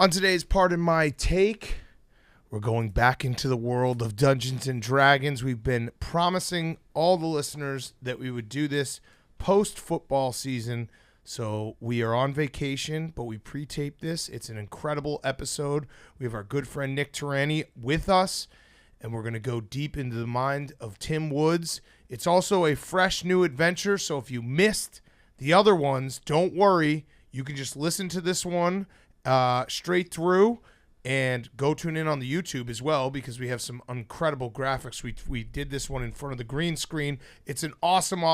On today's Pardon My Take, we're going back into the world of Dungeons & Dragons. We've been promising all the listeners that we would do this post-football season, so we are on vacation, but we pre-taped this. It's an incredible episode. We have our good friend Nick Turani with us, and we're going to go deep into the mind of Timm Woods. It's also a fresh new adventure, so if you missed the other ones, don't worry. You can just listen to this one straight through and go tune in on the YouTube as well, because we have some incredible graphics. We did this one in front of the green screen. It's an awesome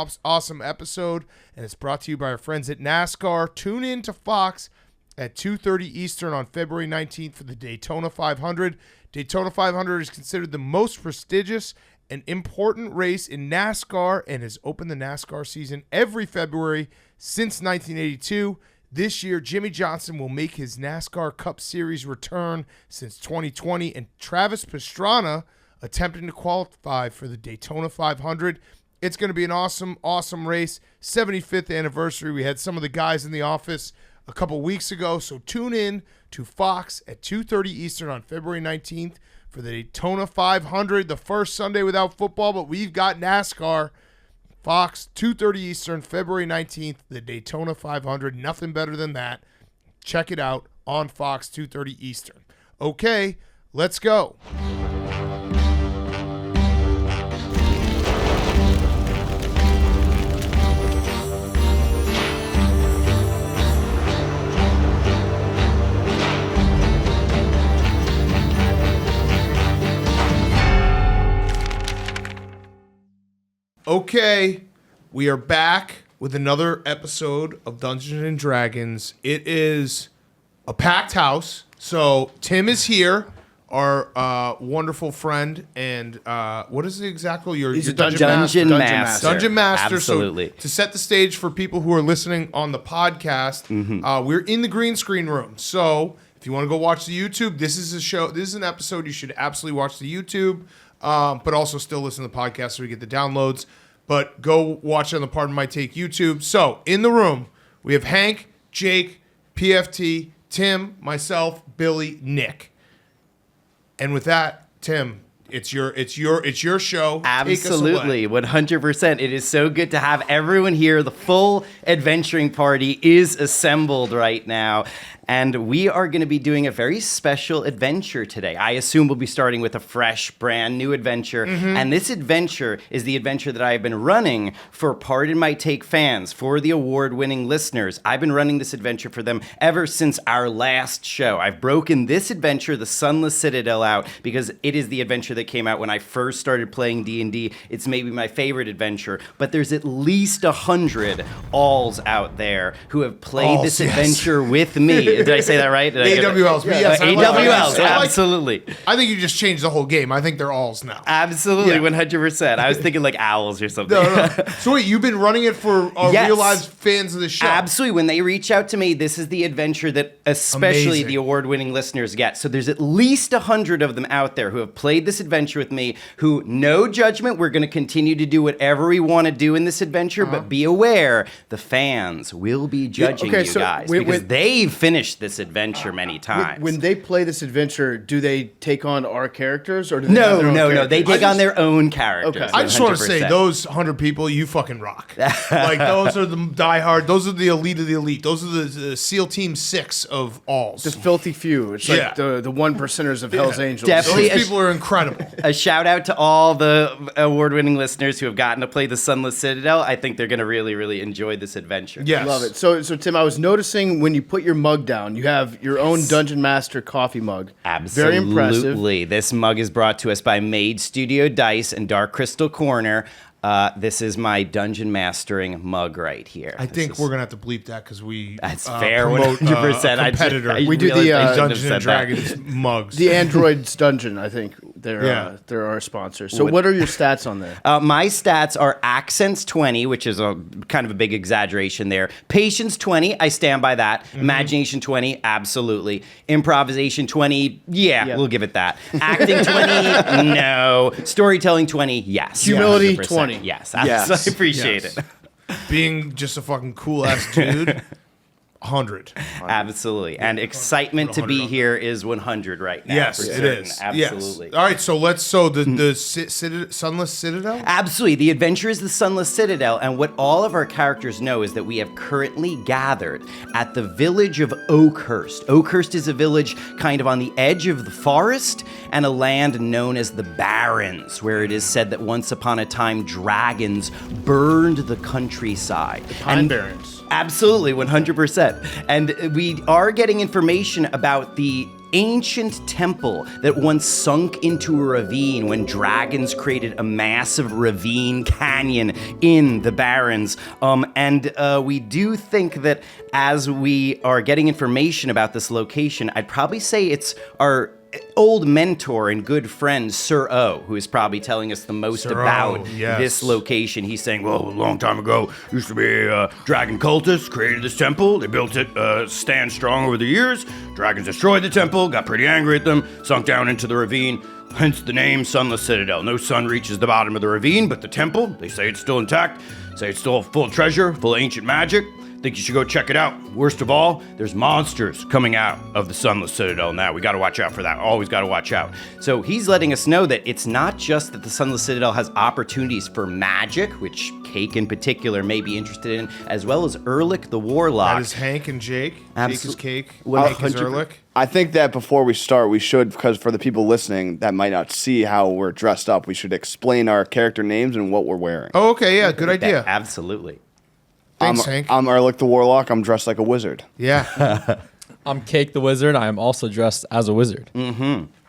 episode, and it's brought to you by our friends at Nascar. Tune in to Fox at 2:30 Eastern on February 19th for the Daytona 500. Daytona 500 is considered the most prestigious and important race in NASCAR and has opened the NASCAR season every February since 1982. This year, Jimmy Johnson will make his NASCAR Cup Series return since 2020, and Travis Pastrana attempting to qualify for the Daytona 500. It's going to be an awesome race. 75th anniversary. We had some of the guys in the office a couple weeks ago, so tune in to Fox at 2:30 Eastern on February 19th for the Daytona 500, the first Sunday without football, but we've got NASCAR. Fox, 2:30 Eastern, February 19th, the Daytona 500. Nothing better than that. Check it out on Fox, 2:30 Eastern. Okay, let's go. Okay, we are back with another episode of Dungeons & Dragons. It is a packed house. So Tim is here, our wonderful friend, and what is it exactly? He's your a Dungeon Master. Dungeon Master. Absolutely. So to set the stage for people who are listening on the podcast, we're in the green screen room. So if you want to go watch the YouTube, this is a show. This is an episode you should absolutely watch the YouTube. But also still listen to the podcast so we get the downloads. But go watch it on the Pardon My Take YouTube. So, in the room, we have Hank, Jake, PFT, Tim, myself, Billy, Nick. And with that, Tim, it's your show. Absolutely, 100%. It is so good to have everyone here. The full adventuring party is assembled right now. And we are going to be doing a very special adventure today. I assume we'll be starting with a fresh, brand new adventure. And this adventure is the adventure that I have been running for Pardon My Take fans, for the award-winning listeners. I've been running this adventure for them ever since our last show. I've broken this adventure, the Sunless Citadel, out because it is the adventure that came out when I first started playing D&D. It's maybe my favorite adventure, but there's at least 100 alls out there who have played this adventure with me. Did I say that right? AWLs. Yes, AWLs, absolutely. I think you just changed the whole game. I think they're alls now. Absolutely, 100%. I was thinking like owls or something. No. So wait, you've been running it for real live fans of the show? Absolutely. When they reach out to me, this is the adventure that especially the award-winning listeners get. So there's at least 100 of them out there who have played this adventure with me, who, no judgment, we're going to continue to do whatever we want to do in this adventure, but be aware, the fans will be judging you guys because they've finished this adventure many times. When they play this adventure, do they take on our characters, or do they No. They take on their own characters. Okay. I just want to say, those 100 people, you fucking rock. Like, those are the diehard. Those are the elite of the elite. Those are the SEAL Team 6 of alls. The filthy few. It's like the one percenters of Hell's Angels. Definitely. Those people are incredible. A shout out to all the award-winning listeners who have gotten to play the Sunless Citadel. I think they're going to really, really enjoy this adventure. Yes. Love it. So Tim, I was noticing when you put your mug down, you have your own Dungeon Master coffee mug. Absolutely. Very impressive. This mug is brought to us by Made Studio Dice and Dark Crystal Corner. This is my dungeon mastering mug right here. I think we're going to have to bleep that because that's fair, promote 100%. a competitor. We do the Dungeons & Dragons mugs. The Android's Dungeon, I think. They're our sponsor. So what are your stats on there? My stats are Accents 20, which is a kind of a big exaggeration there. Patience 20, I stand by that. Imagination 20, absolutely. Improvisation 20, we'll give it that. Acting 20, no. Storytelling 20, yes. Humility 100%. 20. Yes, I appreciate it. Being just a fucking cool ass dude. 100. Absolutely. And excitement to be here is 100 right now. Yes, for it certain. is. Absolutely. Yes. All right, so the Sunless Citadel? Absolutely. The adventure is the Sunless Citadel, and what all of our characters know is that we have currently gathered at the village of Oakhurst. Oakhurst is a village kind of on the edge of the forest and a land known as the Barrens, where it is said that once upon a time dragons burned the countryside. The Pine Barrens. Absolutely, 100%. And we are getting information about the ancient temple that once sunk into a ravine when dragons created a massive ravine canyon in the Barrens. And we do think that as we are getting information about this location, I'd probably say it's our old mentor and good friend, Sir O, who is probably telling us the most Sir about O, yes. this location. He's saying, well, a long time ago, used to be dragon cultists created this temple. They built it, stand strong over the years. Dragons destroyed the temple, got pretty angry at them, sunk down into the ravine. Hence the name Sunless Citadel. No sun reaches the bottom of the ravine, but the temple, they say it's still intact, say it's still full of treasure, full of ancient magic. Think you should go check it out. Worst of all, there's monsters coming out of the Sunless Citadel now. We got to watch out for that. Always got to watch out. So he's letting us know that it's not just that the Sunless Citadel has opportunities for magic, which Cake in particular may be interested in, as well as Erlick the warlock. That is Hank and Jake. Jake is Cake. Well, Hank is Erlick. I think that before we start, we should, because for the people listening that might not see how we're dressed up, we should explain our character names and what we're wearing. Oh, okay, yeah, good idea. Absolutely. Thanks, Hank. I'm Erlick the Warlock. I'm dressed like a wizard. Yeah. I'm Cake the Wizard. I am also dressed as a wizard.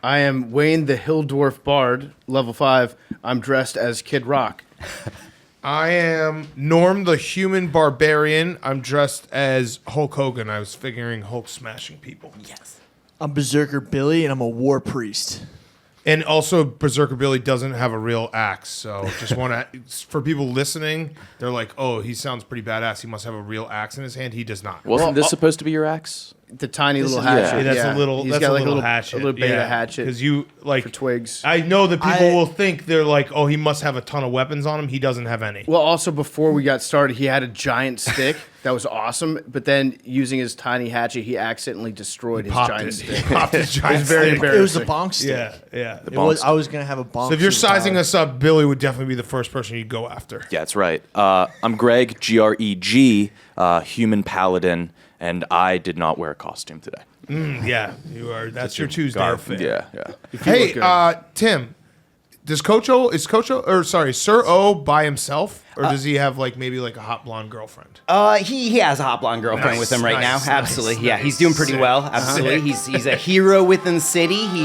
I am Wayne the Hill Dwarf Bard, level 5. I'm dressed as Kid Rock. I am Norm the Human Barbarian. I'm dressed as Hulk Hogan. I was figuring Hulk smashing people. Yes. I'm Berserker Billy, and I'm a war priest. And also, Berserker Billy doesn't have a real axe. So just want to, for people listening, they're like, oh, he sounds pretty badass. He must have a real axe in his hand. He does not. Wasn't this supposed to be your axe? The tiny little is- hatchet. Yeah, that's a little. He's That's got a like little hatchet. A little beta hatchet. Because you like for twigs. I know that people I- will think they're like, oh, he must have a ton of weapons on him. He doesn't have any. Well, also before we got started, he had a giant stick that was awesome. But then using his tiny hatchet, he accidentally destroyed his Popped giant it. stick. He popped his giant very stick. embarrassing. It was a bonk stick. Yeah. I was gonna have a bonk. So if you're superpower. sizing us up, Billy would definitely be the first person you'd go after. Yeah, that's right. I'm Greg, Greg, human paladin, and I did not wear a costume today. Yeah, you are. That's your Tuesday outfit. Yeah. Hey, good. Tim, does Sir O by himself, or does he have like maybe like a hot blonde girlfriend? He has a hot blonde girlfriend Nice, with him right nice, now. nice, Absolutely, yeah, nice. he's doing pretty Sick. well. Absolutely, he's a hero within the city. He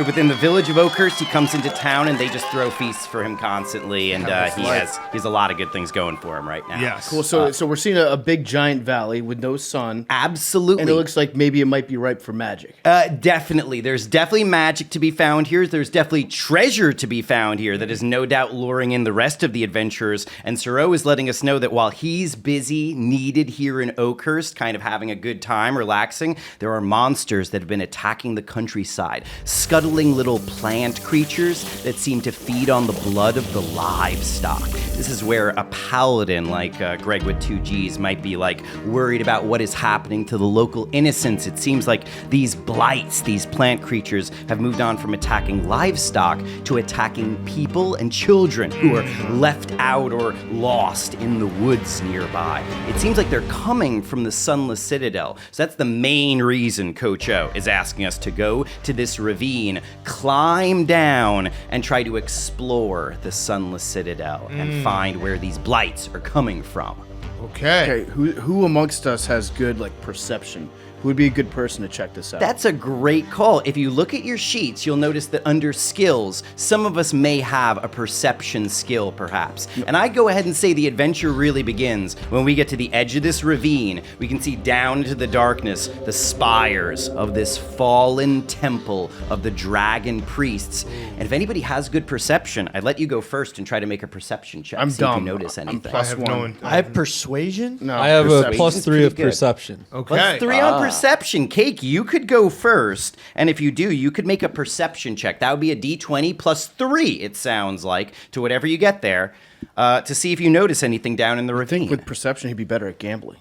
within the village of Oakhurst. He comes into town and they just throw feasts for him constantly, and he has a lot of good things going for him right now. Yes. Cool. So we're seeing a big giant valley with no sun. Absolutely. And it looks like maybe it might be ripe for magic. Definitely. There's definitely magic to be found here. There's definitely treasure to be found here that is no doubt luring in the rest of the adventurers. And Siro is letting us know that while he's busy, needed here in Oakhurst, kind of having a good time, relaxing, there are monsters that have been attacking the countryside, scuttling little plant creatures that seem to feed on the blood of the livestock. This is where a paladin like Greg with 2 Gs might be like worried about what is happening to the local innocents. It seems like these blights, these plant creatures, have moved on from attacking livestock to attacking people and children who are left out or lost in the woods nearby. It seems like they're coming from the Sunless Citadel. So that's the main reason Coach O is asking us to go to this ravine, climb down, and try to explore the Sunless Citadel and find where these blights are coming from. Okay. Okay, who amongst us has good like perception? Who would be a good person to check this out? That's a great call. If you look at your sheets, you'll notice that under skills, some of us may have a perception skill, perhaps. And I go ahead and say the adventure really begins when we get to the edge of this ravine. We can see down into the darkness the spires of this fallen temple of the dragon priests. And if anybody has good perception, I'd let you go first and try to make a perception check. I'm see if dumb. you notice I'm anything. I plus have one. no. I have persuasion. No, I have a perception. +3 of Pretty good. perception. Okay. Let's 3 on perception. Cake, you could go first. And if you do, you could make a perception check. That would be a d20 plus 3, it sounds like, to whatever you get there, to see if you notice anything down in the ravine. With perception, he'd be better at gambling.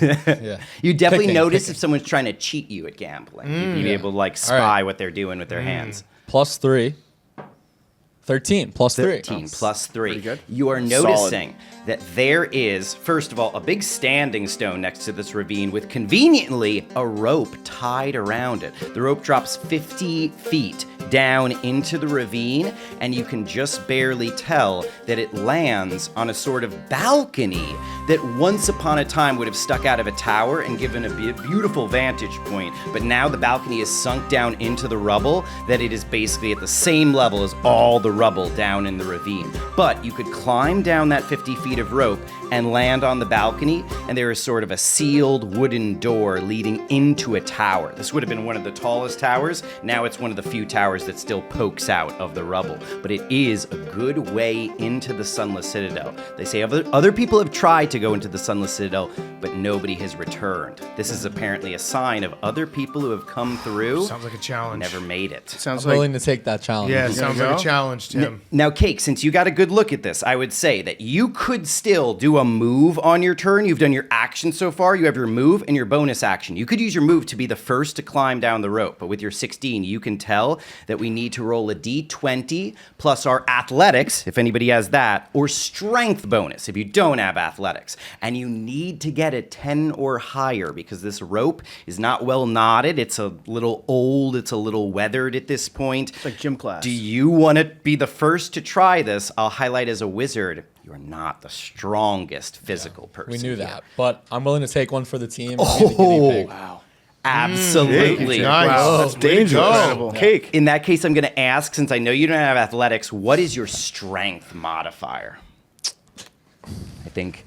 Yeah. You definitely Picking, notice picking. if someone's trying to cheat you at gambling. You'd be able to like spy right. what they're doing with their hands. Plus 3. 13 plus 3. 13 plus 3. good. You are noticing that there is, first of all, a big standing stone next to this ravine with conveniently a rope tied around it. The rope drops 50 feet down into the ravine, and you can just barely tell that it lands on a sort of balcony that once upon a time would have stuck out of a tower and given a beautiful vantage point. But now the balcony is sunk down into the rubble, that it is basically at the same level as all the rubble down in the ravine. But you could climb down that 50 feet of rope and land on the balcony, and there is sort of a sealed wooden door leading into a tower. This would have been one of the tallest towers. Now it's one of the few towers that still pokes out of the rubble. But it is a good way into the Sunless Citadel. They say other people have tried to go into the Sunless Citadel, but nobody has returned. This is apparently a sign of other people who have come through. Sounds like a challenge. Never made it. Sounds I'm like willing to take that challenge. Yeah, it You sounds gonna like a go? challenge, Tim. Now, Cake, since you got a good look at this, I would say that you could still do a move on your turn. You've done your action so far. You have your move and your bonus action. You could use your move to be the first to climb down the rope, but with your 16, you can tell that we need to roll a d20 plus our athletics, if anybody has that, or strength bonus if you don't have athletics. And you need to get a 10 or higher because this rope is not well knotted. It's a little old. It's a little weathered at this point. it's like gym class. Do you want to be the first to try this? I'll highlight as a wizard, you're not the strongest physical person. We knew here. that. But I'm willing to take one for the team. And be the guinea pig. Wow. Absolutely. Nice. Wow, that's dangerous. Incredible. Cake. In that case, I'm going to ask, since I know you don't have athletics, what is your strength modifier? I think.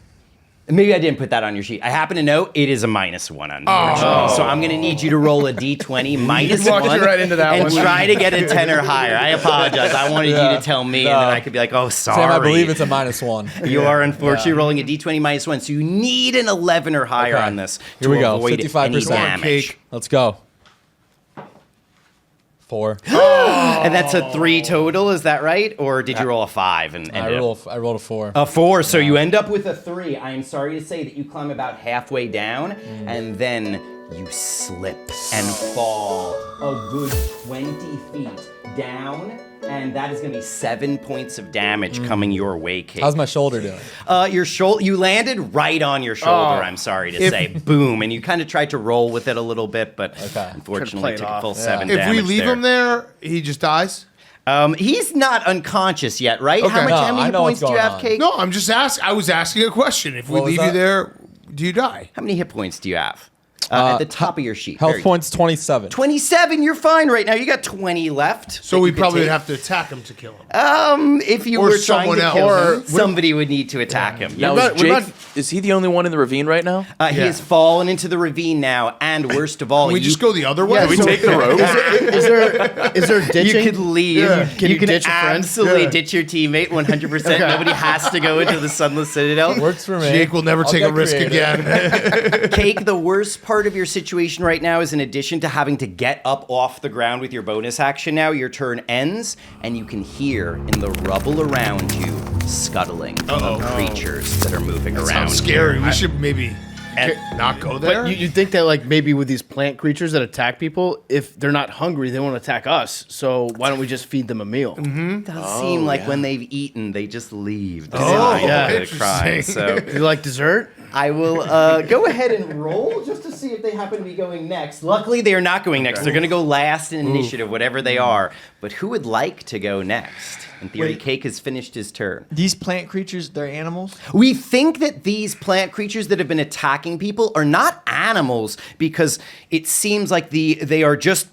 Maybe I didn't put that on your sheet. I happen to know it is a -1, unfortunately. So I'm going to need you to roll a d20 minus walked you 1 right into that and one. try to get a 10 or higher. I apologize. I wanted you to tell me, and then I could be like, oh, sorry. Sam, I believe it's a -1. You are unfortunately rolling a d20 -1, so you need an 11 or higher Okay. on this Here to we go, avoid 55%. any damage. Cake. Let's go. 4. And that's a 3 total, is that right? Or did you roll a 5 and I rolled a 4. a 4? So you end up with a 3. I am sorry to say that you climb about halfway down, and then you slip and fall a good 20 feet down. And that is going to be 7 points of damage coming your way, Kate. How's my shoulder doing? Your shoulder, you landed right on your shoulder, I'm sorry to say. Boom. And you kind of tried to roll with it a little bit, but unfortunately play it took a off. full 7 If damage we leave there. him there, he just dies? He's not unconscious yet, right? Okay. How No, many I hit know points what's do you going have, on. Kate? No, I'm just asking. I was asking a question. If we What was leave you that? there, do you die? How many hit points do you have? At the top of your sheet. Health Very- points 27. 27, you're fine right now. You got 20 left. So that we you could probably would take. have to attack him to kill him. If you or were trying someone to else. kill Or him, somebody would need to attack him. Now, What is Jake, about- is he the only one in the ravine right now? He has fallen into the ravine now, and worst of all, Can we just go the other way? Yeah, We so- take the rope. Is there ditching? You could leave. Yeah. Can you can ditch a friend? absolutely Yeah. ditch your teammate 100%. Nobody has to go into the Sunless Citadel. Works for me. Jake will never I'll take a get risk creative. again. Cake, the worst part of your situation right now is in addition to having to get up off the ground with your bonus action now, your turn ends, and you can hear in the rubble around you scuttling of creatures that are moving around. Sounds scary. We should maybe not go there. But you'd think that like maybe with these plant creatures that attack people, if they're not hungry, they won't attack us. So why don't we just feed them a meal? It does seem like when they've eaten, they just leave. yeah. The crime. So Do you like dessert? I will go ahead and roll just to see if they happen to be going next. Luckily, they are not going next. They're going to go last in initiative, whatever they are. But who would like to go next? In theory, Wait. Cake has finished his turn. These plant creatures, they're animals? We think that these plant creatures that have been attacking people are not animals because it seems like they are just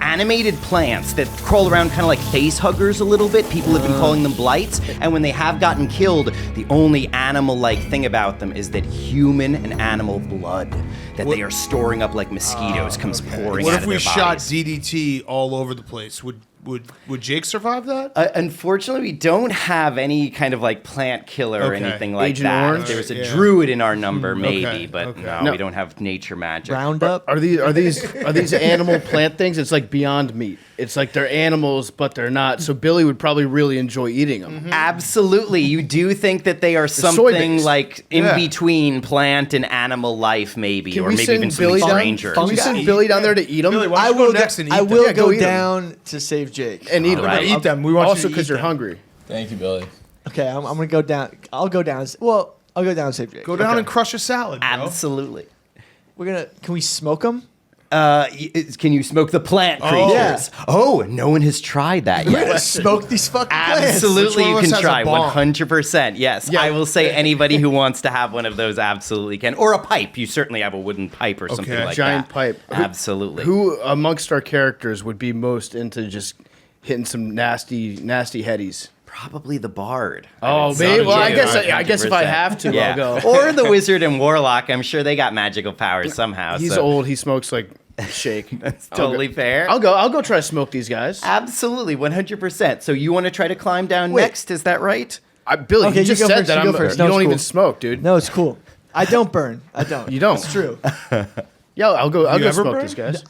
animated plants that crawl around kind of like face huggers a little bit. People have been calling them blights. And when they have gotten killed, the only animal-like thing about them is that human and animal blood that they are storing up like mosquitoes comes pouring what out if of we their shot bodies. DDT all over the place? Would Would Jake survive that? Unfortunately, we don't have any kind of like plant killer or Okay. anything like Agent that. Orange? If there's a Yeah. druid in our number, maybe, Okay, but okay. no, we don't have nature magic. Roundup. Are these animal plant things? It's like beyond meat. It's like they're animals, but they're not. So Billy would probably really enjoy eating them. Absolutely. You do think that they are something soy-based. like in Yeah. between plant and animal life, maybe, Can or we maybe send even Billy something down? stranger. Can we send Billy down there to eat them Billy, why I don't you will. go next and eat I them? will Yeah, go go eat 'em. down to save Jake. and eat them? All right. Eat them. We want Also, you to because eat you're them. hungry. Thank you, Billy. Okay, I'm gonna go down. I'll go down. Well, I'll go down and save Jake. Go down and crush a salad, bro. Absolutely. We're gonna. Can we smoke them? Can you smoke the plant creatures? Yeah. Oh, no one has tried that We're gonna yet. smoke these fucking plants. Absolutely, Which you one of us can has a try. bomb? 100%. Yes, I will say anybody who wants to have one of those absolutely can, or a pipe. You certainly have a wooden pipe or something Okay. like Giant that. pipe. Absolutely. Who amongst our characters would be most into just hitting some nasty headies? Probably the bard. Oh, maybe. Well, I guess if I have to, Yeah. I'll go. Or the wizard and warlock. I'm sure they got magical powers somehow. He's so old. He smokes like shake. That's totally fair. I'll go try to smoke these guys. Absolutely, 100%. So you want to try to climb down Wait. next? Is that right? Billy, Okay, you you just go said first, that you go first. you No, don't it's even cool. smoke, dude. No, it's cool. I don't burn. I don't. You don't. It's true. Yeah, I'll go You ever smoke burn? these guys.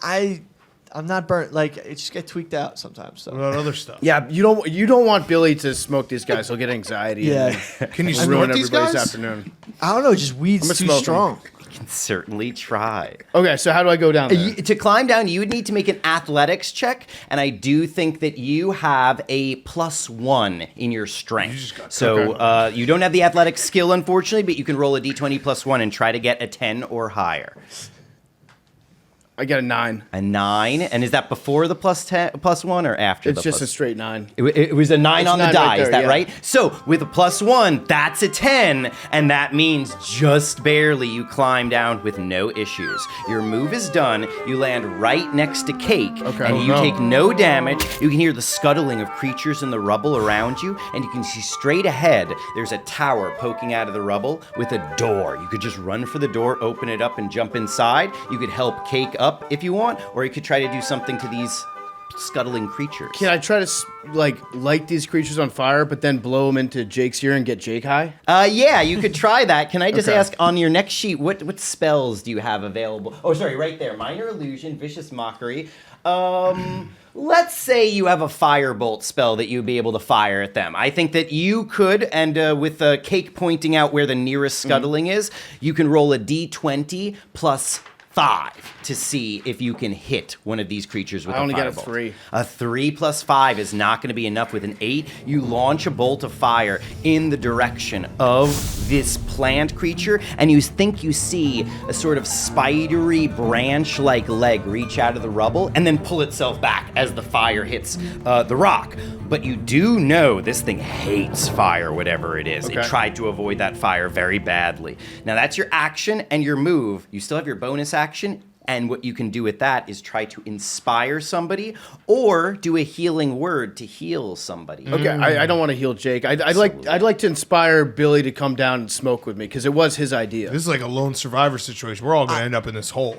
I'm not burnt. Like it just get tweaked out sometimes. What So about other stuff? Yeah, you don't want Billy to smoke these guys. He'll get anxiety. yeah, Can you and ruin snort these everybody's guys? afternoon. I don't know. Just weed's gonna too smoke 'em. strong. Can certainly try. Okay, so how do I go down there? To climb down, you would need to make an athletics check, and I do think that you have a +1 in your strength. So you don't have the athletic skill, unfortunately, but you can roll a d20 +1 and try to get a 10 or higher. I got a 9. A 9, and is that before the +1 or after? It's the just plus? a straight 9. It was a 9 It's on the 9 die, right is there, that yeah. right? So with a +1, that's a 10, and that means just barely you climb down with no issues. Your move is done. You land right next to Cake, Okay. and Oh, you take no damage. You can hear the scuttling of creatures in the rubble around you, and you can see straight ahead. There's a tower poking out of the rubble with a door. You could just run for the door, open it up, and jump inside. You could help Cake up if you want, or you could try to do something to these scuttling creatures. Can I try to light these creatures on fire, but then blow them into Jake's ear and get Jake high? Yeah, you could try that. Can I just Okay. ask on your next sheet, what spells do you have available? Oh, sorry, right there. Minor Illusion, Vicious Mockery. Let's say you have a Firebolt spell that you'd be able to fire at them. I think that you could, and with Cake pointing out where the nearest scuttling is, you can roll a d20 +5 to see if you can hit one of these creatures with I only got a firebolt. 3. A 3 + 5 is not going to be enough. With an 8, you launch a bolt of fire in the direction of this plant creature, and you think you see a sort of spidery branch-like leg reach out of the rubble and then pull itself back as the fire hits the rock. But you do know this thing hates fire, whatever it is. It Okay. tried to avoid that fire very badly. Now that's your action and your move. You still have your bonus action. And what you can do with that is try to inspire somebody or do a healing word to heal somebody. Okay, I don't want to heal Jake. I'd like to inspire Billy to come down and smoke with me because it was his idea. This is like a lone survivor situation. We're all going to end up in this hole.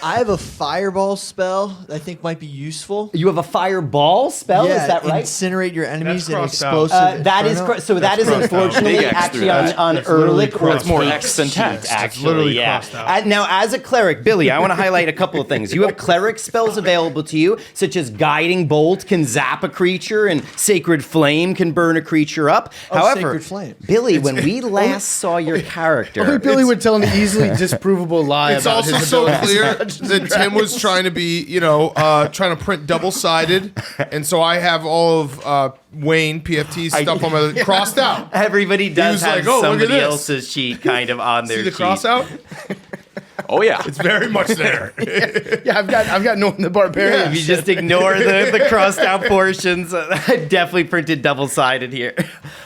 I have a fireball spell that I think might be useful. You have a fireball spell, is that right? Incinerate your enemies in crossed out. explosive. That is inferno. so. That is crossed out. unfortunately Big X actually through that. on That's literally Erlick or crossed more out. X than Cake's text. sheet, Actually, literally yeah. crossed out. Now, as a cleric, Billy, I want to highlight a couple of things. You have cleric spells available to you, such as Guiding Bolt can zap a creature, and Sacred Flame can burn a creature up. Oh, However, Sacred Flame. Billy, when we last saw your character, Only Billy would tell an easily disprovable lie It's about also his so abilities. clear that Tim was trying to be, trying to print double-sided, and so I have all of Wayne PFT's stuff on my crossed out. everybody does was have like, "Oh, look at somebody this." else's sheet kind of on their See the sheet. cross out? Oh yeah. It's very much there. Yeah, I've got Norman the Barbarian. If you just ignore the crossed out portions, I definitely printed double-sided here.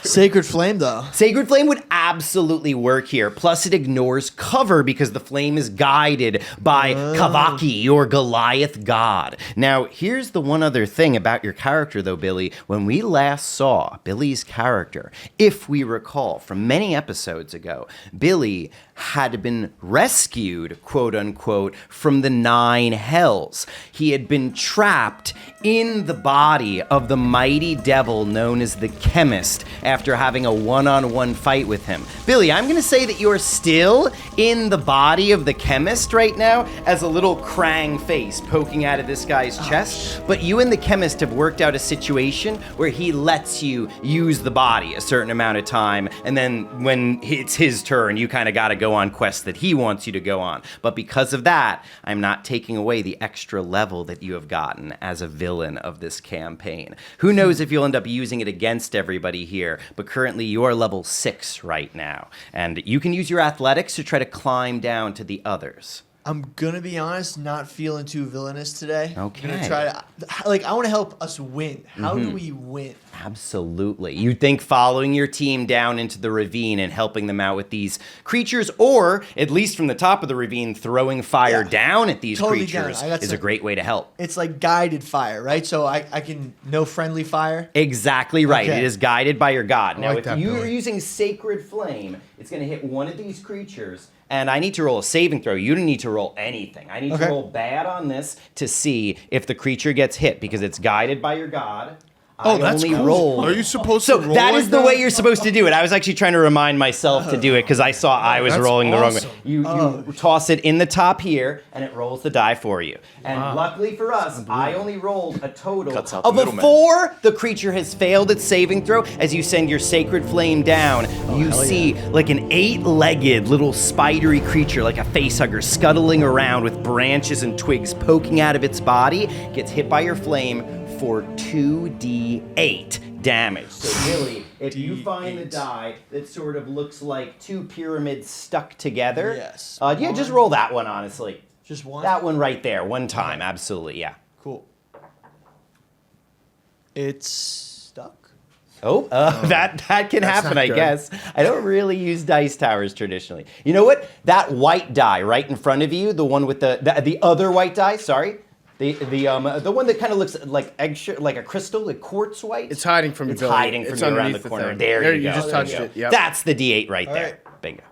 Sacred Flame, though. Sacred Flame would absolutely work here. Plus, it ignores cover because the flame is guided by Kavaki, your Goliath god. Now, here's the one other thing about your character, though, Billy. When we last saw Billy's character, if we recall from many episodes ago, Billy had been rescued, quote unquote, from the 9 hells. He had been trapped in the body of the mighty devil known as the Chemist after having a one-on-one fight with him. Billy, I'm going to say that you're still in the body of the Chemist right now as a little Krang face poking out of this guy's chest, but you and the Chemist have worked out a situation where he lets you use the body a certain amount of time, and then when it's his turn, you kind of got to go on quests that he wants you to go on. But because of that, I'm not taking away the extra level that you have gotten as a villain of this campaign. Who knows if you'll end up using it against everybody here, but currently you are level 6 right now, and you can use your athletics to try to climb down to the others. I'm gonna be honest, not feeling too villainous today. Okay. I'm gonna try to, I want to help us win. How do we win? Absolutely. You think following your team down into the ravine and helping them out with these creatures, or at least from the top of the ravine, throwing fire down at these Totally creatures down. is a great way to help. It's like guided fire, right? So I can no friendly fire. Exactly right. Okay. It is guided by your god. Now, like if that, you are Billy. using Sacred Flame, it's going to hit one of these creatures, and I need to roll a saving throw. You don't need to roll anything. I need to Okay. roll bad on this to see if the creature gets hit, because it's guided by your god. Oh, I that's only cool. rolled. Are you supposed So to roll that like is the way you're supposed to do it. I was actually trying to remind myself to do it because I saw I was that's rolling the wrong way. awesome. You toss it in the top here, and it rolls the die for you. And luckily for us, I only rolled a total Cuts out the of a middleman. 4. The creature has failed its saving throw. As you send your Sacred Flame down, you see like an 8-legged little spidery creature, like a facehugger, scuttling around with branches and twigs poking out of its body, gets hit by your flame for 2d8 damage. So Billy, if you find the die that sort of looks like 2 pyramids stuck together, Yes. yeah, just roll that one, honestly. Just one. That one right there, one time, absolutely, yeah. Cool. It's stuck. Oh, that can happen, not I good. guess. I don't really use dice towers traditionally. You know what? That white die right in front of you, the one with the other white die, sorry. The one that kind of looks like like a crystal, like quartz white. It's hiding from you, It's Billy. hiding from It's you around underneath the the corner. thing. There you go. You just There touched you go. it. Yep. That's the D8 right there. right. Bingo.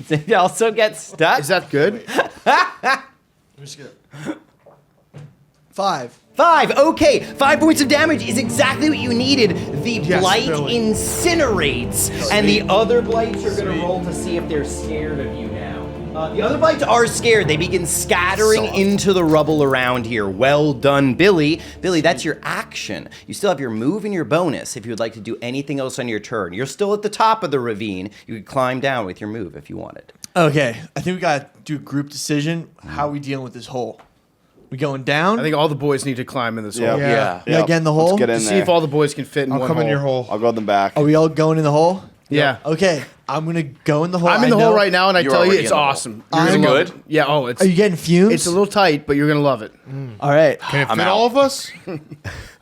It also gets stuck. Is that good? I'm just gonna. 5. 5. Okay, 5 points of damage is exactly what you needed. The Yes, blight Billy. incinerates, and the other blights are going to roll to see if they're scared of you now. The other blights are scared. They begin scattering into the rubble around here. Well done, Billy. Billy, that's your action. You still have your move and your bonus if you would like to do anything else on your turn. You're still at the top of the ravine. You could climb down with your move if you wanted. Okay, I think we gotta do a group decision. How are we dealing with this hole? We going down? I think all the boys need to climb in this Yeah. hole. Yeah. You gotta get in the hole? Let's get in See there. if all the boys can fit in I'll one come hole. in your hole. I'll go in the back. Are we all going in the hole? Yeah. Okay, I'm gonna go in the hole. I'm in the I hole know- right now, and I You're tell you, already it's in the hole. awesome. Is You're it gonna love good? it. Yeah. Oh, it's Are you getting fumes? it's a little tight, but you're gonna love it. All right. Can it I'm fit out. all of us?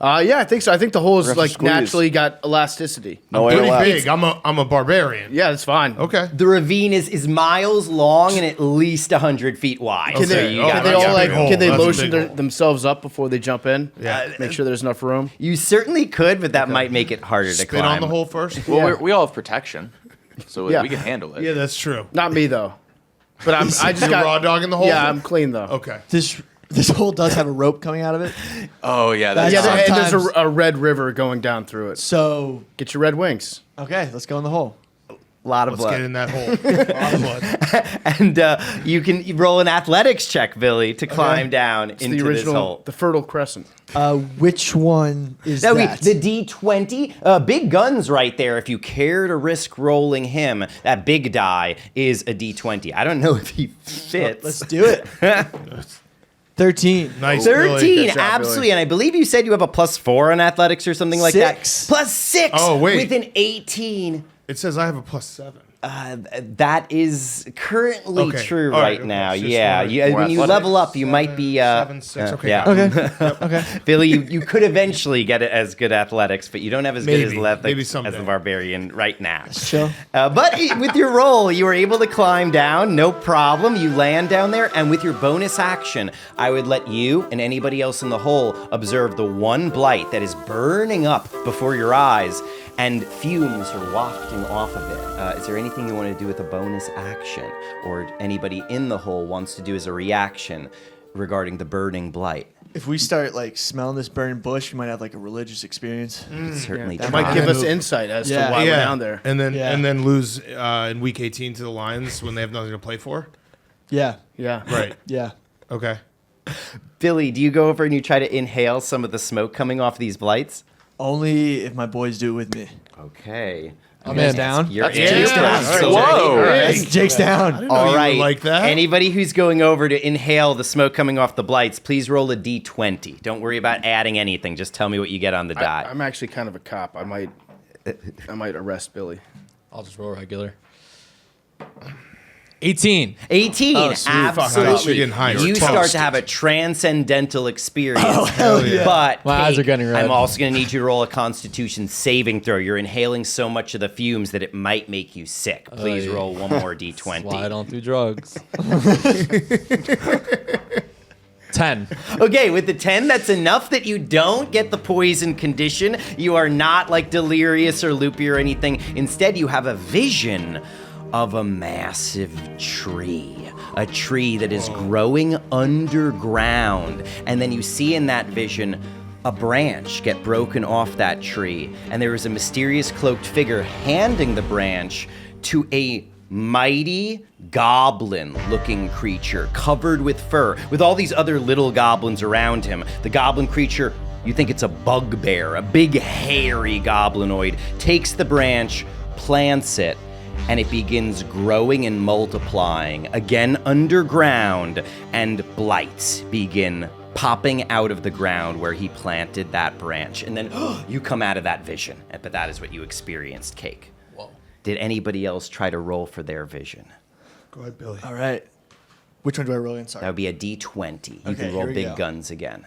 Yeah, I think so. I think the hole We're is gonna have like to squeeze. naturally got elasticity. No way Pretty left. big. I'm a barbarian. Yeah, it's fine. Okay. The ravine is miles long and at least 100 feet wide. Can Okay. they, you Oh, can got they that's all a like? big hole. Can they That's a lotion big hole. themselves up before they jump in? Yeah. Make sure there's enough room. You certainly could, but that might make it harder to Spit climb. on the hole first. Well, Yeah. we all have protection, so Yeah. we can handle it. Yeah, that's true. Not me though. But I just You're got raw dog in the hole. Yeah, I'm clean though. Okay. This hole does have a rope coming out of it. Oh yeah, that's Yeah, Sometimes- and there's a red river going down through it. So, Get your red wings. okay, let's go in the hole. A lot of Let's get blood. in that hole. Lot of blood. And you can roll an athletics check, Billy, to climb down It's into the this original, hole. the Fertile Crescent. Which one is That would that? be the D20. Big guns right there. If you care to risk rolling him, that big die is a D20. I don't know if he fits. Let's do it. 13. Nice. Billy. 13, Good job, absolutely. Billy. And I believe you said you have a +4 on athletics or something like that. 6. +6 Oh, wait. with an 18. It says I have a +7. That is currently Okay. true All right, right okay. now. It's just Yeah, more- when more you athletics. level up, you might be. 7, 6. Okay. yeah. got it. Okay. Okay. Billy, you could eventually get it as good athletics, but you don't have as good as Maybe. athletics Maybe as someday. the barbarian right now. Chill. But with your roll, you were able to climb down, no problem. You land down there, and with your bonus action, I would let you and anybody else in the hole observe the one blight that is burning up before your eyes, and fumes are wafting off of it. Is there anything you want to do with a bonus action, or anybody in the hole wants to do as a reaction regarding the burning blight? If we start like smelling this burning bush, we might have like a religious experience. Certainly That try. might give us insight as to why we're down there. And then Yeah. and then lose in week 18 to the Lions when they have nothing to play for. Yeah. Yeah. Right. Yeah. Okay. Billy, do you go over and you try to inhale some of the smoke coming off these blights? Only if my boys do it with me. Okay. I'm in. Down. You're Jake's in. down. Absolutely. Whoa. That's Jake's down. All you would right. like that. Anybody who's going over to inhale the smoke coming off the blights, please roll a d20. Don't worry about adding anything. Just tell me what you get on the die. I'm actually kind of a cop. I might arrest Billy. I'll just roll regular. 18. 18. Oh, sweet. Fuck, Absolutely. you're getting high. You You're start toast. to have a transcendental experience. hell yeah. But My eyes Kate, are getting red. I'm also going to need you to roll a Constitution saving throw. You're inhaling so much of the fumes that it might make you sick. Please yeah. roll one more d20. Why I don't do drugs. 10. Okay, with the 10, that's enough that you don't get the poison condition. You are not like delirious or loopy or anything. Instead, you have a vision of a massive tree. A tree that is growing underground. And then you see in that vision a branch get broken off that tree. And there is a mysterious cloaked figure handing the branch to a mighty goblin-looking creature covered with fur, with all these other little goblins around him. The goblin creature, you think it's a bugbear, a big hairy goblinoid, takes the branch, plants it, and it begins growing and multiplying, again underground, and blights begin popping out of the ground where he planted that branch. And then you come out of that vision, but that is what you experienced, Cake. Did anybody else try to roll for their vision? Go ahead, Billy. All right. Which one do I roll in? That Sorry. would be a d20. You Okay, can roll here we big go. guns again.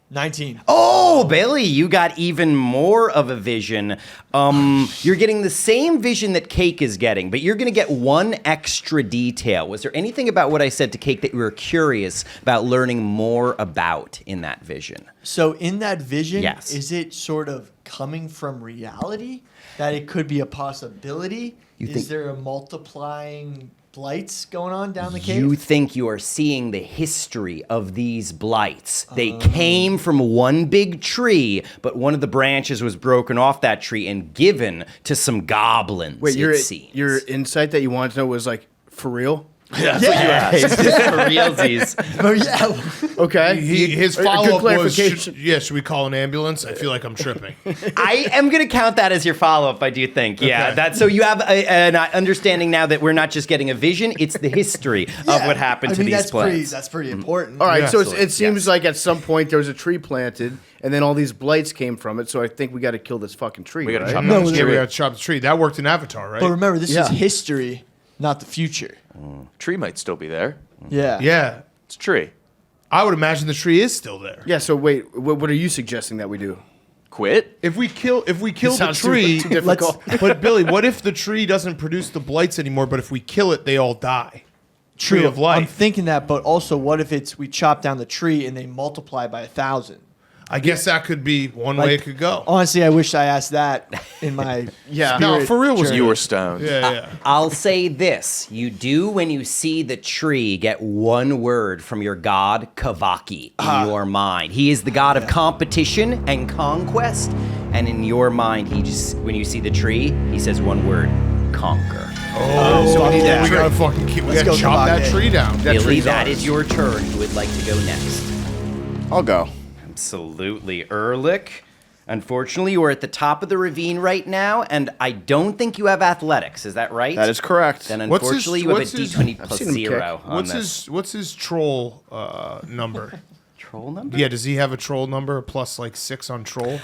19. Oh, Billy, you got even more of a vision. You're getting the same vision that Cake is getting, but you're going to get one extra detail. Was there anything about what I said to Cake that you were curious about learning more about in that vision? So in that vision, Yes. is it sort of coming from reality? That it could be a possibility? think- Is there a multiplying blights going on down the cave? You think you are seeing the history of these blights. They came from one big tree, but one of the branches was broken off that tree and given to some goblins, Wait, it seems. your insight that you wanted to know was like for real? Yeah, it's just for realsies. Oh, yeah. Okay. His Good follow-up was, clarification. should we call an ambulance? I feel like I'm tripping. I am going to count that as your follow-up, I do think. Yeah, Okay. that's so you have an understanding now that we're not just getting a vision, it's the history of what happened to these that's plants. That's pretty important. All right, Yeah. so Absolutely, it seems yes. like at some point there was a tree planted, and then all these blights came from it. So I think we got to kill this fucking tree. We gotta right? chop No, down the Yeah, we tree. got to chop the tree. That worked in Avatar, right? But remember, this Yeah. is history, not the future. Tree might still be there. Yeah. Yeah. It's a tree. I would imagine the tree is still there. Yeah. So wait, what are you suggesting that we do? Quit? If we kill the sounds tree, too difficult. but Billy, what if the tree doesn't produce the blights anymore? But if we kill it, they all die. Tree of I'm life. thinking that, but also, what if it's we chop down the tree and they multiply by 1,000? I guess that could be one way it could go. Honestly, I wish I asked that in my Yeah. No, spirit for real was journey. You were stoned. Yeah. I'll say this. You do, when you see the tree, get one word from your god, Kavaki, in your mind. He is the god of competition and conquest. And in your mind, when you see the tree, he says one word, conquer. So we need that We tree. gotta fucking we Let's gotta go, chop that Kabake. tree down. That Billy, tree's that ours. is your turn. Who would like to go next? I'll go. Absolutely. Erlick, unfortunately, you are at the top of the ravine right now, and I don't think you have athletics. Is that right? That is correct. Then What's his- unfortunately, you have a what's his- d20 I've plus seen him 0 kick. on this. What's his troll number? Troll number? Yeah, does he have a troll number plus like 6 on troll?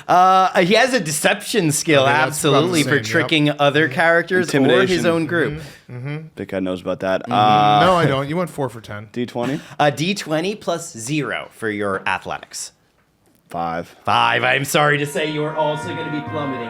He has a deception skill, Okay, that's what I'm absolutely, for saying, yep. tricking other characters or his Intimidation. own group. Big Guy knows about that. No, I don't. You went 4 for 10. D20? A d20 plus 0 for your athletics. 5. 5. I'm sorry to say you are also going to be plummeting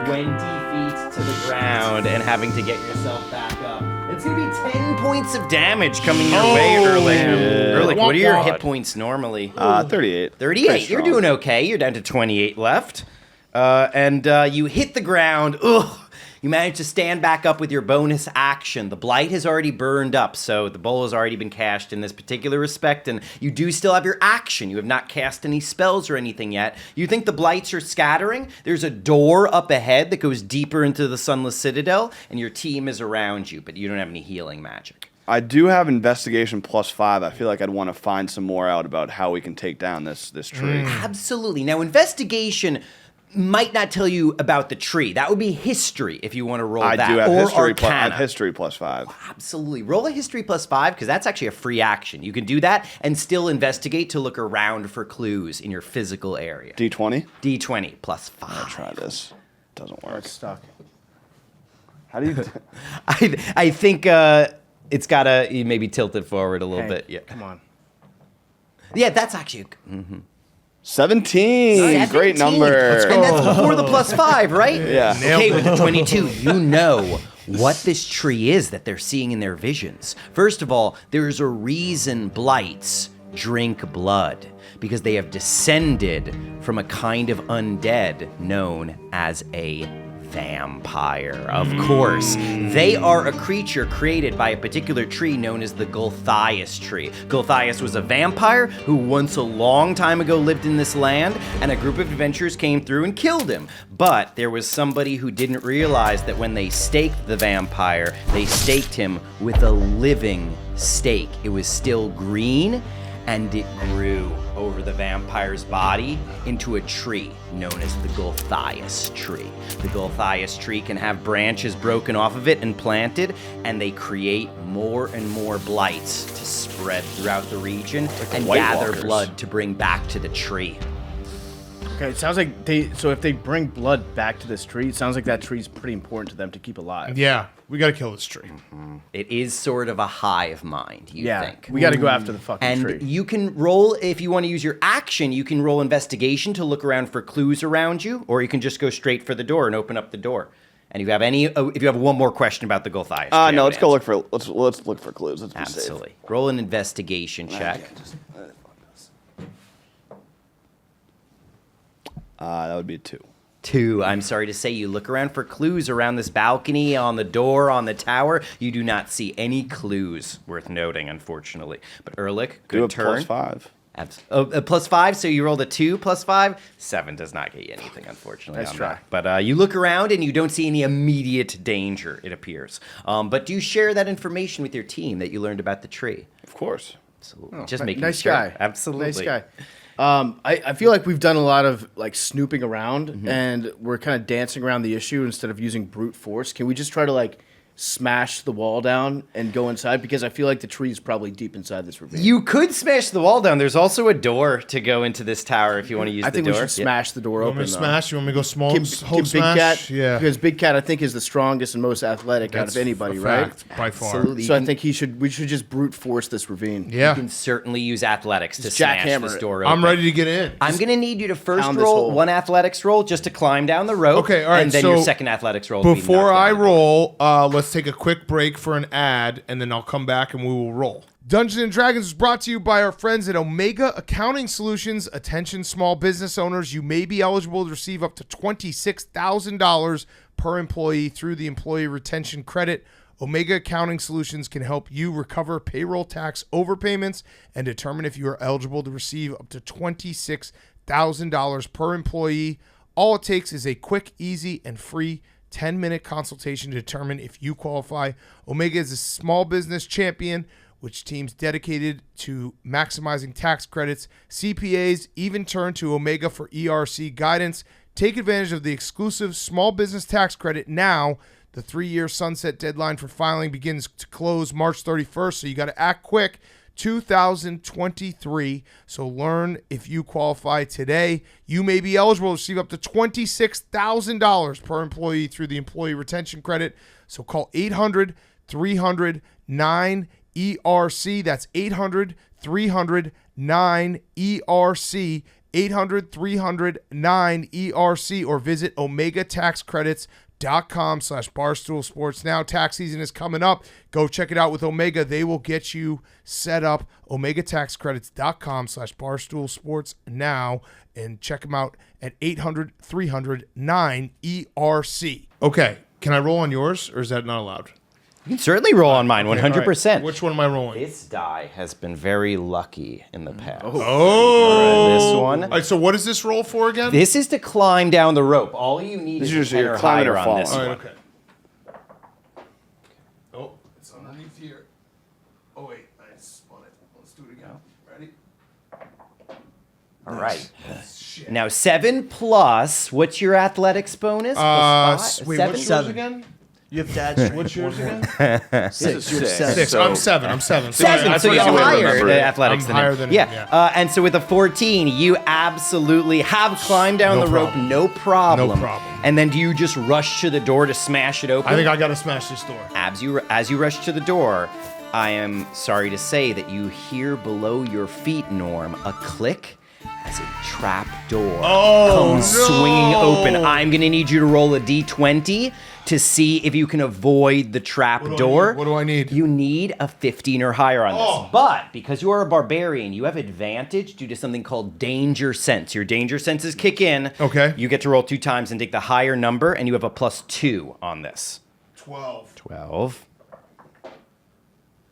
20 feet to the ground and having to get yourself back up. It's going to be 10 points of damage coming your way, Erlick. Erlick, what are your hit points normally? 38. 38. Pretty You're strong. doing okay. You're down to 28 left. And you hit the ground. Ugh. You manage to stand back up with your bonus action. The blight has already burned up, so the bowl has already been cashed in this particular respect, and you do still have your action. You have not cast any spells or anything yet. You think the blights are scattering? There's a door up ahead that goes deeper into the Sunless Citadel, and your team is around you, but you don't have any healing magic. I do have investigation +5. I feel like I'd want to find some more out about how we can take down this tree. Absolutely. Now, investigation might not tell you about the tree. That would be history if you want to roll I that. do have or history. Arcana. I have history +5. Absolutely. Roll a history +5 because that's actually a free action. You can do that and still investigate to look around for clues in your physical area. D20. D20 +5. I'll try this. Doesn't work. It's stuck. How do you? I think it's got to maybe tilt it forward a little bit. Yeah. Come on. Yeah, that's actually... 17. Great number. Let's go. And that's before the +5, right? Yeah. Okay, with the 22, you know what this tree is that they're seeing in their visions. First of all, there's a reason blights drink blood, because they have descended from a kind of undead known as a vampire. Of course, they are a creature created by a particular tree known as the Gulthias tree. Gulthias was a vampire who once a long time ago lived in this land, and a group of adventurers came through and killed him. But there was somebody who didn't realize that when they staked the vampire, they staked him with a living stake. It was still green, and it grew over the vampire's body into a tree known as the Gulthias tree. The Gulthias tree can have branches broken off of it and planted, and they create more and more blights to spread throughout the region and White gather Walkers. blood to bring back to the tree. Okay, it sounds like so if they bring blood back to this tree, it sounds like that tree's pretty important to them to keep alive. Yeah, we got to kill this tree. It is sort of a hive mind, you think. We got to go after the fucking And tree. you can roll, if you want to use your action, you can roll investigation to look around for clues around you, or you can just go straight for the door and open up the door. And if you have if you have one more question about the Gulthias tree, I No, would let's go answer. look for let's look for clues. Let's be Absolutely. Roll an investigation check. That would be a 2. 2. I'm sorry to say, you look around for clues around this balcony, on the door, on the tower. You do not see any clues worth noting, unfortunately. But Erlick, Do good a turn. +5. A +5, so you rolled a 2 +5. 7 does not get you anything, unfortunately. Nice on try. that. But you look around and you don't see any immediate danger, it appears. But do you share that information with your team that you learned about the tree? Of course. Absolutely. Just making nice sure. guy. Absolutely. Nice guy. I feel like we've done a lot of like snooping around, and we're kind of dancing around the issue instead of using brute force. Can we just try to like smash the wall down and go inside? Because I feel like the tree is probably deep inside this ravine. You could smash the wall down. There's also a door to go into this tower if you want to use I the think door. we should smash the door You want open. me to though. smash? You want me to go small? Can hold Big smash? Cat, Yeah. because Big Cat I think is the strongest and most athletic out of anybody, a right? fact, by far. Absolutely. So I think we should just brute force this ravine. You Yeah. can certainly use athletics to Just smash jackhammer this it. door open. I'm ready to get in. I'm going to need you to first Pound this roll hole. one athletics roll just to climb down the rope. Okay, all right, And then so your second athletics roll. will be Before knock I down. roll, let's take a quick break for an ad, and then I'll come back and we will roll. Dungeons & Dragons is brought to you by our friends at Omega Accounting Solutions. Attention small business owners, you may be eligible to receive up to $26,000 per employee through the Employee Retention Credit. Omega Accounting Solutions can help you recover payroll tax overpayments and determine if you are eligible to receive up to $26,000 per employee. All it takes is a quick, easy, and free 10-minute consultation to determine if you qualify. Omega is a small business champion, which teams dedicated to maximizing tax credits. CPAs even turn to Omega for ERC guidance. Take advantage of the exclusive small business tax credit now. The 3-year sunset deadline for filing begins to close March 31st, so you got to act quick. 2023. So learn if you qualify today. You may be eligible to receive up to $26,000 per employee through the Employee Retention Credit. So call 800-300-9ERC. That's 800-300-9ERC. 800-300-9ERC, or visit OmegaTaxCredits.com/Barstool Sports. Now tax season is coming up. Go check it out with Omega. They will get you set up. OmegaTaxCredits.com/Barstool Sports now, and check them out at 800-300-9ERC. Okay, Can I roll on yours, or is that not allowed? You can certainly roll on mine, 100%. All right. Which one am I rolling? This die has been very lucky in the past. Oh. This one. All right, so what is this roll for again? This is to climb down the rope. All you need This is is a 10 your or climbing or higher on falling. this All one. right, okay. Oh, it's underneath here. Oh, wait, I spun it. Let's do it again. Ready? All right. Now 7 plus. What's your athletics bonus? Plus 5? Wait, 7? what's yours again? You have dad's strength. What's yours again? This is 6. 6. So I'm 7. I'm 7. Seven, Sorry, so I you're forgot. higher remember than it. athletics I'm than higher him. than him, yeah. yeah. And so with a 14, you absolutely have climbed down No the rope, problem. no problem. No problem. And then do you just rush to the door to smash it open? I think I got to smash this door. As you rush to the door, I am sorry to say that you hear below your feet, Norm, a click as a trap door comes swinging open. I'm gonna need you to roll a d20 to see if you can avoid the trap door. What do I need? You need a 15 or higher on this. But because you are a barbarian, you have advantage due to something called danger sense. Your danger senses kick in. Okay. You get to roll 2 times and take the higher number, and you have a +2 on this. 12. 12.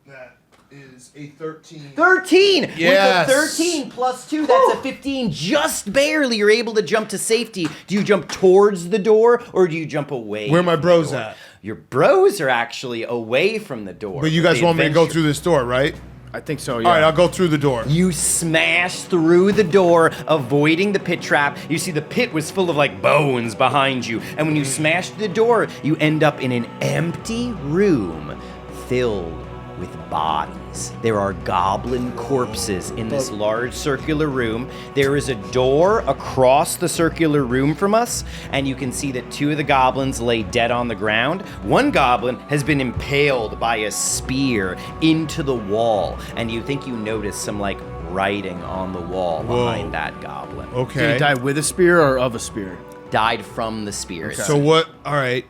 That is a 13. 13! Yes. With a 13 plus 2, that's a 15. Just barely you're able to jump to safety. Do you jump towards the door or do you jump away? Where my from the bros door? at? Your bros are actually away from the door. But you guys The want me to go adventure- through this door, right? I think so, yeah. All right, I'll go through the door. You smash through the door, avoiding the pit trap. You see the pit was full of like bones behind you. And when you smash the door, you end up in an empty room filled with bodies. There are goblin corpses in this large circular room. There is a door across the circular room from us, and you can see that 2 of the goblins lay dead on the ground. One goblin has been impaled by a spear into the wall, and you think you notice some like writing on the wall behind that goblin. Did Okay. he die with a spear or of a spear? Died from the spear. So what? All right.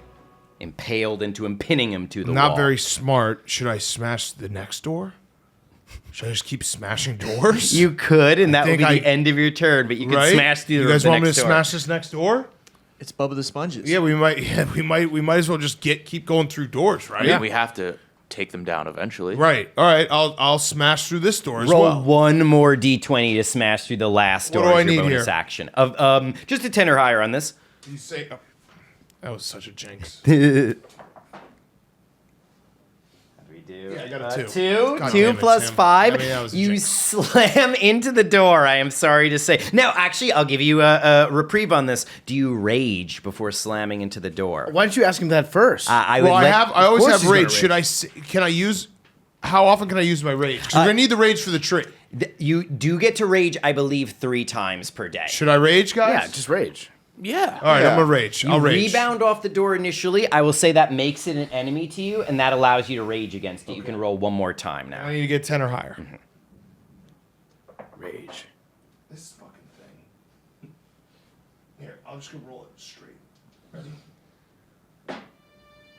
Impaled into him, pinning him to the wall. Not very smart. Should I smash the next door? Should I just keep smashing doors? You could, and that would be think the end of your turn, but you could right? smash through You guys the want me to next door. smash this next door? It's Bubba the Sponges. Yeah, we might. Yeah, we might as well just keep going through doors, right? I mean, we have to take them down eventually. Right. All right. I'll smash through this door as Roll well. one more d20 to smash through the last What door do as I your need bonus here? action. Of just a 10 or higher on this. You say that was such a jinx. Yeah, I got a 2. 2 God 2 damn it, plus Tim. 5. I mean, that was a You jinx. slam into the door, I am sorry to say. Now, actually, I'll give you a reprieve on this. Do you rage before slamming into the door? Why don't you ask him that first? I would Well, let- I always course have he's gonna rage. rage. Should I? Can I use? How often can I use my rage? Because we're gonna need the rage for the tree. You do get to rage, I believe, 3 times per day. Should I rage, guys? yeah, just rage. Yeah. All right, I'm gonna rage. I'll You rage. rebound off the door initially. I will say that makes it an enemy to you, and that allows you to rage against it. You can roll one more time now. I need to get 10 or higher. Rage. This fucking thing. Here, I'll just go roll it straight. Ready?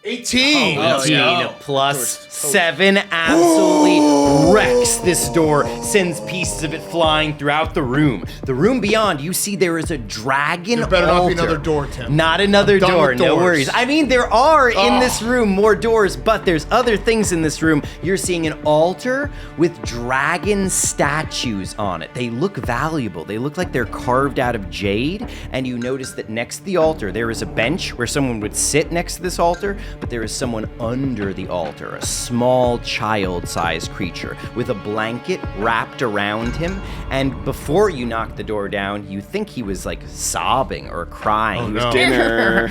18. 18 plus 7 absolutely wrecks this door, sends pieces of it flying throughout the room. The room beyond, you see there is a dragon There better not be altar. another door, Tim. Not another done door, with no doors. worries. I mean, there are in this room more doors, but there's other things in this room. You're seeing an altar with dragon statues on it. They look valuable. They look like they're carved out of jade, and you notice that next to the altar, there is a bench where someone would sit next to this altar, but there is someone under the altar, a small child-sized creature with a blanket wrapped around him, and before you knock the door down, you think he was like sobbing or crying. He was no. Dinner.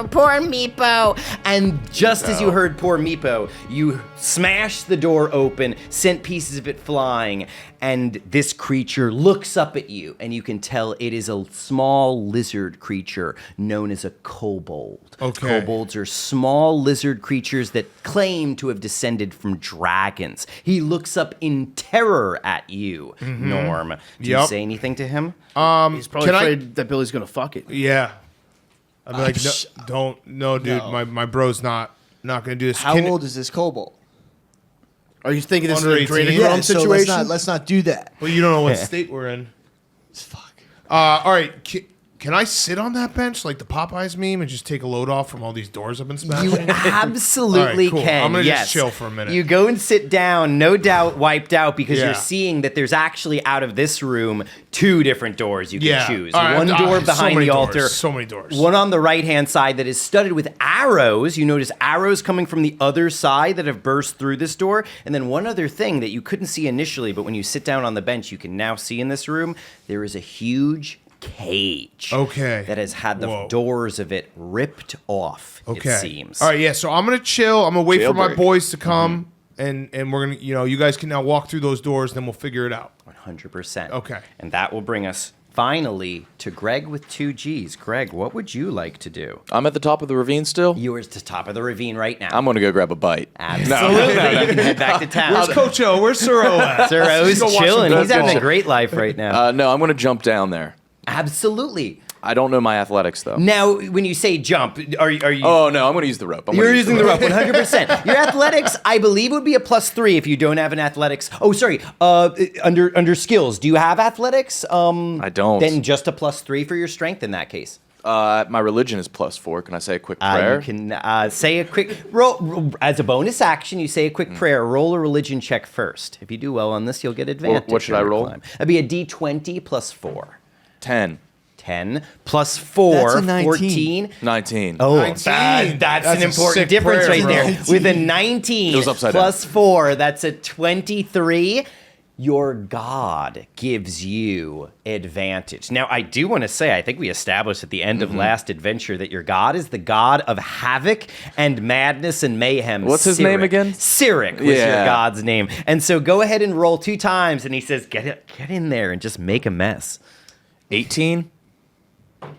Poor Meepo. And just as you heard poor Meepo, you smashed the door open, sent pieces of it flying, and this creature looks up at you, and you can tell it is a small lizard creature known as a kobold. Okay. Kobolds are small lizard creatures that claim to have descended from dragons. He looks up in terror at you, Norm. Do you Yep. say anything to him? He's probably Can I- afraid that Billy's gonna fuck it. Yeah. I'd be like, no, dude. No. My bro's not gonna do this. How old is this kobold? Are you thinking this is Under a 18? Draenei Yeah, Realm so situation? let's not do that. Well, you don't know what state we're in. Fuck. All right. Can Can I sit on that bench like the Popeyes meme and just take a load off from all these doors I've been smashing? You absolutely All right, cool. can. I'm gonna yes. just chill for a minute. You go and sit down, no doubt wiped out, because Yeah. you're seeing that there's actually out of this room 2 different doors you can Yeah. choose. All right, One door so behind many the doors, altar. so many doors. One on the right-hand side that is studded with arrows. You notice arrows coming from the other side that have burst through this door. And then one other thing that you couldn't see initially, but when you sit down on the bench, you can now see in this room, there is a huge cage. Okay. That has had the Whoa. doors of it ripped off, Okay. it seems. All right, yeah. So I'm gonna chill. I'm gonna wait for my Jailbreak. boys to come, and we're gonna, you guys can now walk through those doors, then we'll figure it out. 100%. Okay. And that will bring us finally to Greg with 2 G's. Greg, what would you like to do? I'm at the top of the ravine still. You are at the top of the ravine right now. I'm gonna go grab a bite. Absolutely. You can head back to town. Where's Coach O? Where's Suro at? Sir Let's O's go watch chilling. some He's having a football. great life right now. No, I'm gonna jump down there. Absolutely. I don't know my athletics though. Now, when you say jump, are you? Oh no, I'm gonna use the rope. You're using the rope 100%. Your athletics, I believe, would be a +3 if you don't have an athletics. Oh, sorry. Under skills, do you have athletics? I don't. Then just a +3 for your strength in that case. My religion is +4. Can I say a quick prayer? You can say a quick roll as a bonus action. You say a quick prayer. Roll a religion check first. If you do well on this, you'll get advantage. what should on I your roll? climb. That'd be a D20 +4. 10, 10 +4, That's a 19. 14. 19. Oh, 19. that's That's an a important sick difference prayer, right there. 19. With a 19 It was upside down. +4, that's a 23. Your God gives you advantage. Now, I do want to say, I think we established at the end of last adventure that your God is the God of havoc and madness and mayhem. What's his name again? Cyric was your Yeah. God's name. And so go ahead and roll 2 times, and he says, get in there and just make a mess. 18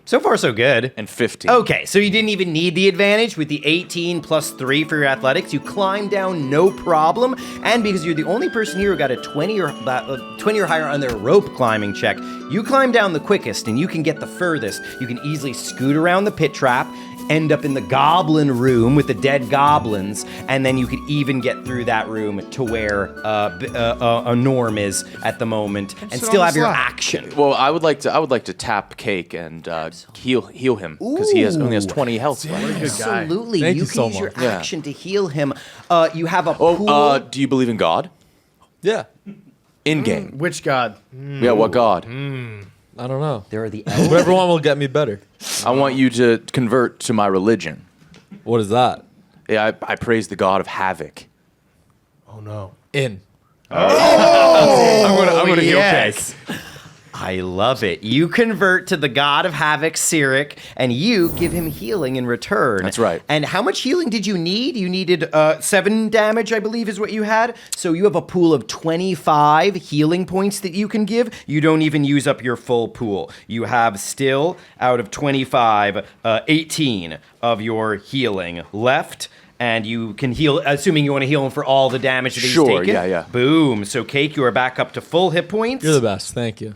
So far, so good. and 15. Okay, so you didn't even need the advantage with the 18 +3 for your athletics. You climb down no problem, and because you're the only person here who got a 20 or higher on their rope climbing check, you climb down the quickest, and you can get the furthest. You can easily scoot around the pit trap, end up in the goblin room with the dead goblins, and then you could even get through that room to where a Norm is at the moment, and sit still on have the your slab. action. Well, I would like to tap Cake and heal him because he only has 20 health. left. Absolutely, Thank you you can so use your much. Yeah. action to heal him. You have a pool. Oh, do you believe in God? Yeah. In game. Which god? Yeah, what God? I don't know. There are the Whatever one will get me better. I want you to convert to my religion. What is that? Yeah, I praise the God of havoc. Oh no. In. I'm gonna heal Cake. I love it. You convert to the god of havoc, Cyric, and you give him healing in return. That's right. And how much healing did you need? You needed 7 damage, I believe, is what you had. So you have a pool of 25 healing points that you can give. You don't even use up your full pool. You have still, out of 25, 18 of your healing left. And you can heal, assuming you want to heal him for all the damage that he's Sure, taken. yeah. Boom. So, Cake, you are back up to full hit points. You're the best. Thank you.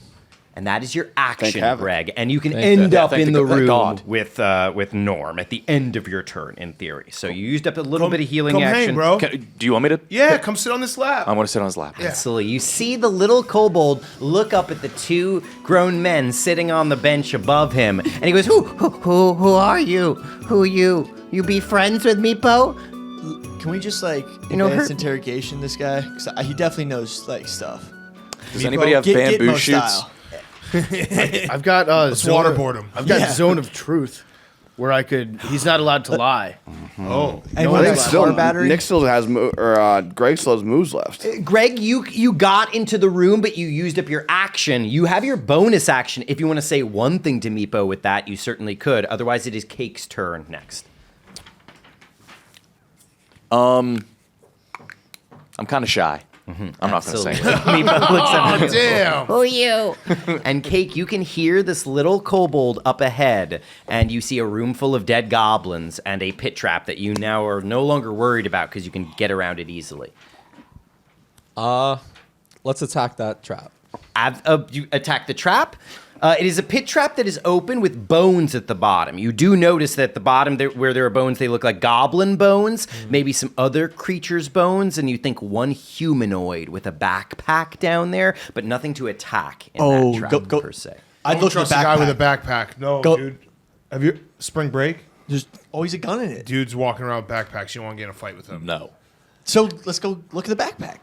And that is your action, Havoc. Greg. And you can Thank end you. up Thank in the the room God. with Norm at the end of your turn, in theory. So you used up a little bit of healing Come action. hang, bro. Do you want me to? Yeah, come sit on this lap. I want to sit on his lap. Absolutely. You see the little kobold look up at the 2 grown men sitting on the bench above him, and he goes, "Who are you? Who are you? You be friends with Meepo?" Can we just like know, advance her- interrogation this guy? Because he definitely knows like stuff. Does anybody have Get bamboo Gitmo shoots? style. I've got waterboard him. I've got Yeah. zone of truth, where I could. He's not allowed to lie. Oh. And No, what I I think about think still, car battery? Nick still has, Greg still has moves left. Greg, you got into the room, but you used up your action. You have your bonus action. If you want to say one thing to Meepo with that, you certainly could. Otherwise, it is Cake's turn next. I'm kind of shy. I'm not going to say Absolutely. it. Meepo looks at Oh, damn. Who are you? And Cake, you can hear this little kobold up ahead, and you see a room full of dead goblins and a pit trap that you now are no longer worried about because you can get around it easily. Let's attack that trap. You attack the trap. It is a pit trap that is open with bones at the bottom. You do notice that at the bottom, where there are bones, they look like goblin bones, maybe some other creature's bones, and you think one humanoid with a backpack down there, but nothing to attack in that trap per se. I'd Don't look at trust the a guy with a backpack. backpack. No, Go- dude. Have you spring break? There's always a gun in it. Dude's walking around with backpacks. You want to get in a fight with him? No. So let's go look at the backpack.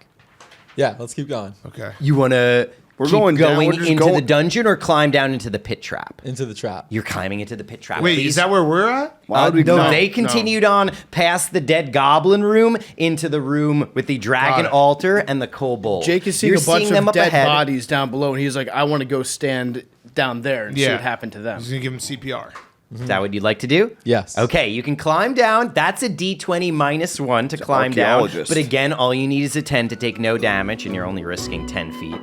Yeah, let's keep going. Okay. You want to We're going down, we're into just the going- dungeon or climb down into the pit trap? Into the trap. You're climbing into the pit trap. Wait, Please. is that where we're at? Why would we No, no, they continued on past the dead goblin room into the room with the dragon Got it. altar and the kobold. Jake is seeing You're a bunch seeing them of up dead ahead. bodies down below, and he's like, I want to go stand down there and see Yeah. what happened to them. He's gonna give him CPR. Is that what you'd like to do? Yes. Okay, you can climb down. That's a D20 -1 to climb down. archaeologist. But again, all you need is a 10 to take no damage, and you're only risking 10 feet.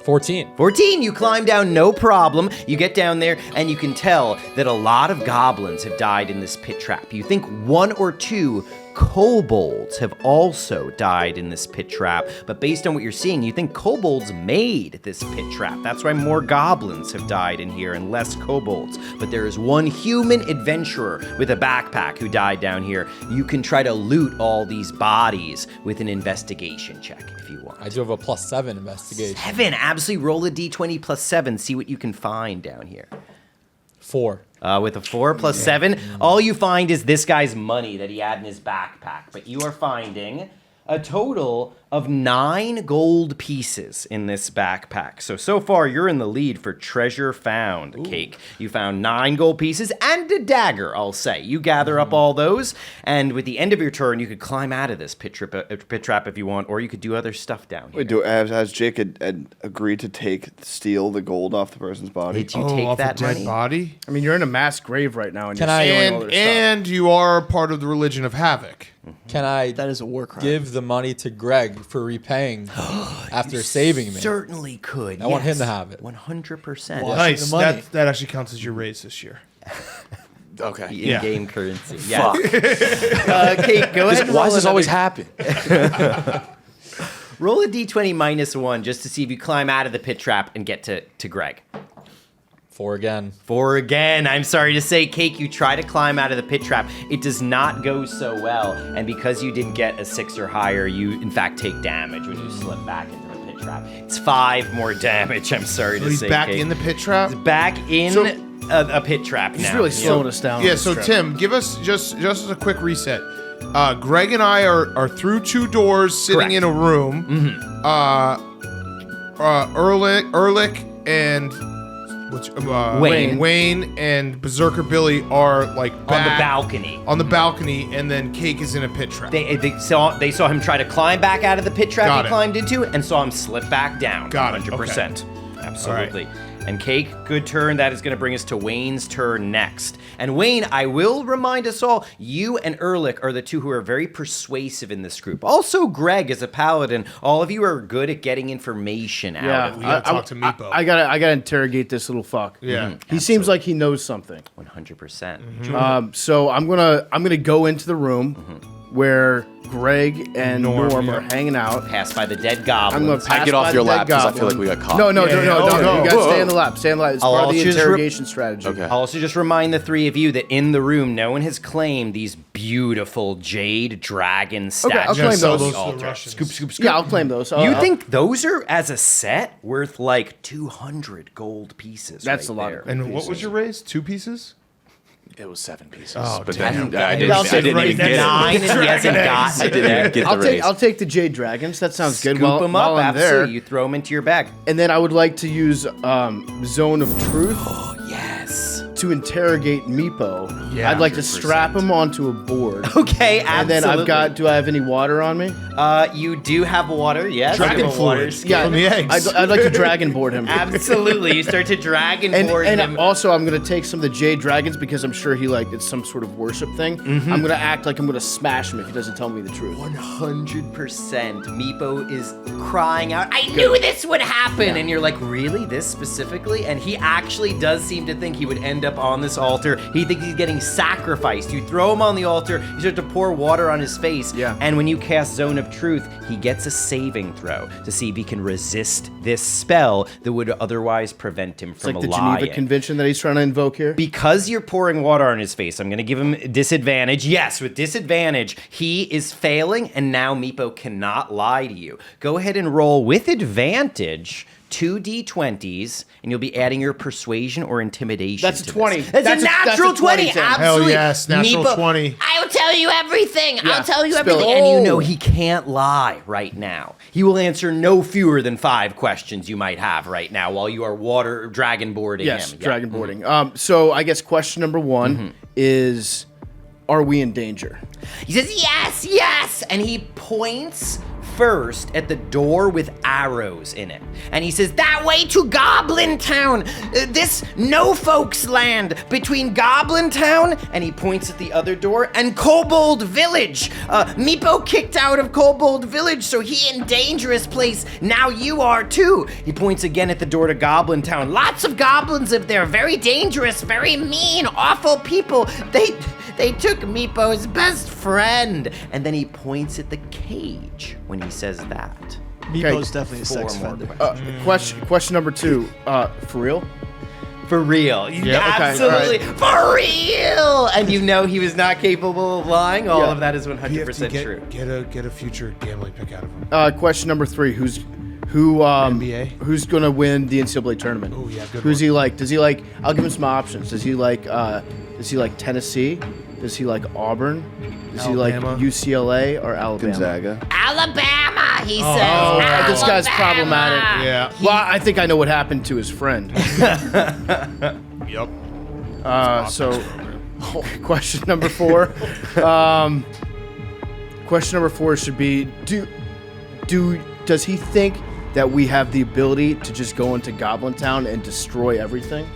14. 14, you climb down, no problem. You get down there, and you can tell that a lot of goblins have died in this pit trap. You think 1 or 2 kobolds have also died in this pit trap, but based on what you're seeing, you think kobolds made this pit trap. That's why more goblins have died in here and less kobolds. But there is one human adventurer with a backpack who died down here. You can try to loot all these bodies with an investigation check if you want. I do have a +7 investigation. 7, absolutely roll a d20 +7, see what you can find down here. 4. With a 4 + 7, all you find is this guy's money that he had in his backpack. But you are finding a total of 9 gold pieces in this backpack. So far, you're in the lead for treasure found, Cake. You found 9 gold pieces and a dagger, I'll say. You gather up all those, and with the end of your turn, you could climb out of this pit trap if you want, or you could do other stuff down here. Wait, has Jake had agreed to steal the gold off the person's body? Did you take off that a dead money? body. I mean, you're in a mass grave right now, and Can you're I- stealing all their stuff. And you are part of the religion of havoc. Can I That is a war crime. give the money to Greg for repaying after saving me? Certainly could. I want him yes. to have it. 100%. Why? Nice. the money. That actually counts as your raise this year. Okay. In-game currency. Yeah. Fuck. Kate, go ahead and Why roll does this another- always happen? Roll a d20 -1 just to see if you climb out of the pit trap and get to Greg. 4 again. 4 again. I'm sorry to say, Cake, you try to climb out of the pit trap. It does not go so well. And because you didn't get a 6 or higher, you, in fact, take damage when you slip back into the pit trap. It's 5 more damage, I'm sorry So to he's say, back Cake. in the pit trap. He's back in So- a pit trap now. He's really slowing us down. Yeah. on So this trip. Tim, give us just as a quick reset. Greg and I are through 2 doors, sitting Correct. in a room. Erlick and Wayne and Berserker Billy are like On the back balcony. on the balcony, and then Cake is in a pit trap. They saw him try to climb back out of the pit trap Got he it. climbed into and saw him slip back down. Got it, 100%. Absolutely. And Cake, good turn. That is going to bring us to Wayne's turn next. And Wayne, I will remind us all, you and Erlick are the 2 who are very persuasive in this group. Also, Greg, as a paladin, all of you are good at getting information out Yeah, of We gotta talk to Meepo. I gotta interrogate this little fuck. Yeah. He seems like he knows something. 100%. So I'm gonna go into the room where Greg and Norm are hanging out. Pass by the dead I'm goblins. gonna pass Get off by your the dead lap, 'cause I feel goblin. like we got caught. No, Yeah, you okay. gotta stay in the lap. Stay in the lap. It's I'll part of the also just interrogation strategy. Okay. I'll also just remind the 3 of you that in the room, no one has claimed these beautiful jade dragon statues. I'll claim Yeah, sell those. those to Altar. the Russians. Scoop, scoop, scoop. Yeah, I'll claim those. You think those are, as a set, worth like 200 gold pieces? That's right a lot there. of And what was your raise? 2 pieces? It was 7 pieces. Oh, but damn. then I I'll didn't say even right get it. 9 and he hasn't gotten I it. didn't even get the raise. I'll take the Jade Dragons. That sounds good. Scoop them while up, I'm absolutely. there. You throw them into your bag. And then I would like to use Zone of Truth Yes. to interrogate Meepo. Yeah. I'd like to strap him onto a board. Okay, absolutely. And then I've got. Do I have any water on me? You do have water, yes. Dragon You have a water fluid. skin. Yeah, From the eggs. I'd like to dragon board him. Absolutely. You start to dragon board And him. also, I'm gonna take some of the Jade Dragons because I'm sure it's some sort of worship thing. Mm-hmm. I'm gonna act like I'm gonna smash him if he doesn't tell me the truth. 100%. Meepo is crying out, I knew this would happen! And you're like, really? This specifically? And he actually does seem to think he would end up on this altar. He thinks he's getting sacrificed. You throw him on the altar, you start to pour water on his face. Yeah. And when you cast Zone of Truth, he gets a saving throw to see if he can resist this spell that would otherwise prevent him It's from like the lying. Geneva Convention that he's trying to invoke here. Because you're pouring water on his face, I'm going to give him disadvantage. Yes, with disadvantage, he is failing, and now Meepo cannot lie to you. Go ahead and roll with advantage 2 D20s, and you'll be adding your persuasion or intimidation. That's a to 20. This. That's a natural 20. Tim. Absolutely. Hell yes, natural 20. I'll tell you everything. Yeah, I'll tell you spill everything. it. And you know he can't lie right now. He will answer no fewer than 5 questions you might have right now while you are dragon boarding Yes, him. dragon boarding. So I guess question number 1 is, are we in danger? He says, yes, yes. And he points first at the door with arrows in it. And he says, that way to Goblin Town. This no folks land between Goblin Town, and he points at the other door, and Kobold Village. Meepo kicked out of Kobold Village, so he in dangerous place. Now you are too. He points again at the door to Goblin Town. Lots of goblins live there. Very dangerous, very mean, awful people. They took Meepo's best friend. And then he points at the cage when he says that. Meepo's definitely a 4 sex more offender. Question number 2, for real? For real. Yeah, okay, Absolutely. For real. And you know he was not capable of lying. All of that is 100% true. Get a future gambling pick out of him. Question number 3, who's gonna win the NCAA tournament? Oh yeah, good. Who's he like? Does he like? I'll give him some options. Does he like Tennessee? Does he like Auburn? Does Alabama. he like UCLA or Alabama? Gonzaga. Alabama, he says. This guy's Alabama. problematic. Yeah. Well, I think I know what happened to his friend. Yep. So, question number 4. Question number 4 should be: Does he think that we have the ability to just go into Goblin Town and destroy everything?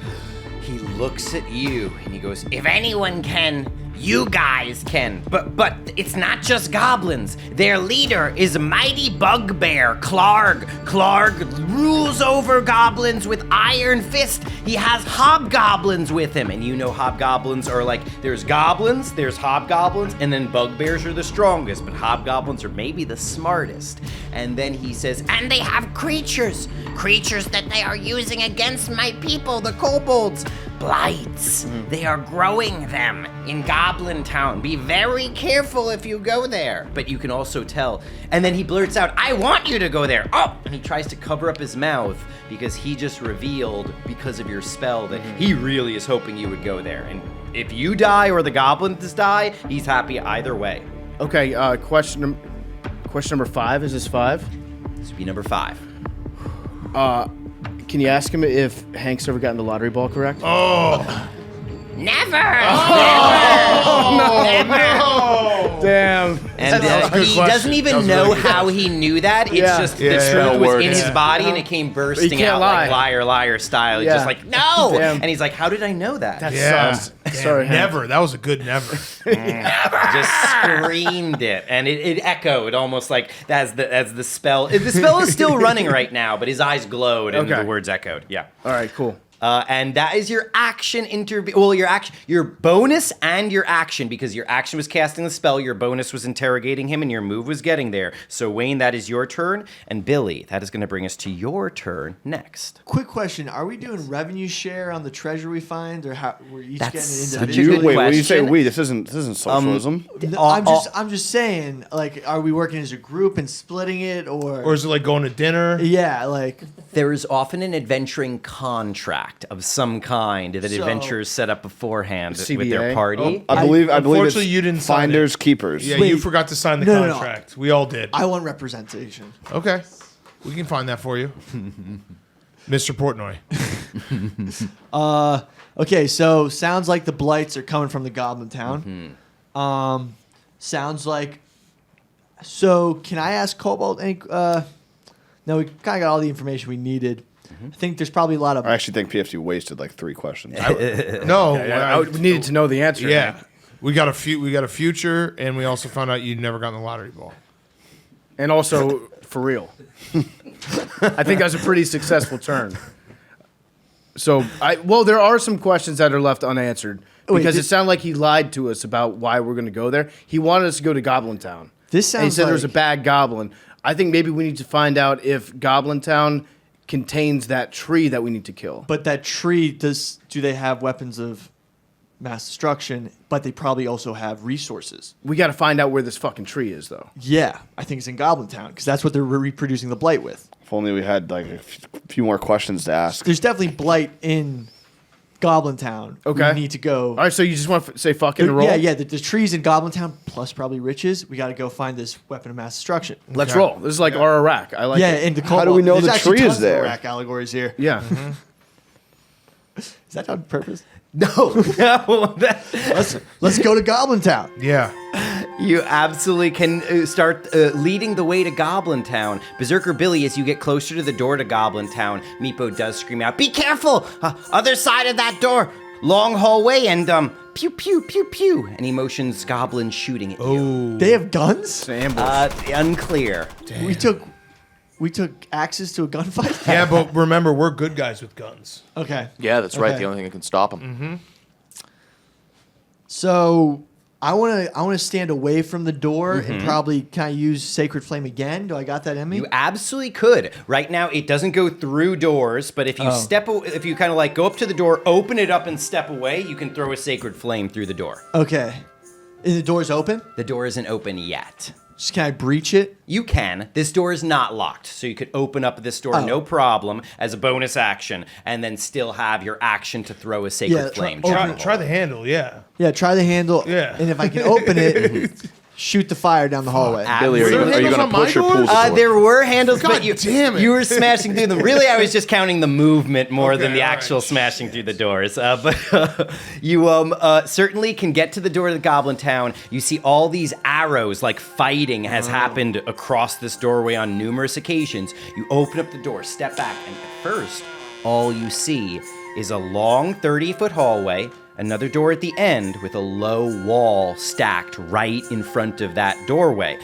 He looks at you and he goes, if anyone can, you guys can. But it's not just goblins. Their leader is mighty bugbear, Clarg. Clarg rules over goblins with iron fist. He has hobgoblins with him. And you know hobgoblins are like, there's goblins, there's hobgoblins, and then bugbears are the strongest, but hobgoblins are maybe the smartest. And then he says, and they have creatures that they are using against my people, the kobolds. Blights. They are growing them in Goblin Town. Be very careful if you go there. But you can also tell. And then he blurts out, I want you to go there. Oh! And he tries to cover up his mouth because he just revealed, because of your spell, that he really is hoping you would go there. And if you die or the goblins die, he's happy either way. Okay, question number 5. Is this 5? This would be number 5. Can you ask him if Hank's ever gotten the lottery ball correct? Never! Damn. And That's a good he question. doesn't even know how he knew that. It's Yeah. just Yeah, the yeah, truth it was works. in his Yeah. body and it came bursting can't out lie. like liar style. He's Yeah. just like, no! Damn. And he's like, how did I know that? Yeah. Sucks. Damn, Sorry, Hank. never. That was a good never. Just screamed it, and it echoed almost like as the spell. The spell is still running right now, but his eyes glowed and Okay. the words echoed. Yeah. All right, cool. And that is your action Well, your bonus and your action, because your action was casting the spell, your bonus was interrogating him, and your move was getting there. So Wayne, that is your turn, and Billy, that is going to bring us to your turn next. Quick question: are we doing revenue share on the treasure we find, or how we're each That's getting such an a individual? good Wait, when you say question. we, this isn't socialism. No, I'm just saying, like, are we working as a group and splitting it, Or is it like going to dinner? yeah, like There is often an adventuring contract of some kind that So- adventurers set up beforehand with CBA? their party. I believe Unfortunately, it's you didn't sign finders it. keepers. Yeah, Wait. you forgot to sign the No, no, no. contract. We all did. I want representation. Okay. We can find that for you. Mr. Portnoy. Okay, so sounds like the blights are coming from the Goblin Town. Sounds like. So can I ask Cobalt any? No, we kind of got all the information we needed. I think there's probably a lot of. I actually think PFT wasted like 3 questions. No. I needed to know the answer. Yeah. We got a future, and we also found out you'd never gotten the lottery ball. And also, for real. I think that was a pretty successful turn. So, there are some questions that are left unanswered because it sounded like he lied to us about why we're going to go there. He wanted us to go to Goblin Town. This And he sounds said there was a like- bad goblin. I think maybe we need to find out if Goblin Town contains that tree that we need to kill. But that tree do they have weapons of mass destruction? But they probably also have resources. We got to find out where this fucking tree is, though. Yeah, I think it's in Goblin Town because that's what they're reproducing the blight with. If only we had like a few more questions to ask. There's definitely blight in Goblin Town. Okay. We need to go. All right, so you just want to say fuck it and roll? Yeah. The trees in Goblin Town plus probably riches. We got to go find this weapon of mass destruction. Let's roll. This is like our Iraq. I like Yeah, it. and the How do we know there's the actually tree is tons of there? Iraq allegories here. Yeah. Is that on purpose? No, no. Let's go to Goblin Town. Yeah. You absolutely can start leading the way to Goblin Town. Berserker Billy, as you get closer to the door to Goblin Town, Meepo does scream out, "Be careful! Other side of that door! Long hallway and pew, pew, pew, pew." And he motions goblins shooting at you. They have guns? It's an ambush. Unclear. We took axes to a gunfight? Yeah, but remember, we're good guys with guns. Okay. Yeah, that's right. Okay. The only thing that can stop him. So I wanna stand away from the door and probably kind of use Sacred Flame again. Do I got that in me? You absolutely could. Right now, it doesn't go through doors, but if you if you kind of like go up to the door, open it up, and step away, you can throw a sacred flame through the door. Okay. And the door's open? The door isn't open yet. Just can I breach it? You can. This door is not locked, so you could open up this door no problem as a bonus action, and then still have your action to throw a sacred flame. Try the handle, yeah. Yeah, try the handle. Yeah. And if I can open it, shoot the fire down the hallway. Billy, are you handles going on to push or my pull door? the door? There were handles, God but damn it. you were smashing through them. Really, I was just counting the movement more than the all right. actual smashing through the doors. But you certainly can get to the door of the Goblin Town. You see all these arrows, like fighting has happened across this doorway on numerous occasions. You open up the door, step back, and at first, all you see is a long 30-foot hallway, another door at the end with a low wall stacked right in front of that doorway.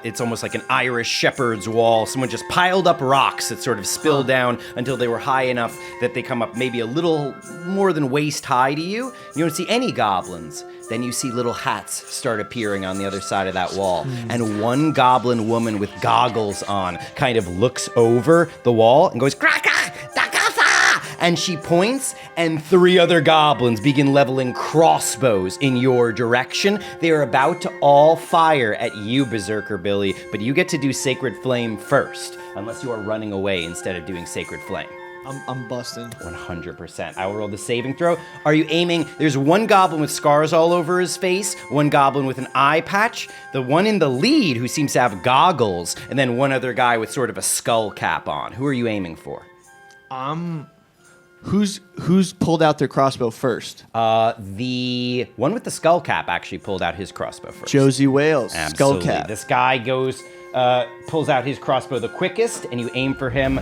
It's almost like an Irish shepherd's wall. Someone just piled up rocks that sort of spill down until they were high enough that they come up maybe a little more than waist high to you. You don't see any goblins. Then you see little hats start appearing on the other side of that wall. And one goblin woman with goggles on kind of looks over the wall and goes, "Kraka! Dakasa!" And she points, and 3 other goblins begin leveling crossbows in your direction. They are about to all fire at you, Berserker Billy, but you get to do Sacred Flame first, unless you are running away instead of doing Sacred Flame. I'm busting. 100%. I will roll the saving throw. Are you aiming? There's one goblin with scars all over his face, one goblin with an eye patch, the one in the lead who seems to have goggles, and then one other guy with sort of a skull cap on. Who are you aiming for? Who's pulled out their crossbow first? The one with the skull cap actually pulled out his crossbow first. Josie Wales, Absolutely. skull cap. This guy pulls out his crossbow the quickest, and you aim for him.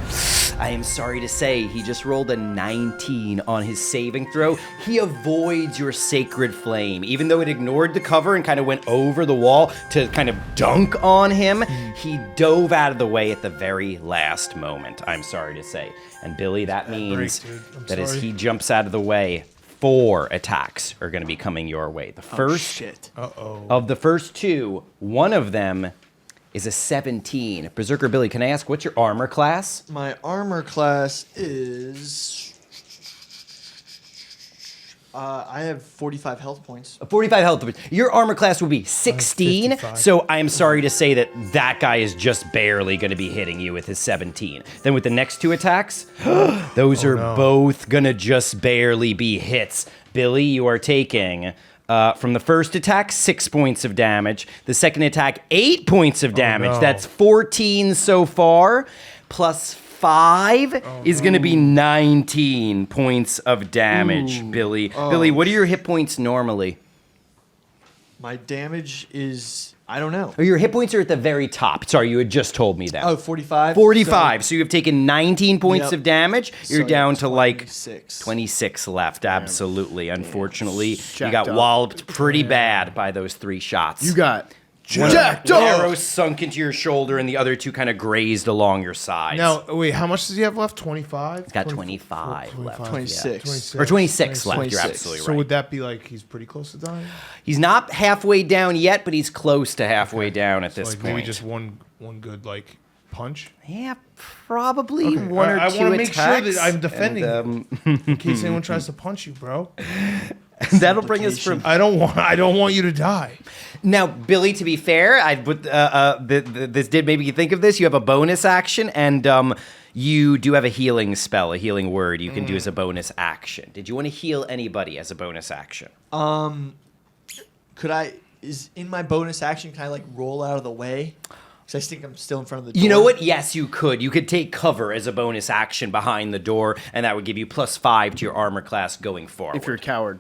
I am sorry to say, he just rolled a 19 on his saving throw. He avoids your Sacred Flame. Even though it ignored the cover and kind of went over the wall to kind of dunk on him, he dove out of the way at the very last moment, I'm sorry to say. And Billy, that means that as he jumps out of the way, 4 attacks are going to be coming your way. The first of the first 2, one of them is a 17. Berserker Billy, can I ask, what's your armor class? My armor class is... I have 45 health points. 45 health points. Your armor class would be 16, 55. so I am sorry to say that that guy is just barely going to be hitting you with his 17. Then with the next 2 attacks, those are both going to just barely be hits. Billy, you are taking... from the first attack, 6 points of damage. The second attack, 8 points of damage. no. That's 14 so far. Plus 5 is going to be 19 points of damage, Billy. Billy, what are your hit points normally? My damage is... I don't know. Or your hit points are at the very top. Sorry, you had just told me that. Oh, 45? 45. So you have taken 19 points Yep. of damage. You're So, down yeah, to like 26. 26 left. Absolutely. Unfortunately, you Jacked got up. walloped pretty bad by those 3 shots. You got One jacked arrow up. sunk into your shoulder, and the other 2 kind of grazed along your sides. Now, wait, how much does he have left? 25? He's got 25 left. 26. Or 26 left. You're 26. absolutely So right. would that be like he's pretty close to dying? He's not halfway down yet, but he's close to halfway down at this Like point. maybe just one good like punch? Yeah, probably one or I 2 want to make sure attacks. that I'm defending And, you in case anyone tries to punch you, bro. And that'll bring us from. I don't want you to die. Now, Billy, to be fair, this did maybe you think of this. You have a bonus action, and you do have a healing spell, a healing word you can do as a bonus action. Did you want to heal anybody as a bonus action? Could I? Is in my bonus action? Can I like roll out of the way? Because I think I'm still in front of the door. You know what? Yes, you could. You could take cover as a bonus action behind the door, and that would give you +5 to your armor class going forward. If you're a coward.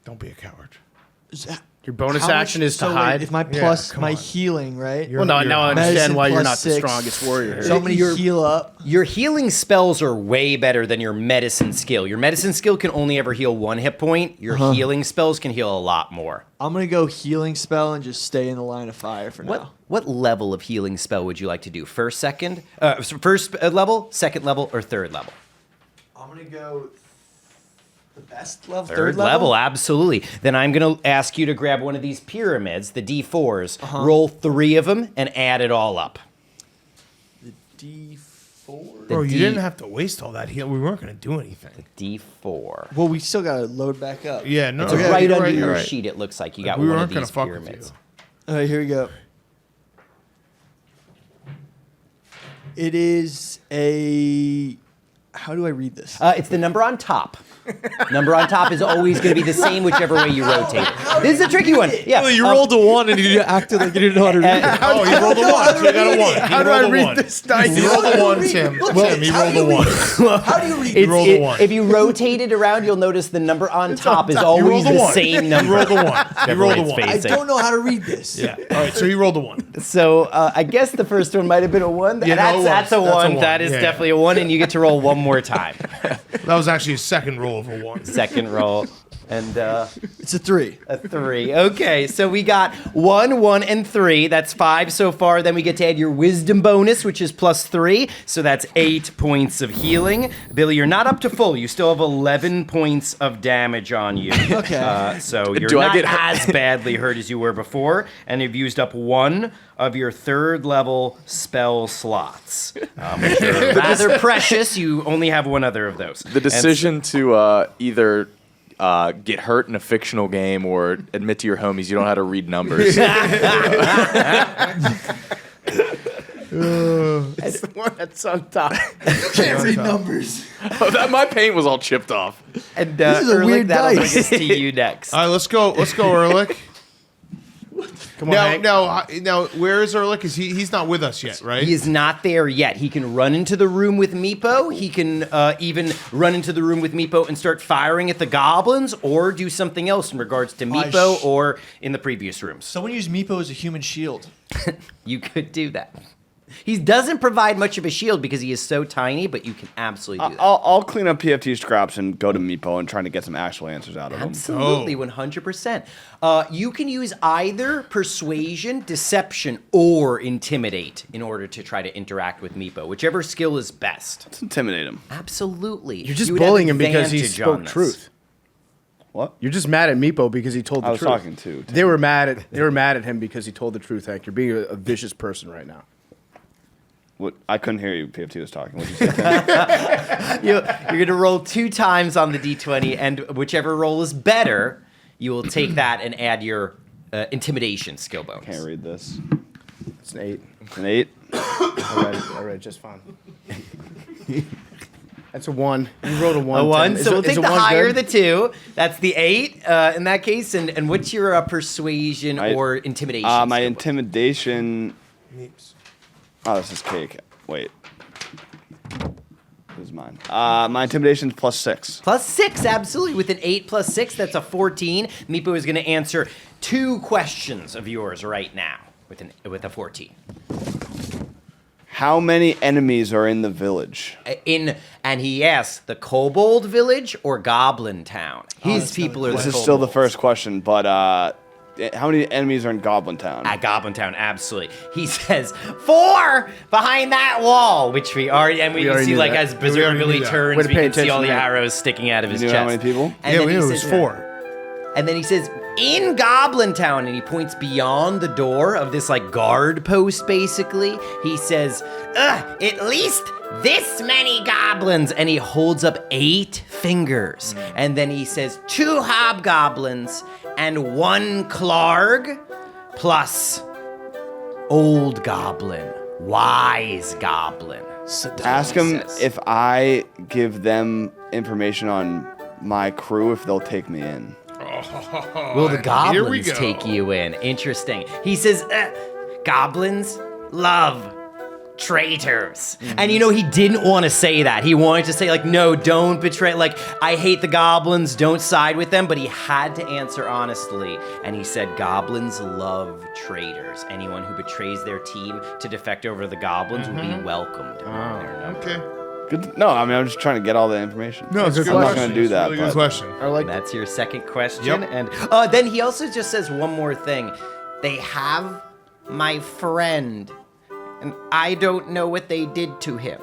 Don't be a coward. Your bonus How action much- is to so wait, hide. if my Yeah, plus come my on. healing, right? Well, no, now I understand Medicine why you're plus not the 6. strongest warrior here. So I'm gonna heal up. Your healing spells are way better than your medicine skill. Your medicine skill can only ever heal 1 hit point. Your healing spells can heal a lot more. I'm gonna go healing spell and just stay in the line of fire for now. What level of healing spell would you like to do? First level, second level, or third level? I'm gonna go the best level. Third level, absolutely. Then I'm going to ask you to grab one of these pyramids, the D4s, roll 3 of them, and add it all up. The D4. Bro, you didn't have to waste all that heal. We weren't going to do anything. D4. Well, we still gotta load back up. Yeah, no. It's yeah, right you're under right, your you're right. sheet, it looks like. You got We one of weren't gonna these fuck with pyramids. All right, here we go. It is a. How do I read this? It's the number on top. Number on top is always going to be the same whichever way you rotate it. This is a tricky one. Yeah. you rolled a 1 and you acted like you didn't know how to read it. Oh, he rolled a 1. So you got a 1. How do I read this dice? He rolled a 1, Tim. Tim, he rolled a 1. How do you read He rolled a 1. If you rotate it around, you'll notice the number on top is He always rolled a the 1. same number. He rolled a 1. He Whichever rolled way a it's 1. I facing. don't know how to read this. Yeah. All right, so he rolled a 1. So I guess the first one might have been a 1. Yeah, no, it was. That's a That's a 1. 1. That is Yeah. definitely a 1, and you get to roll one more time. That was actually a second roll of a 1. Second roll. And It's a 3. a 3. Okay, so we got 1, 1, and 3. That's 5 so far. Then we get to add your wisdom bonus, which is +3. So that's 8 points of healing. Billy, you're not up to full. You still have 11 points of damage on you. Okay. So you're Do I not get as badly hurt as you were before. And you've used up 1 of your 3rd level spell slots. Which are rather precious. You only have 1 other of those. The decision to either get hurt in a fictional game or admit to your homies you don't know how to read numbers. It's the one that's on top. Can't read numbers. My paint was all chipped off. And This is a Erlick, weird that'll dice. bring us to you next. All right, let's go, Erlick. Come on, Hank. Now, where is Erlick? He's not with us yet, right? He is not there yet. He can run into the room with Meepo. He can even run into the room with Meepo and start firing at the goblins, or do something else in regards to Meepo or in the previous rooms. Someone used Meepo as a human shield. You could do that. He doesn't provide much of a shield because he is so tiny, but you can absolutely do that. I'll clean up PFT scraps and go to Meepo and try to get some actual answers out of him. Absolutely, 100%. You can use either persuasion, deception, or intimidate in order to try to interact with Meepo, whichever skill is best. Let's intimidate him. Absolutely. You're just You would have bullying him because he advantage on spoke this. truth. What? You're just mad at Meepo because he told the I was truth. talking to. They were mad at him because he told the truth, Hank. You're being a vicious person right now. What? I couldn't hear you. PFT was talking. What did you say? You're going to roll 2 times on the d20, and whichever roll is better, you will take that and add your intimidation skill bonus. Can't read this. It's an 8. An 8. I read it just fine. That's a 1. You wrote a 1. A 1, Tim. so we'll is take a the 1 higher good? the 2. That's the 8 in that case. And what's your persuasion or intimidation? My skill bonus? intimidation. Oh, this is cake. Wait. This is mine. My intimidation's +6. +6, absolutely. With an 8 + 6, that's a 14. Meepo is going to answer 2 questions of yours right now with a 14. How many enemies are in the village? And he asks, the Kobold Village or Goblin Town? His people are the This is still the kobolds. first question, but how many enemies are in Goblin Town? At Goblin Town, absolutely. He says 4 behind that wall, which we already already see knew like that. as Berserker already knew Billy that. turns, Way to we pay can see all the attention to that. arrows sticking out of his You knew chest. how many people? And Yeah, then we he knew it was says, 4. And then he says, in Goblin Town, and he points beyond the door of this like guard post basically. He says, at least this many goblins, and he holds up 8 fingers. And then he says 2 hobgoblins and 1 Clarg plus old goblin, wise goblin. Ask them if I give them information on my crew, if they'll take me in. Will the Here we goblins go. take you in? Interesting. He says, goblins love traitors. And he didn't want to say that. He wanted to say like, no, don't betray. Like, I hate the goblins, don't side with them. But he had to answer honestly. And he said, goblins love traitors. Anyone who betrays their team to defect over the goblins will be welcomed. Okay. Good. No, I mean, I'm just trying to get all the information. No, it's a good I'm not question. going to do It's a that. really good but question. I like That's your second question. Yep. And then he also just says one more thing. They have my friend, and I don't know what they did to him.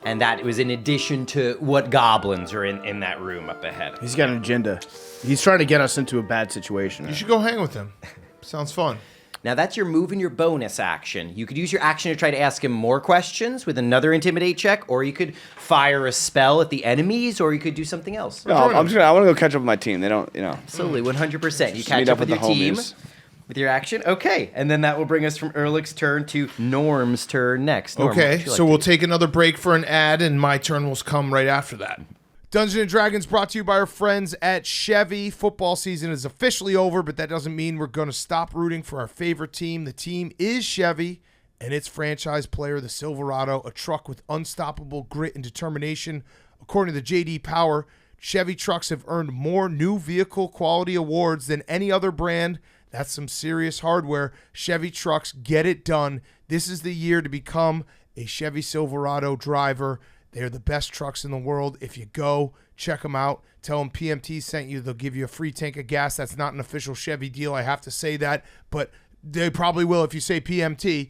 And that was in addition to what goblins are in that room up ahead. He's got an agenda. He's trying to get us into a bad situation. You should go hang with him. Sounds fun. Now that's your move and your bonus action. You could use your action to try to ask him more questions with another intimidate check, or you could fire a spell at the enemies, or you could do something else. No, I want to go catch up with my team. They don't, Absolutely, 100%. You catch meet up up with with your the team homies. with your action. Okay, and then that will bring us from Erlick's turn to Norm's turn next. Norm, what Okay, would you like so to we'll do? take another break for an ad, and my turn will come right after that. Dungeons & Dragons brought to you by our friends at Chevy. Football season is officially over, but that doesn't mean we're going to stop rooting for our favorite team. The team is Chevy, and its franchise player, the Silverado, a truck with unstoppable grit and determination. According to J.D. Power, Chevy trucks have earned more new vehicle quality awards than any other brand. That's some serious hardware. Chevy trucks get it done. This is the year to become a Chevy Silverado driver. They're the best trucks in the world. If you go, check them out. Tell them PMT sent you. They'll give you a free tank of gas. That's not an official Chevy deal. I have to say that, but they probably will if you say PMT.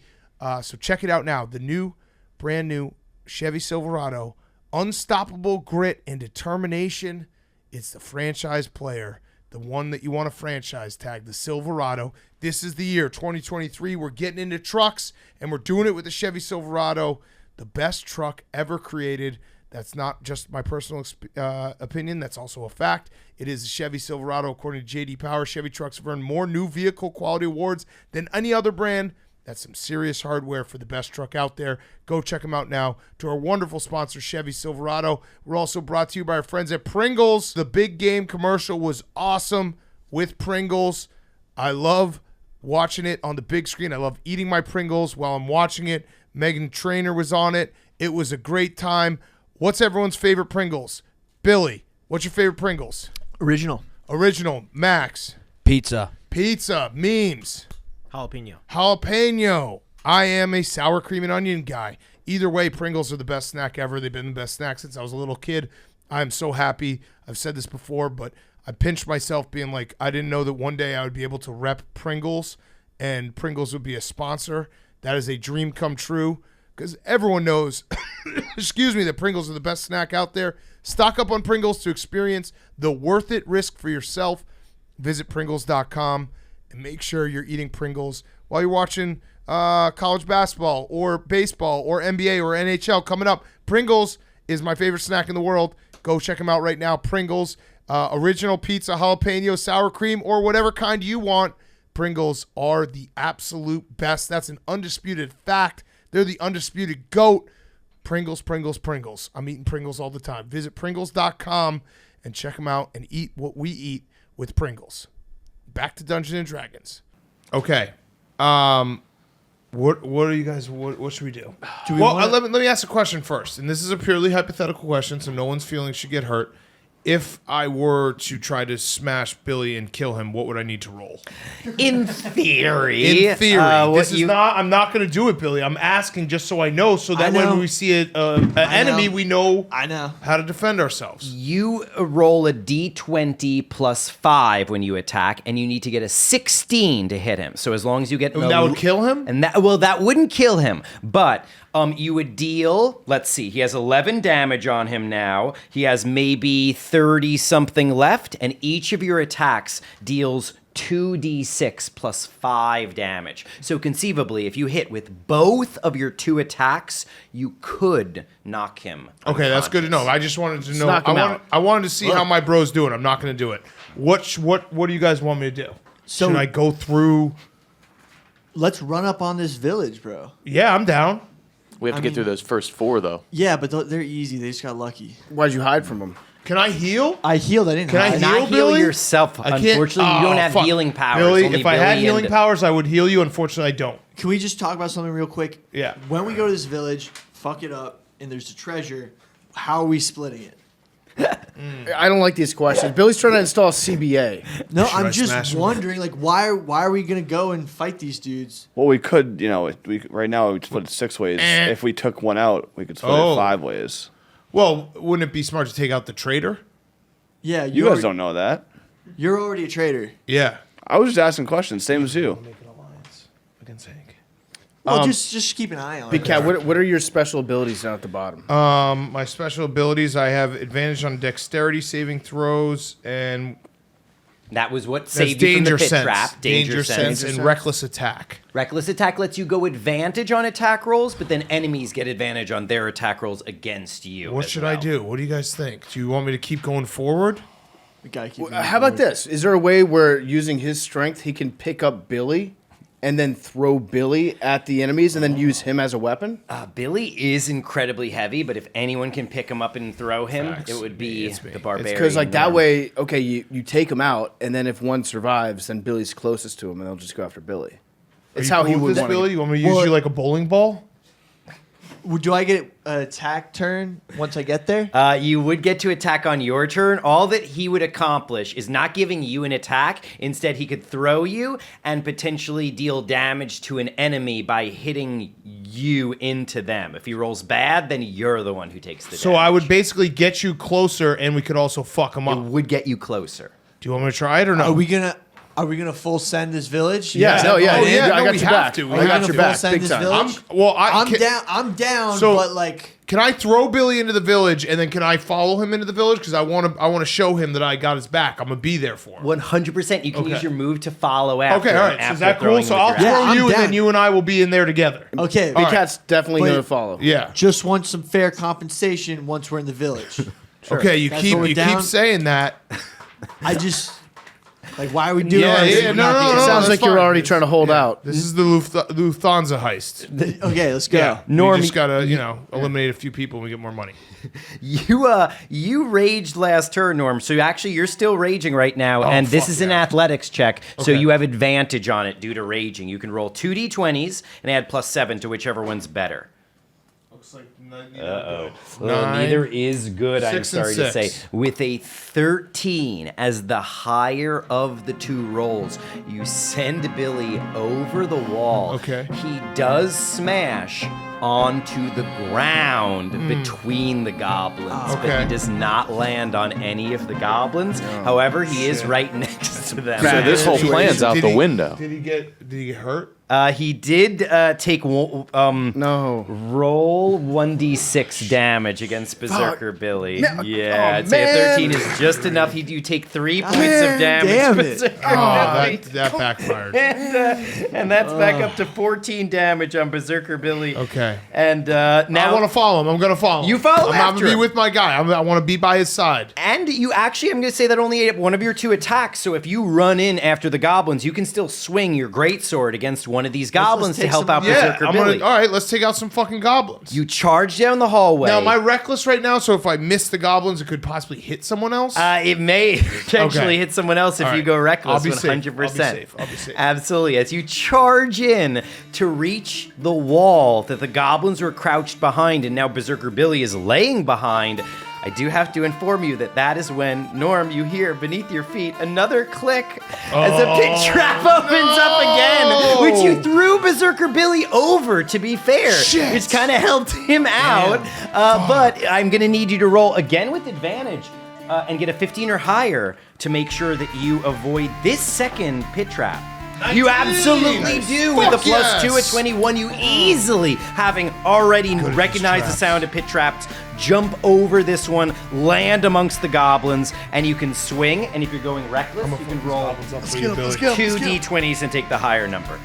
So check it out now. The brand new Chevy Silverado. Unstoppable grit and determination. It's the franchise player. The one that you want to franchise tag, the Silverado. This is the year, 2023. We're getting into trucks, and we're doing it with the Chevy Silverado. The best truck ever created. That's not just my personal opinion. That's also a fact. It is the Chevy Silverado. According to J.D. Power, Chevy trucks have earned more new vehicle quality awards than any other brand. That's some serious hardware for the best truck out there. Go check them out now. To our wonderful sponsor, Chevy Silverado. We're also brought to you by our friends at Pringles. The big game commercial was awesome with Pringles. I love watching it on the big screen. I love eating my Pringles while I'm watching it. Megan Trainor was on it. It was a great time. What's everyone's favorite Pringles? Billy, what's your favorite Pringles? Original. Original. Max. Pizza. Pizza. Memes. Jalapeno. Jalapeno. I am a sour cream and onion guy. Either way, Pringles are the best snack ever. They've been the best snack since I was a little kid. I'm so happy. I've said this before, but I pinched myself being like, I didn't know that one day I would be able to rep Pringles and Pringles would be a sponsor. That is a dream come true because everyone knows, excuse me, that Pringles are the best snack out there. Stock up on Pringles to experience the worth it risk for yourself. Visit Pringles.com and make sure you're eating Pringles while you're watching college basketball or baseball or NBA or NHL coming up. Pringles is my favorite snack in the world. Go check them out right now. Pringles, original pizza, jalapeno, sour cream, or whatever kind you want. Pringles are the absolute best. That's an undisputed fact. They're the undisputed GOAT. Pringles, Pringles, Pringles. I'm eating Pringles all the time. Visit Pringles.com and check them out and eat what we eat with Pringles. Back to Dungeons and Dragons. Okay. What are you guys? What should we do? Let me ask a question first, and this is a purely hypothetical question, so no one's feelings should get hurt. If I were to try to smash Billy and kill him, what would I need to roll? In theory. In theory, I'm not going to do it, Billy. I'm asking just so I know, so that when we see an enemy, we know. I know how to defend ourselves. You roll a d20 plus 5 when you attack, and you need to get a 16 to hit him. So as long as you get that would kill him. And that wouldn't kill him, but you would deal. Let's see. He has 11 damage on him now. He has maybe 30 something left, and each of your attacks deals 2d6 plus 5 damage. So conceivably, if you hit with both of your 2 attacks, you could knock him. Okay, that's good to know. unconscious. I just wanted to know. knock him out. I wanted to see how my bro's doing. I'm not going to do it. What do you guys want me to do? So- Should I go through? Let's run up on this village, bro. Yeah, I'm down. We have to get through those first 4 though. Yeah, but they're easy. They just got lucky. Why'd you hide from him? Can I heal? I healed. I didn't. Can I hide. heal? Not heal Billy? yourself. I can't- Unfortunately, you don't have fuck. healing powers. Billy, Only if I had Billy healing and- powers, I would heal you. Unfortunately, I don't. Can we just talk about something real quick? Yeah. When we go to this village, fuck it up, and there's a treasure, how are we splitting it? I don't like these questions. Billy's trying to install CBA. No, Should I I'm smash just him? wondering, like, why are we gonna go and fight these dudes? Well, we could, right now we split it 6 ways. If we took one out, we could split it 5 ways. Well, wouldn't it be smart to take out the traitor? Yeah, You guys don't know that. You're already a traitor. Yeah. I was just asking questions, same as you. Make an alliance against Hank. Well, just keep an eye on Big it. Cat, what are your special abilities down at the bottom? My special abilities: I have advantage on dexterity saving throws, and That was what that's saved you from the danger pit sense, trap. danger sense, and sense. reckless attack. Reckless attack lets you go advantage on attack rolls, but then enemies get advantage on their attack rolls against you. What as should I well. do? What do you guys think? Do you want me to keep going forward? We gotta keep. How about this? Is there a way where using his strength he can pick up Billy and then throw Billy at the enemies and then use him as a weapon? Billy is incredibly heavy, but if anyone can pick him up and throw him, Facts. it would be It's me. the barbarian. Because like that Norm. way, okay, you take him out, and then if one survives, then Billy's closest to him, and they'll just go after Billy. It's Are how you he cool with would this, want Billy. to. You want me to use Well- you like a bowling ball? Do I get an attack turn once I get there? You would get to attack on your turn. All that he would accomplish is not giving you an attack. Instead, he could throw you and potentially deal damage to an enemy by hitting you into them. If he rolls bad, then you're the one who takes the So damage. I would basically get you closer, and we could also fuck him It up. would get you closer. Do you want me to try it or no? Are we gonna full send this village? Yeah, no, yeah, Oh, yeah, I no, got we your have back. to. We I have got to. your Full back, send big this time. village? I'm down. So- but like, Can I throw Billy into the village, and then can I follow him into the village? Because I want to show him that I got his back. I'm gonna be there for him. 100%. You can Okay. use your move to follow after. Okay, all right. So after is that throwing cool? So with I'll your throw axe. Yeah, I'm you, and then down. you and I will be in there together. okay, Big All right. Cat's definitely But- going to follow. Yeah. just want some fair compensation once we're in the village. Okay. You That's keep what we're you down. keep saying that. I just like, why are we doing Yeah, this? yeah, We're no, not no, being- no, Sounds that's like you're fine. already trying to hold out. This is the Lufthansa heist. Okay, let's go. Yeah. Norm, we just gotta eliminate a few people and we get more money. You raged last turn, Norm. So you're still raging right now, and this fuck is an yeah. athletics check, so Okay. you have advantage on it due to raging. You can roll 2d20s and add +7 to whichever one's better. Looks like Well, Nine, neither is good, I'm 6 and sorry to say. 6. With a 13 as the higher of the two rolls, you send Billy over the wall. Okay. He does smash onto the ground between the goblins, but Okay. he does not land on any of the goblins. However, he is right next to them. So this whole plan's out Did the he- window. Did he get hurt? He did take No. roll 1d6 damage against Berserker Billy. Yeah, oh, I'd say a man. 13 is just enough. You take 3 points of damage. damn it. Berserker Oh, Billy. that backfired. And that's back up to 14 damage on Berserker Billy. Okay. And I now want to follow him. I'm gonna follow him. You follow I'm after gonna be him. with my guy. I want to be by his side. And you actually, I'm going to say that only ate up one of your 2 attacks. So if you run in after the goblins, you can still swing your greatsword against one of these goblins to take help some- out Yeah, Berserker I'm Billy. gonna. All right, let's take out some fucking goblins. You charge down the hallway. Now, am I reckless right now? So if I miss the goblins, it could possibly hit someone else. It may potentially Okay. hit someone else if All you right. go reckless. I'll be safe. 100%. I'll be safe. Absolutely. As you charge in to reach the wall that the goblins were crouched behind, and now Berserker Billy is laying behind. I do have to inform you that is when, Norm, you hear beneath your feet another click as a pit trap opens up again, which you threw Berserker Billy over, to be fair. Shit. Which kind of helped him out. But I'm going to need you to roll again with advantage and get a 15 or higher to make sure that you avoid this second pit trap. You absolutely do. With a plus 2 at 21, you easily, having already recognized the sound of pit traps, jump over this one, land amongst the goblins, and you can swing. And if you're going reckless, you can roll 2 d20s and take the higher number.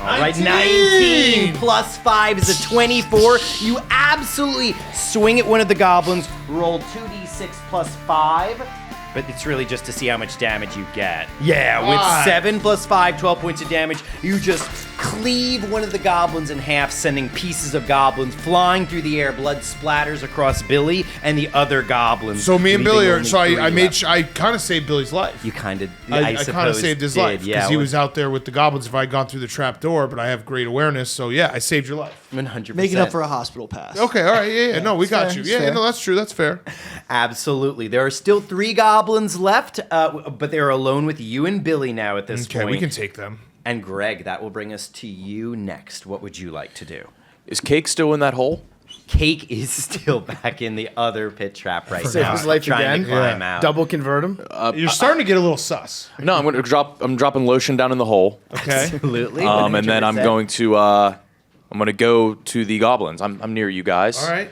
All right, 19 plus 5 is a 24. You absolutely swing at one of the goblins, roll 2d6 plus 5. But it's really just to see how much damage you get. Yeah, with 7 plus 5, 12 points of damage, you just cleave one of the goblins in half, sending pieces of goblins flying through the air. Blood splatters across Billy and the other goblins. So me and Billy are. So I left. kind of saved Billy's life. You kind of. I kind of saved his life because he was out there with the goblins. If I had gone through the trap door, but I have great awareness, so yeah, I saved your life. 100%. Making up for a hospital pass. Okay, all right, yeah. No, we got you. fair, Yeah, fair. no, that's true. That's fair. Absolutely. There are still 3 goblins left, but they're alone with you and Billy now at this Okay, point. we can take them. And Greg, that will bring us to you next. What would you like to do? Is Cake still in that hole? Cake is still back in the other pit trap right Save now, his life trying again? to climb out. Double convert him. You're starting to get a little sus. No, I'm dropping lotion down in the hole. Okay. Absolutely. And then I'm 100%. going to go to the goblins. I'm near you guys. All right.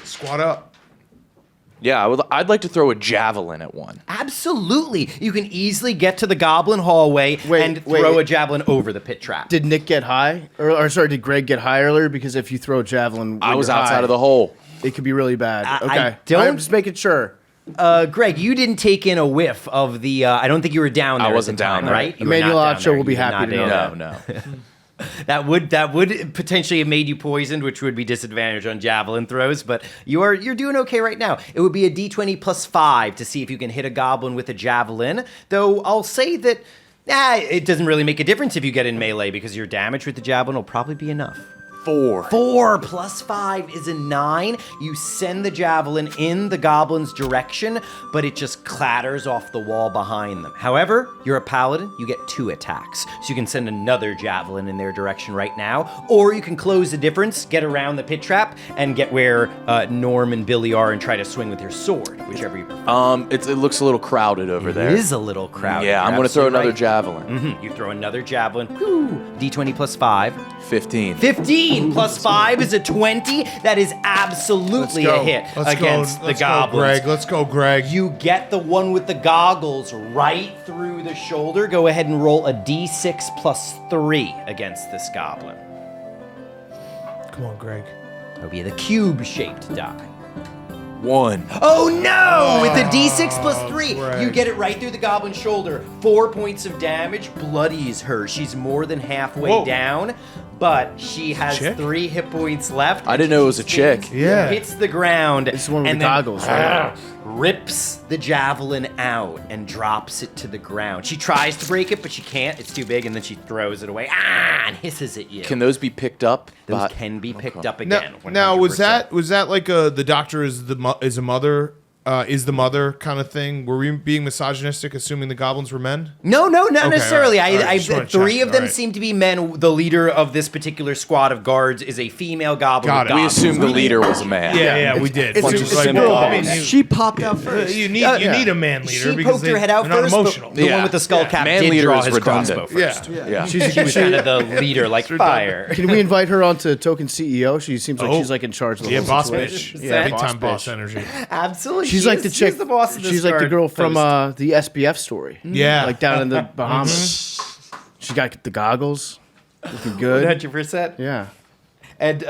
Squat up. Yeah, I'd like to throw a javelin at one. Absolutely. You can easily get to the goblin hallway and throw a javelin over the pit trap. Did Nick get high? Or sorry, did Greg get high earlier? Because if you throw a javelin, I when was you're outside high, of the hole. It could be really bad. I Okay, don't- I'm just making sure. Greg, you didn't take in a whiff of the. I don't think you were down there. I wasn't at the time, down there. right? You were Emmanuel not down Acho there. will be You were happy not to know down that. there. No. That would potentially have made you poisoned, which would be disadvantage on javelin throws. But you're doing okay right now. It would be a d20 plus 5 to see if you can hit a goblin with a javelin. Though I'll say that it doesn't really make a difference if you get in melee because your damage with the javelin will probably be enough. 4 plus 5 is a 9. You send the javelin in the goblin's direction, but it just clatters off the wall behind them. However, you're a paladin, you get 2 attacks. So you can send another javelin in their direction right now, or you can close the difference, get around the pit trap, and get where Norm and Billy are and try to swing with your sword, whichever you prefer. It looks a little crowded over there. It is a little crowded. Yeah, I'm You're going to throw absolutely another right. javelin. You throw another javelin. Whew. D20 plus 5. 15. 15 plus 5 is a 20. That is absolutely a hit against the goblins. Let's go, Greg. You get the one with the goggles right through the shoulder. Go ahead and roll a d6 plus 3 against this goblin. Come on, Greg. That'll be the cube-shaped die. 1. Oh no! With the d6 plus 3, Greg. you get it right through the goblin's shoulder. 4 points of damage. Bloodies her. She's more than halfway down, but she has chick? 3 hit points left. I didn't know it was a chick. Yeah. Hits the ground. It's the one with and the then goggles, right? rips the javelin out and drops it to the ground. She tries to break it, but she can't. It's too big, and then she throws it away. And hisses at you. Can those be picked up? Those can be picked up Now, again. now was 100%. that like the doctor is the mother kind of thing? Were we being misogynistic, assuming the goblins were men? No, not Okay, necessarily. all right. Just wanna 3 check. of them All right. seem to be men. The leader of this particular squad of guards is a female goblin. Got with it. We goggles. assumed the leader was a man. Yeah, we did. it's Which a- is it's like, a girl I mean, boss. She popped out first. you need a man leader She because poked her head out they're not first, emotional. but the Yeah. one with the skull Yeah. cap Man did leader draw is his crossbow redundant. first. Yeah. She's She was kind of the leader, like fire. Can we invite her onto Token CEO? She seems like Oh. she's like in charge of the Yeah, whole boss situation. bitch. Yeah, Big time boss bitch. energy. Absolutely. She's She like is- the she's chick. the boss of this She's like the guard girl from post. the SBF story. Yeah. Like down in the Bahamas. She got the goggles. Looking good. 100%. Yeah. And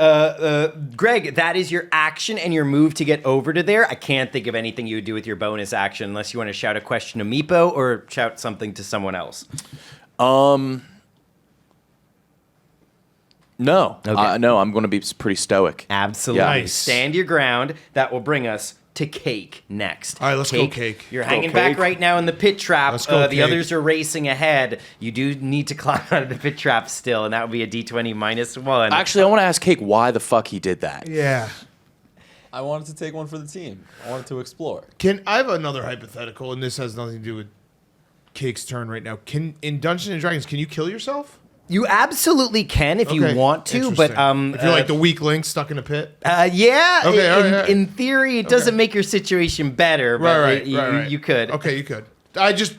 Greg, that is your action and your move to get over to there. I can't think of anything you would do with your bonus action unless you want to shout a question to Meepo or shout something to someone else. No. Okay. No, I'm going to be pretty stoic. Absolutely. Yeah. Nice. Stand your ground. That will bring us to Cake next. All right, let's go, Cake. You're Go, hanging back Cake. right now in the pit trap. Let's go, The Cake. others are racing ahead. You do need to climb out of the pit trap still, and that would be a d20 minus 1. Actually, I want to ask Cake why the fuck he did that. Yeah. I wanted to take one for the team. I wanted to explore. I have another hypothetical, and this has nothing to do with Cake's turn right now. In Dungeons and Dragons, can you kill yourself? You absolutely can if you Okay, want to, but interesting. if you're like the weak link stuck in a pit. yeah, Okay, all right. in theory, it doesn't make your situation better, but Right. you could. Okay, you could. I just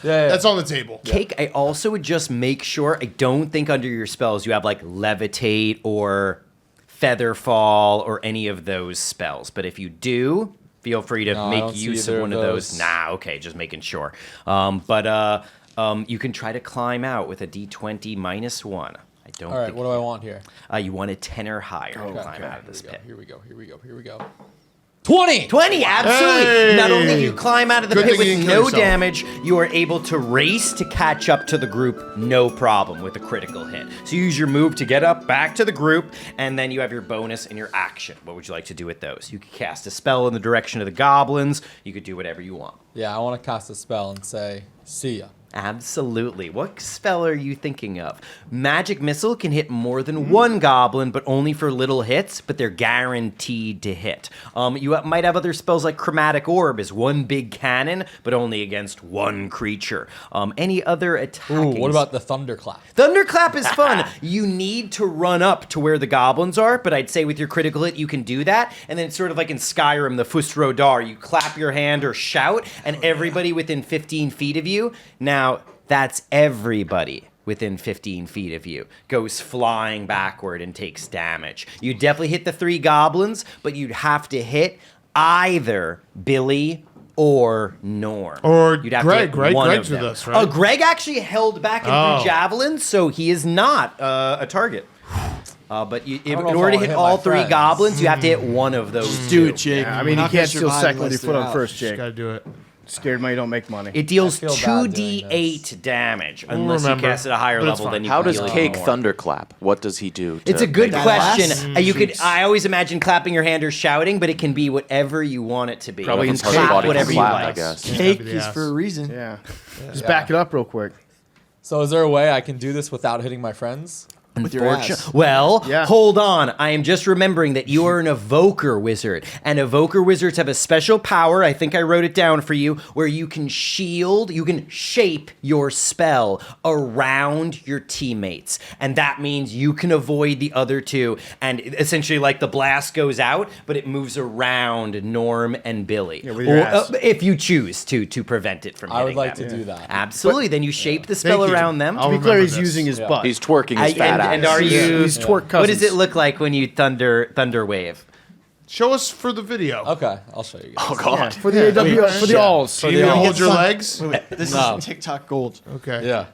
Yeah. That's on the table. Cake, I also would just make sure, I don't think under your spells you have like levitate or feather fall or any of those spells. But if you do, feel free to No, I make don't see use either of one of of those. those. Nah, okay, just making sure. You can try to climb out with a d20 -1. I don't All right, think what do I want here? you want a 10 or higher to climb out of this pit. Here we go. 20! 20, absolutely. Hey! Not only do you climb out of the Good pit thing you with didn't kill no yourself. damage, you are able to race to catch up to the group, no problem, with a critical hit. So you use your move to get up back to the group, and then you have your bonus and your action. What would you like to do with those? You could cast a spell in the direction of the goblins. You could do whatever you want. Yeah, I want to cast a spell and say, see ya. Absolutely. What spell are you thinking of? Magic Missile can hit more than one goblin, but only for little hits, but they're guaranteed to hit. You might have other spells like Chromatic Orb is one big cannon, but only against one creature. Any other attacking? Ooh, what about the Thunderclap? Thunderclap is fun. You need to run up to where the goblins are, but I'd say with your critical hit, you can do that. And then it's sort of like in Skyrim, the Fusrodar. You clap your hand or shout, and everybody within 15 feet of you. Now, that's everybody within 15 feet of you goes flying backward and takes damage. You definitely hit the 3 goblins, but you'd have to hit either Billy or Norm. Or you'd have Greg. To hit one Greg's of them. with us, right? Greg actually held back and threw javelins, so he is not a target. But in know if order I to wanna hit hit all my 3 friends. goblins, you have to hit one of those. Do two. it, Jake. I mean, You're you not can't gonna steal survive second with your unless foot they're on out. first, Just Jake. gotta do it. Scared money don't make money. It deals I feel bad doing 2d8 damage unless remember, you cast at a higher but it's level. fine. Then you How can does deal Cake more. thunderclap? What does he do? It's to a good make it question. last? You could. I always imagine clapping your hand or shouting, but it can be whatever you want it to be. Probably you in can part clap body whatever you clap, like. I guess. Cake Happy the is ass. for a reason. Yeah. Just back it up real quick. So is there a way I can do this without hitting my friends? With your ass. Well, Yeah. hold on. I am just remembering that you are an evoker wizard, and evoker wizards have a special power. I think I wrote it down for you, where you can you can shape your spell around your teammates, and that means you can avoid the other two. And essentially, like the blast goes out, but it moves around Norm and Billy, Yeah, with your ass. if you choose to prevent it from hitting I would like them. to do that. Absolutely. Then you shape the spell Thank you. around them. I'll To be clear, remember he's this. using his butt. He's twerking his fat ass. And are you? He's twerk cousins. What does it look like when you thunder wave? Show us for the video. Okay, I'll show you guys. Oh God. For the AW, for the alls. Do you need me to hold your legs? This No. is TikTok gold. Okay. Yeah,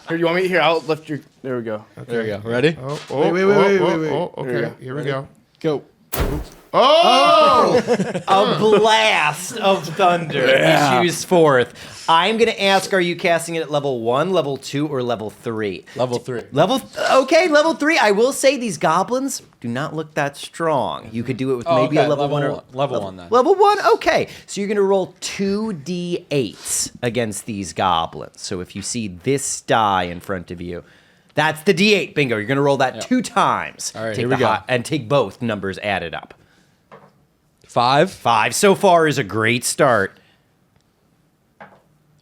Here, you want me? Here, I'll lift your. There we go. there we go. Ready? Oh, Wait, wait, oh, wait, oh, wait, wait. oh, There you okay. go. Here we go. Go. Oh! A blast of thunder issues forth. I'm going to ask, are you casting it at level 1, level 2, or level 3? Level 3. Level 3. I will say these goblins do not look that strong. You could do it with Oh, maybe okay, a level 1 or level 1 then. Level 1? Okay. So you're going to roll 2d8s against these goblins. So if you see this die in front of you, that's the d8. Bingo. You're going to roll that 2 times. All right, Take here we go. And take both numbers added up. 5. 5 so far is a great start.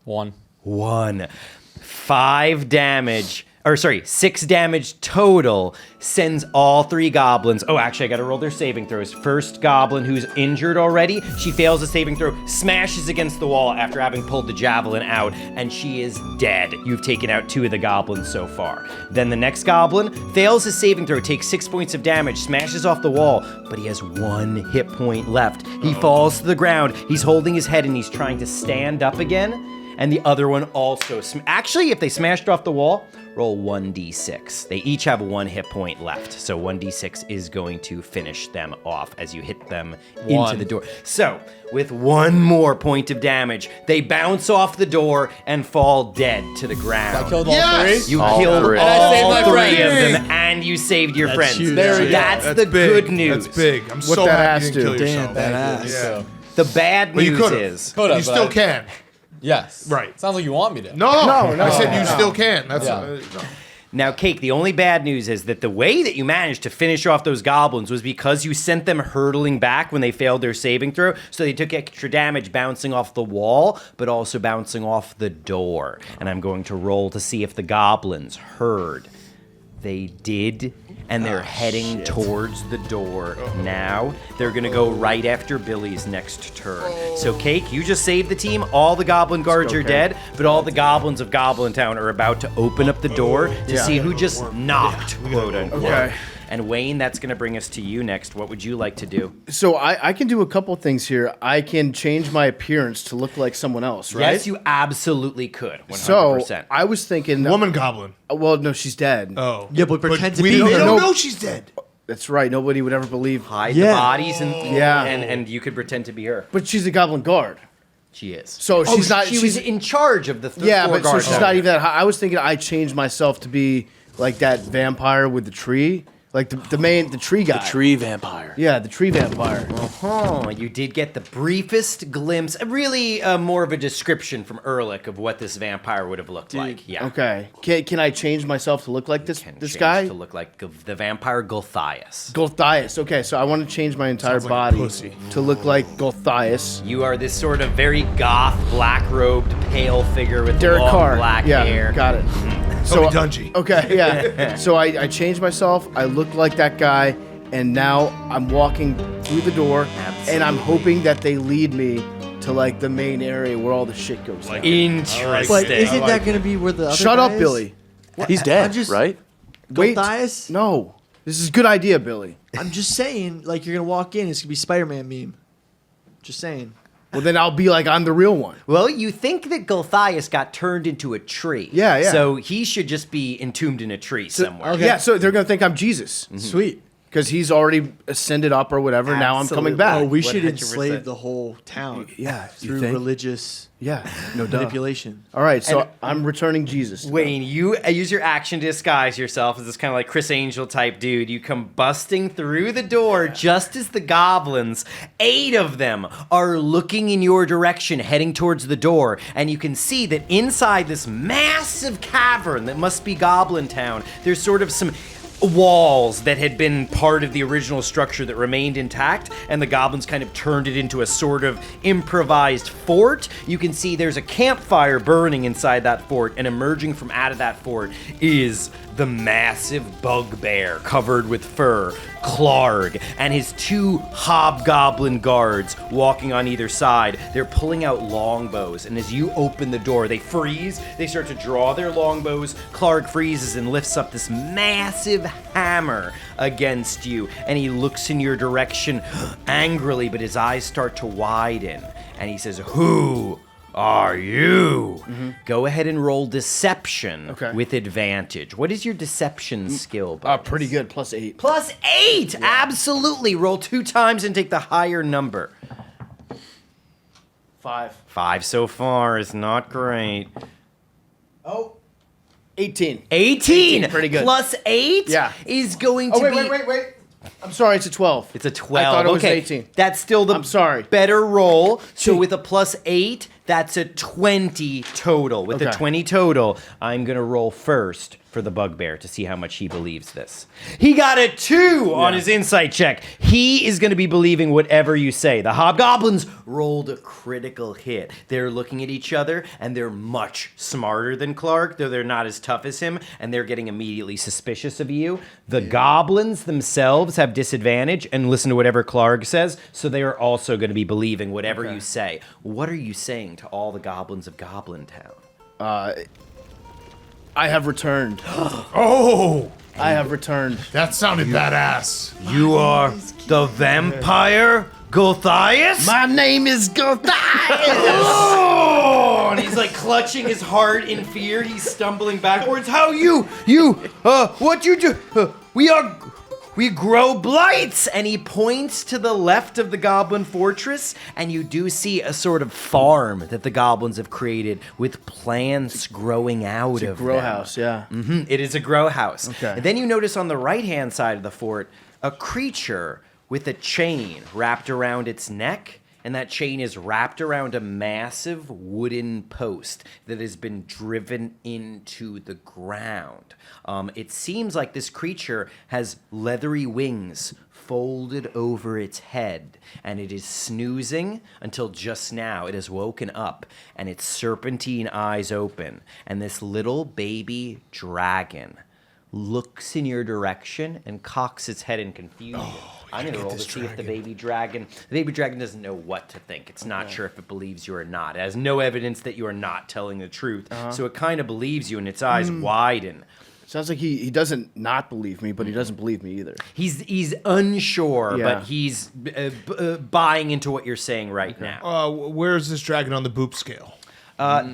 1. 1. 5 damage. Or sorry, 6 damage total sends all 3 goblins. Oh, actually, I gotta roll their saving throws. First goblin, who's injured already, she fails a saving throw, smashes against the wall after having pulled the javelin out, and she is dead. You've taken out 2 of the goblins so far. Then the next goblin fails his saving throw, takes 6 points of damage, smashes off the wall, but he has 1 hit point left. He falls to the ground. He's holding his head and he's trying to stand up again. And the other one also. Actually, if they smashed off the wall, roll 1d6. They each have 1 hit point left. So 1d6 is going to finish them off as you hit them into 1. the door. So, with 1 more point of damage, they bounce off the door and fall dead to the ground. I killed all Yes! 3. You All killed 3. all And I saved my 3 friends. of them, and you saved your friends. huge. There we go. That's the big. good news. That's big. I'm What so that happy ass you didn't kill do? yourself. Damn, that ass. Yeah. The bad But you news could is... Coulda, You but still I- can. Yes. Right. Sounds like you want me to. No, I said you still can. That's Yeah. no. Now, Cake, the only bad news is that the way that you managed to finish off those goblins was because you sent them hurtling back when they failed their saving throw, so they took extra damage bouncing off the wall, but also bouncing off the door. And I'm going to roll to see if the goblins heard They did, and they're heading towards the door now. They're going to go right after Billy's next turn. So, Cake, you just saved the team. All the goblin guards are dead, but all the goblins of Goblin Town are about to open up the door to see who just knocked, quote unquote. Okay. And Wayne, that's going to bring us to you next. What would you like to do? So I can do a couple things here. I can change my appearance to look like someone else, right? Yes, you absolutely could. 100%. So I was thinking. Woman goblin. Well, no, she's dead. Oh. Yeah, but pretend to we be don't, her. They don't No. know she's dead. That's right. Nobody would ever believe. Hide Yeah. the bodies and Yeah. and you could pretend to be her. But she's a goblin guard. She is. So she's not. She was in charge of the Yeah, four but so guards. she's not even that high. I was thinking I changed myself to be like that vampire with the tree, like the tree guy. The tree vampire. Yeah, the tree vampire. Oh, you did get the briefest glimpse, really more of a description from Erlick of what this vampire would have looked like. Yeah. Okay. Can I change myself to look like this Can this change guy? to look like the vampire Gulthias. Gulthias. Okay, so I want to change my entire Sounds like a body pussy. to look like Gulthias. You are this sort of very goth, black-robed, pale figure with Derek long Carr. black Yeah, hair. got it. Tony Dungy. Okay, yeah. So I changed myself. I look like that guy, and now I'm walking through the door, and I'm hoping that they lead me to like the main area where all the shit goes down. Interesting. But isn't that going to be where the other Shut guy up, is? Billy. He's dead, I'm just- right? Wait. Gulthias? No. This is a good idea, Billy. I'm just saying, like, you're going to walk in, it's going to be Spider-Man meme. Just saying. Well, then I'll be like, I'm the real one. Well, you think that Gulthias got turned into a tree. Yeah, yeah. So he should just be entombed in a tree somewhere. okay. Yeah, so they're going to think I'm Jesus. Sweet. Because he's already ascended up or whatever. Now I'm Absolutely. coming back. Oh, we should 100%. enslave the whole town. Yeah, you Through think? religious Yeah, no doubt. manipulation. All right, so And- I'm returning Jesus. Wayne, you use your action to disguise yourself as this kind of like Chris Angel type dude. You come busting through the door just as the goblins, 8 of them, are looking in your direction, heading towards the door. And you can see that inside this massive cavern that must be Goblin Town, there's sort of some walls that had been part of the original structure that remained intact, and the goblins kind of turned it into a sort of improvised fort. You can see there's a campfire burning inside that fort, and emerging from out of that fort is the massive bugbear covered with fur, Clarg, and his 2 hobgoblin guards walking on either side. They're pulling out longbows, and as you open the door, they freeze. They start to draw their longbows. Clarg freezes and lifts up this massive hammer against you, and he looks in your direction angrily, but his eyes start to widen, and he says, "Who are you?" Go ahead and roll deception Okay. with advantage. What is your deception skill? Bugs? Pretty good, +8. +8! Absolutely. Roll 2 times and take the higher number. 5. 5 so far is not great. Oh, 18. 18! Pretty good. +8 Yeah. is going to Oh, be... wait. I'm sorry, it's a 12. It's a 12. I thought it was okay. 18. That's still the I'm sorry. better roll. So with a +8, that's a 20 total. With a Okay. 20 total, I'm going to roll first for the bugbear to see how much he believes this. He got a 2 on his insight check. He is going to be believing whatever you say. The hobgoblins rolled a critical hit. They're looking at each other, and they're much smarter than Clark, though they're not as tough as him, and they're getting immediately suspicious of you. The goblins themselves have disadvantage and listen to whatever Clark says, so they are also going to be believing whatever you say. What are you saying to all the goblins of Goblin Town? I have returned. Oh, I have returned. that sounded badass. You are the vampire Gulthias? My name is Gulthias. Oh! And he's like clutching his heart in fear. He's stumbling backwards. How what you do? We grow blights. And he points to the left of the goblin fortress, and you do see a sort of farm that the goblins have created with plants growing out of Grow them. house, yeah. It is a grow house. Okay. And then you notice on the right-hand side of the fort a creature with a chain wrapped around its neck, and that chain is wrapped around a massive wooden post that has been driven into the ground. It seems like this creature has leathery wings folded over its head, and it is snoozing until just now it has woken up, and its serpentine eyes open, and this little baby dragon looks in your direction and cocks its head in confusion. I'm going to roll to see if the baby dragon doesn't know what to think. It's not sure if it believes you or not. It has no evidence that you are not telling the truth. So it kind of believes you, and its eyes widen. Sounds like he doesn't not believe me, but he doesn't believe me either. He's unsure, Yeah. but he's buying into what you're saying right now. Where is this dragon on the boop scale?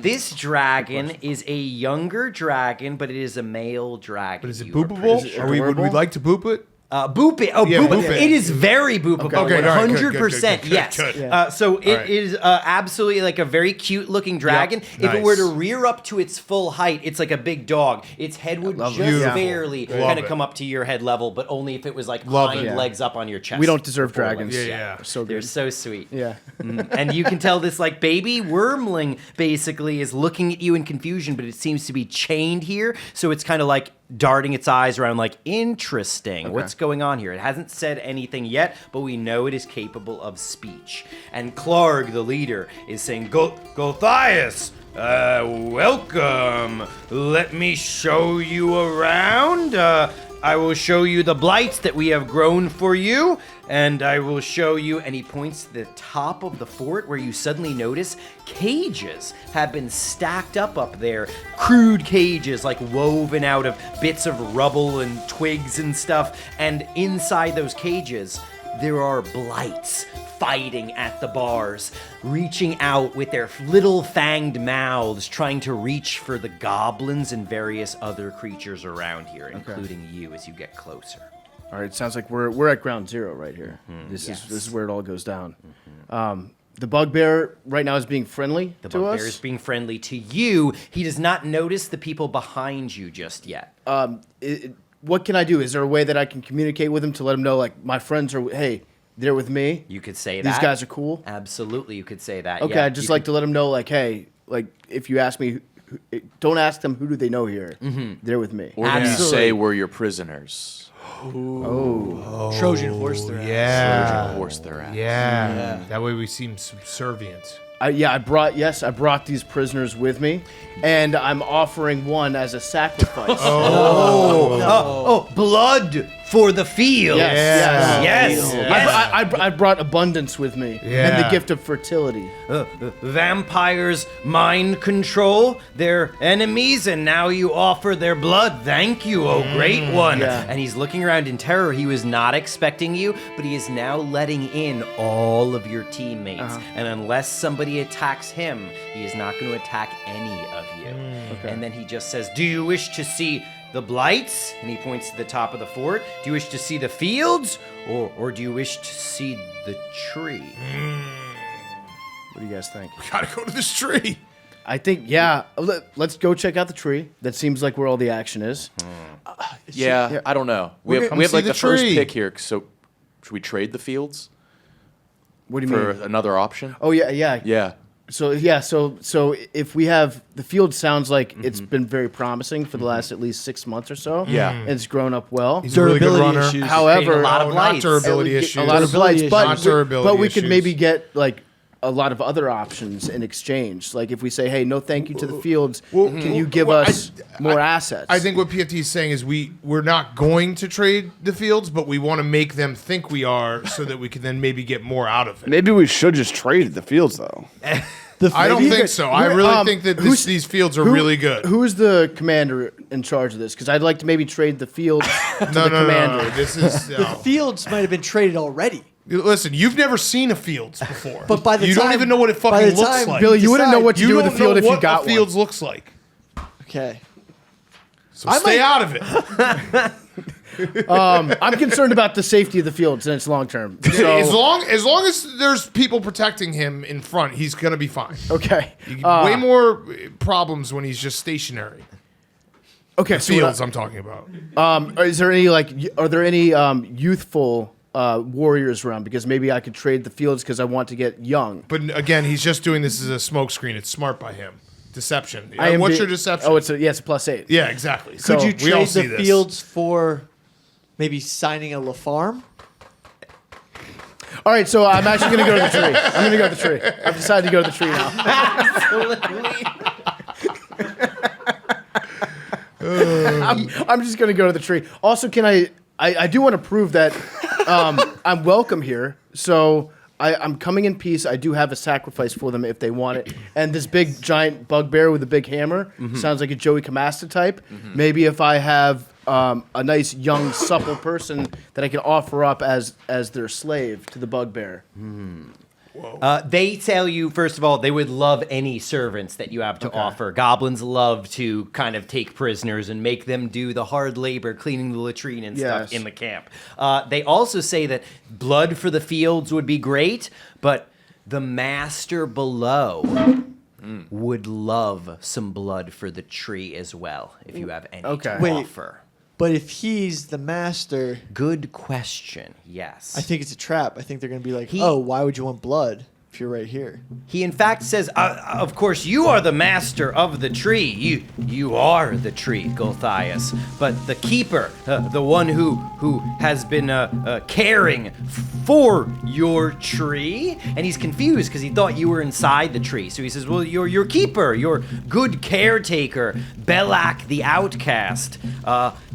This dragon is a younger dragon, but it is a male dragon. But is it you are boopable? Is it Would we adorable? like to boop it? Boop it. Oh, Yeah, boop boop it. it. It is very boopable. Okay, all right, good, 100%. good, Yes. good. So it right. is absolutely like a very cute looking dragon. Yep, If it were to nice. rear up to its full height, it's like a big dog. Its head would just Beautiful. barely Love kind of it. come up to your head level, but only if it was like Love hind it. legs up on your chest. We don't deserve Before dragons. legs. Yeah. They're so They're good. so sweet. Yeah. And you can tell this like baby wormling basically is looking at you in confusion, but it seems to be chained here. So it's kind of like darting its eyes around like, interesting. What's going on here? It hasn't said anything yet, but we know it is capable of speech. And Clark, the leader, is saying, Gothias, welcome. Let me show you around. I will show you the blights that we have grown for you, and I will show you, and he points to the top of the fort where you suddenly notice cages have been stacked up there. Crude cages, like woven out of bits of rubble and twigs and stuff, and inside those cages, there are blights fighting at the bars, reaching out with their little fanged mouths, trying to reach for the goblins and various other creatures around here, including you as you get closer. All right. Sounds like we're at ground zero right here. This is where it all goes down. The bugbear right now is being friendly The to bugbear is us. being friendly to you. He does not notice the people behind you just yet. What can I do? Is there a way that I can communicate with him to let him know, like, my friends are, hey, they're with me? You could say These that. guys are cool? Absolutely, you could say that. Okay, yeah. I'd just You like to let him know, like, hey, like, if you ask me, don't ask them who do they know here. They're with me. Or do you Absolutely. say we're your prisoners? Trojan horse there. Yeah. Trojan horse their ass. Yeah. That way we seem subservient. I brought these prisoners with me, and I'm offering one as a sacrifice. Oh, blood for the field. Yes. Yes. Yes. I brought abundance with me and the Yeah. gift of fertility. Vampires mind control their enemies, and now you offer their blood. Thank you, oh great one. Yeah. And he's looking around in terror. He was not expecting you, but he is now letting in all of your teammates. And unless somebody attacks him, he is not going to attack any of you. And then he just says, do you wish to see the blights? And he points to the top of the fort. Do you wish to see the fields? Or do you wish to see the tree? What do you guys think? Gotta go to this tree. I think, yeah, let's go check out the tree. That seems like where all the action is. Yeah, I don't know. We have Come like see the the first tree. pick here, so should we trade the fields What do you for mean? another option? Oh, yeah. Yeah. So if we have the field, sounds like it's been very promising for the last at least 6 months or so. Yeah. And it's grown up well. He's a really good Durability runner. issues. However, Creating a lot of not blights. durability a issues. lot of blights, Durability but issues. Not durability we could issues. maybe get like a lot of other options in exchange. Like if we say, hey, no thank you to the fields, can you give us more assets? I think what PFT is saying is we're not going to trade the fields, but we want to make them think we are, so that we can then maybe get more out of it. Maybe we should just trade the fields though. I don't think so. I really think that who's- these fields are really good. Who's the commander in charge of this? Because I'd like to maybe trade the fields to the commander. No. This is The fields might have been traded already. Listen, you've never seen a fields before. But by the you time- don't even know what it by fucking the looks time- like. Billy, you wouldn't know what to you do with don't the field know if you what got a fields one. looks like. Okay. So stay out of it. I'm concerned about the safety of the fields and its long term. So, as long as there's people protecting him in front, he's gonna be fine. okay. Way more problems when he's just stationary. Okay. So what Fields, I'm talking about. is there any are there any youthful warriors around? Because maybe I could trade the fields because I want to get young. But again, he's just doing this as a smokescreen. It's smart by him. Deception. I am What's be- your deception? Oh, it's a +8. yeah, exactly. Could So you we all trade see the this. fields for maybe signing a LaFarm? All right, so I'm actually going to go to the tree. I'm going to go to the tree. I've decided to go to the tree now. I'm just gonna go to the tree. Also, can I do want to prove that I'm welcome here. So I'm coming in peace. I do have a sacrifice for them if they want it. And this big giant bugbear with a big hammer sounds like a Joey Camasta type. Maybe if I have a nice young supple person that I can offer up as their slave to the bugbear. They tell you, first of all, they would love any servants that you have to offer. Goblins love to kind of take prisoners and make them do the hard labor, cleaning the latrine and stuff in the camp. They also say that blood for the fields would be great, but the master below would love some blood for the tree as well, if you have any to offer. But if he's the master, Good question, yes. I think it's a trap. I think they're going to be like, oh, why would you want blood if you're right here? He in fact says, of course, you are the master of the tree. You are the tree, Gulthias. But the keeper, the one who has been caring for your tree, and he's confused because he thought you were inside the tree. So he says, well, you're your keeper, your good caretaker, Belak the outcast.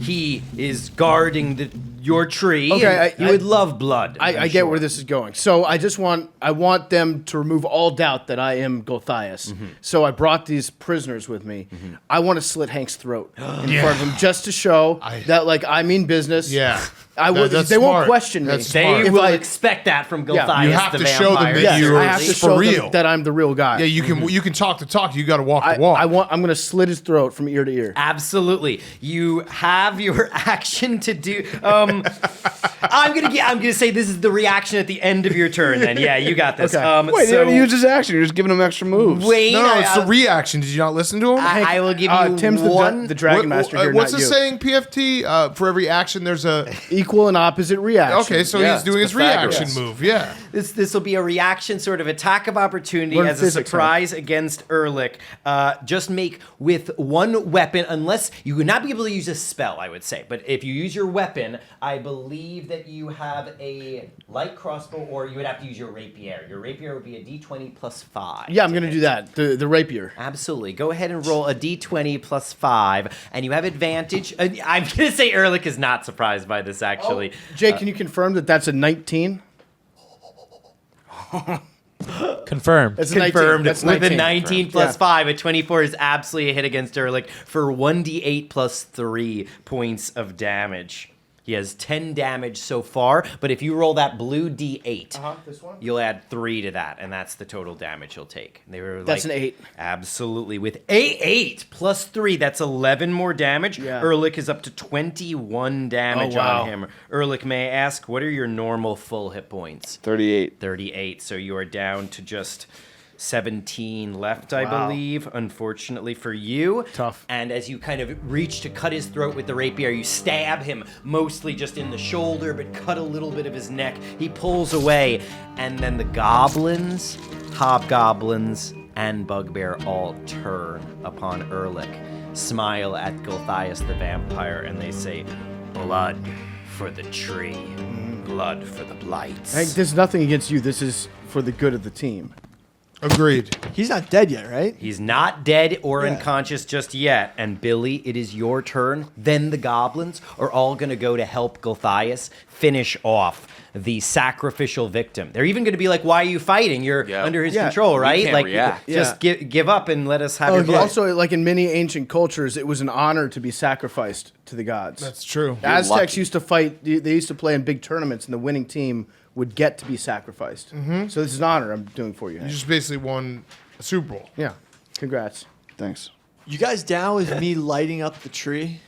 He is guarding your tree. Okay, you would love blood. I get where this is going. So I want them to remove all doubt that I am Gulthias. So I brought these prisoners with me. I want to slit Hank's throat in front of him just to show that like I mean business. Yeah. They won't question me. They will expect that from Gulthias. You have the to show them vampire. that you're I have to show for real. them that I'm the real guy. Yeah, you can talk the talk. You got to walk the walk. I'm going to slit his throat from ear to ear. Absolutely. You have your action to do. I'm gonna say this is the reaction at the end of your turn. Then yeah, you got this. Okay. Wait, you didn't use his action. You're just giving him extra moves. Wait, No, it's the reaction. Did you not listen to him? I will give you Tim's one. the Dragon Master here, What's not the you. saying, PFT? For every action, there's a... Equal and opposite reaction. Okay, so he's doing his reaction move. Yeah. This will be a reaction, sort of attack of opportunity Learn as physics, a surprise against Erlick. Just make with one weapon, unless you would not be able to use a spell, I would say. But if you use your weapon, I believe that you have a light crossbow, or you would have to use your rapier. Your rapier would be a d20 plus 5. Yeah, I'm going to do that. The rapier. Absolutely. Go ahead and roll a d20 plus 5, and you have advantage. I'm going to say Erlick is not surprised by this, actually. Jake, can you confirm that that's a 19? Confirmed. It's a 19. Confirmed. That's With 19. a 19 plus Yeah. 5, a 24 is absolutely a hit against Erlick for 1d8 plus 3 points of damage. He has 10 damage so far, but if you roll that blue d8, This one? you'll add 3 to that, and that's the total damage he'll take. That's an 8. Absolutely. With 8 plus 3, that's 11 more damage. Yeah. Erlick is up to 21 damage Oh, wow. on him. Erlick, may I ask, what are your normal full hit points? 38. 38, so you are down to just 17 left, I Wow. believe, unfortunately for you. Tough. And as you kind of reach to cut his throat with the rapier, you stab him mostly just in the shoulder, but cut a little bit of his neck. He pulls away, and then the goblins, hobgoblins, and bugbear all turn upon Erlick, smile at Gulthias the vampire, and they say, "Blood for the tree, blood for the blights." Hank, there's nothing against you. This is for the good of the team. Agreed. He's not dead yet, right? He's not dead or Yeah. unconscious just yet. And Billy, it is your turn. Then the goblins are all going to go to help Gulthias finish off the sacrificial victim. They're even going to be like, "Why are you fighting? You're under his control, right? can't Like, react." just give up and let us have your Okay. blood." Also, like in many ancient cultures, it was an honor to be sacrificed to the gods. That's true. Aztecs lucky. used to fight. They used to play in big tournaments, and the winning team would get to be sacrificed. So this is an honor I'm doing for you. You Hank. just basically won a Super Bowl. Yeah, congrats. Thanks. You guys down with me lighting up the tree?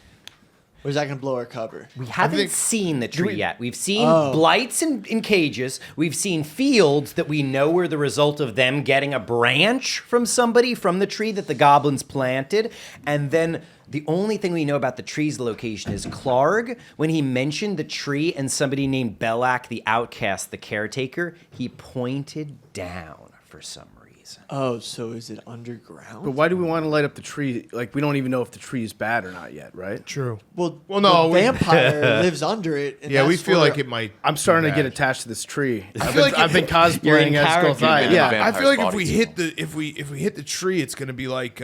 Or is that going to blow our cover? We haven't think- seen the tree yet. We've seen Oh. blights in cages. We've seen fields that we know were the result of them getting a branch from somebody from the tree that the goblins planted. And then the only thing we know about the tree's location is Clark, when he mentioned the tree and somebody named Belak the outcast, the caretaker, he pointed down for some reason. Oh, so is it underground? But why do we want to light up the tree? Like, we don't even know if the tree is bad or not yet, right? True. Well, no, the we- vampire lives under it. And Yeah, we that's feel where- like it might. I'm starting be to get bad. attached to this tree. I've I've been You're in cosplaying as character. Gulthias. You've been Yeah, in the I feel like if Vampire's we body hit the if we hit the tree, it's gonna be like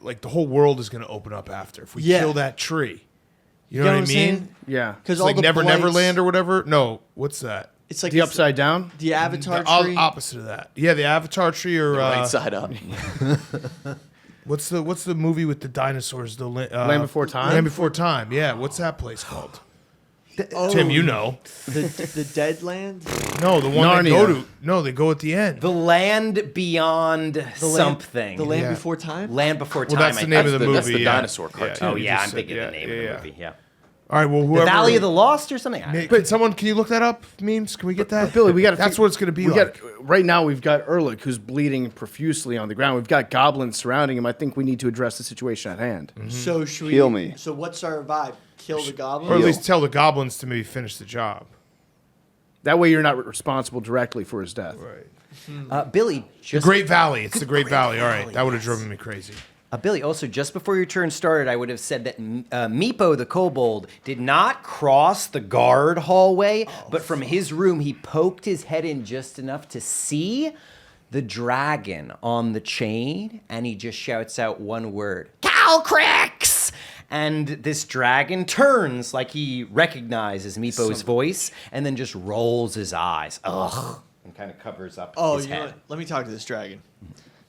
like the whole world is gonna open up after if we Yeah. kill that tree. You know Get what I I'm mean? saying? Yeah. Because It's all like the Never blights- Neverland or whatever. No, what's that? It's like The it's upside down? the Avatar The tree. opposite of that. Yeah, the Avatar tree or Right side up. what's the movie with the dinosaurs? The Land Before Time? Land Before Time. Yeah, what's that place called? Oh, Tim, you know. the Dead Land. No, the one they Narnia. go to. No, they go at the end. The land beyond something. The Land Yeah. Before Time. Land Before Time. Well, that's I the think. name of the movie. That's the yeah. dinosaur cartoon. Oh you yeah, just I'm said, thinking yeah, the name yeah, of the yeah. movie. Yeah. All right, well, The whoever. Valley of the Lost or something. Can someone, can you look that up? Memes? Can we get that? Billy, we got. That's what it's going to be like. Right now, we've got Erlick, who's bleeding profusely on the ground. We've got goblins surrounding him. I think we need to address the situation at hand. So should we Heal me. So what's our vibe? Kill the goblin. Or at least tell the goblins to maybe finish the job. That way, you're not responsible directly for his death. Right. Billy, The just Great Valley. It's the Great Valley. All right, Valley, that would have yes. driven me crazy. Billy, also, just before your turn started, I would have said that Meepo the kobold did not cross the guard hallway, but from his room, he poked his head in just enough to see the dragon on the chain, and he just shouts out one word, Calcrix! And this dragon turns like he recognizes Meepo's voice, and then just rolls his eyes. Ugh. And kind of covers up Oh, his you know head. what? Let me talk to this dragon.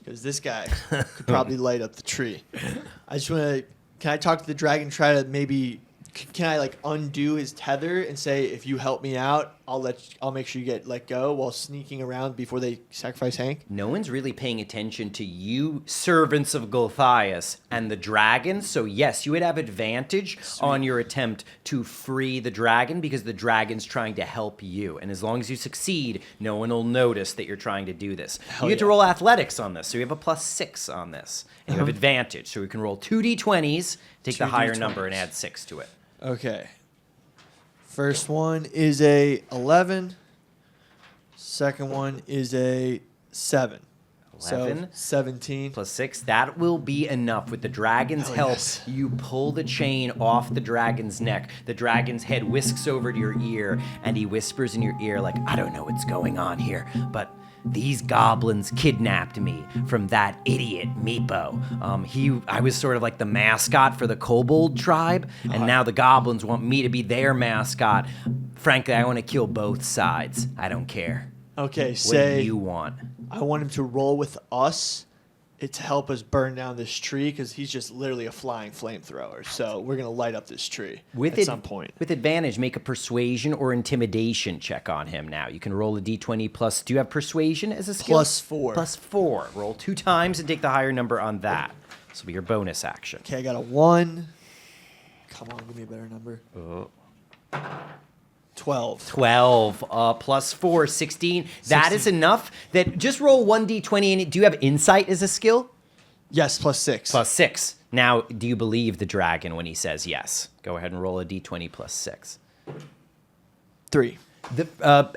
Because this guy could probably light up the tree. I just want to. Can I talk to the dragon? Try to maybe. Can I like undo his tether and say, if you help me out, I'll make sure you get let go while sneaking around before they sacrifice Hank? No one's really paying attention to you, servants of Gulthias, and the dragon. So yes, you would have advantage on your attempt to free the dragon because the dragon's trying to help you. And as long as you succeed, no one will notice that you're trying to do this. You get to yeah. roll athletics on this, so you have a +6 on this. And you have advantage, so we can roll 2d20s, take the higher number and add 6 to it. Okay. First one is a 11. Second one is a 7. 11 So 17. +6, that will be enough. With the dragon's help, yes. you pull the chain off the dragon's neck. The dragon's head whisks over to your ear, and he whispers in your ear like, I don't know what's going on here, but these goblins kidnapped me from that idiot Meepo. I was sort of like the mascot for the kobold tribe, and now the goblins want me to be their mascot. Frankly, I want to kill both sides. I don't care. Okay, What say do you want? I want him to roll with us to help us burn down this tree because he's just literally a flying flamethrower. So we're going to light up this tree at some point. With advantage, make a persuasion or intimidation check on him now. You can roll a d20 plus. Do you have persuasion as a skill? +4. +4. Roll 2 times and take the higher number on that. This will be your bonus action. Okay, I got a 1. Come on, give me a better number. 12. 12 +4, 16. That is enough. That just roll 1d20. And do you have insight as a skill? Yes, +6. +6. Now, do you believe the dragon when he says yes? Go ahead and roll a d20 +6. 3.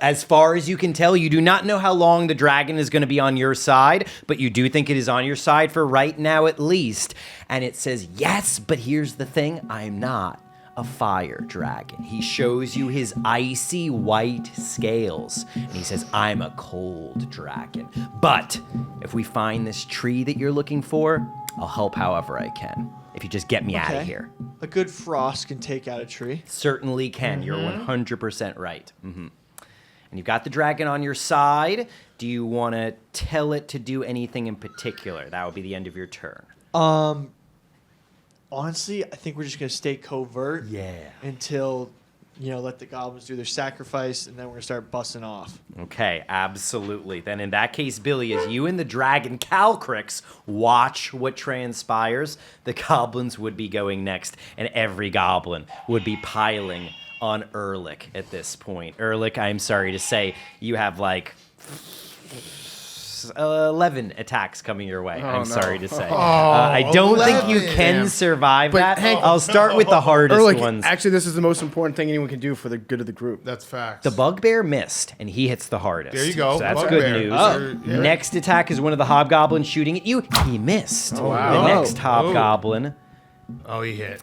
As far as you can tell, you do not know how long the dragon is going to be on your side, but you do think it is on your side for right now at least. And it says, yes, but here's the thing, I'm not a fire dragon. He shows you his icy white scales, and he says, I'm a cold dragon. But if we find this tree that you're looking for, I'll help however I can. If you just get me out of here. A good frost can take out a tree. Certainly can. You're 100% right. And you've got the dragon on your side. Do you want to tell it to do anything in particular? That would be the end of your turn. Honestly, I think we're just going to stay covert until, let the goblins do their sacrifice, and then we're going to start busting off. Okay, absolutely. Then in that case, Billy, as you and the dragon Calcrix watch what transpires, the goblins would be going next, and every goblin would be piling on Erlick at this point. Erlick, I'm sorry to say, you have 11 attacks coming your way. I'm sorry to say. I don't think you can survive that. Hank- I'll start with the hardest Erlick, ones. actually, this is the most important thing anyone can do for the good of the group. That's facts. The bugbear missed, and he hits the hardest. There you go. So that's Bugbear. good news. Yeah. Next attack is one of the hobgoblins shooting at you. He missed. wow. The next hobgoblin. Oh, he hit.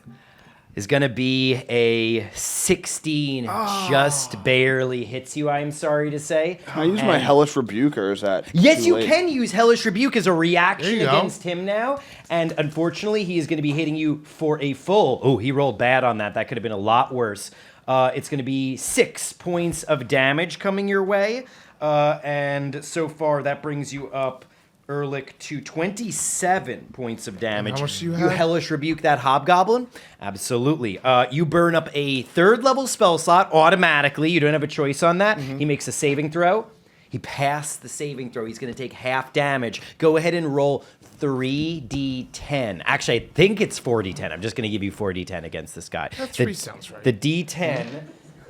is going to be a 16. Just barely hits you, I'm sorry to say. Can I use my Hellish Rebuke, or is that Yes, too you late? can use Hellish Rebuke as a reaction There you go. against him now. And unfortunately, he is going to be hitting you for a full. Oh, he rolled bad on that. That could have been a lot worse. It's going to be 6 points of damage coming your way. And so far, that brings you up, Erlick, to 27 points of damage. how much do you You have? Hellish Rebuke that Hobgoblin? Absolutely. You burn up a 3rd level spell slot automatically. You don't have a choice on that. He makes a saving throw. He passed the saving throw. He's going to take half damage. Go ahead and roll 3d10. Actually, I think it's 4d10. I'm just going to give you 4d10 against this guy. That 3 sounds right. The d10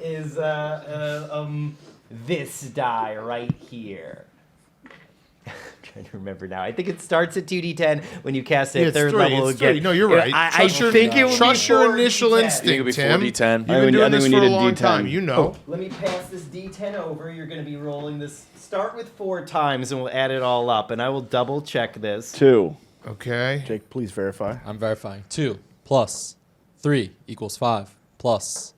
is this die right here. I'm trying to remember now. I think it starts at 2d10 when you cast a It's 3rd 3, level it's again. 3. No, you're right. I think it would Trust be your initial 4d10. instinct, It'll be Tim. 4d10. You've I been think doing we this need for a a long D10. time. You know. Let me pass this d10 over. You're going to be rolling this. Start with 4 times, and we'll add it all up. And I will double check this. 2. Okay. Jake, please verify. I'm verifying. 2 plus 3 equals 5 plus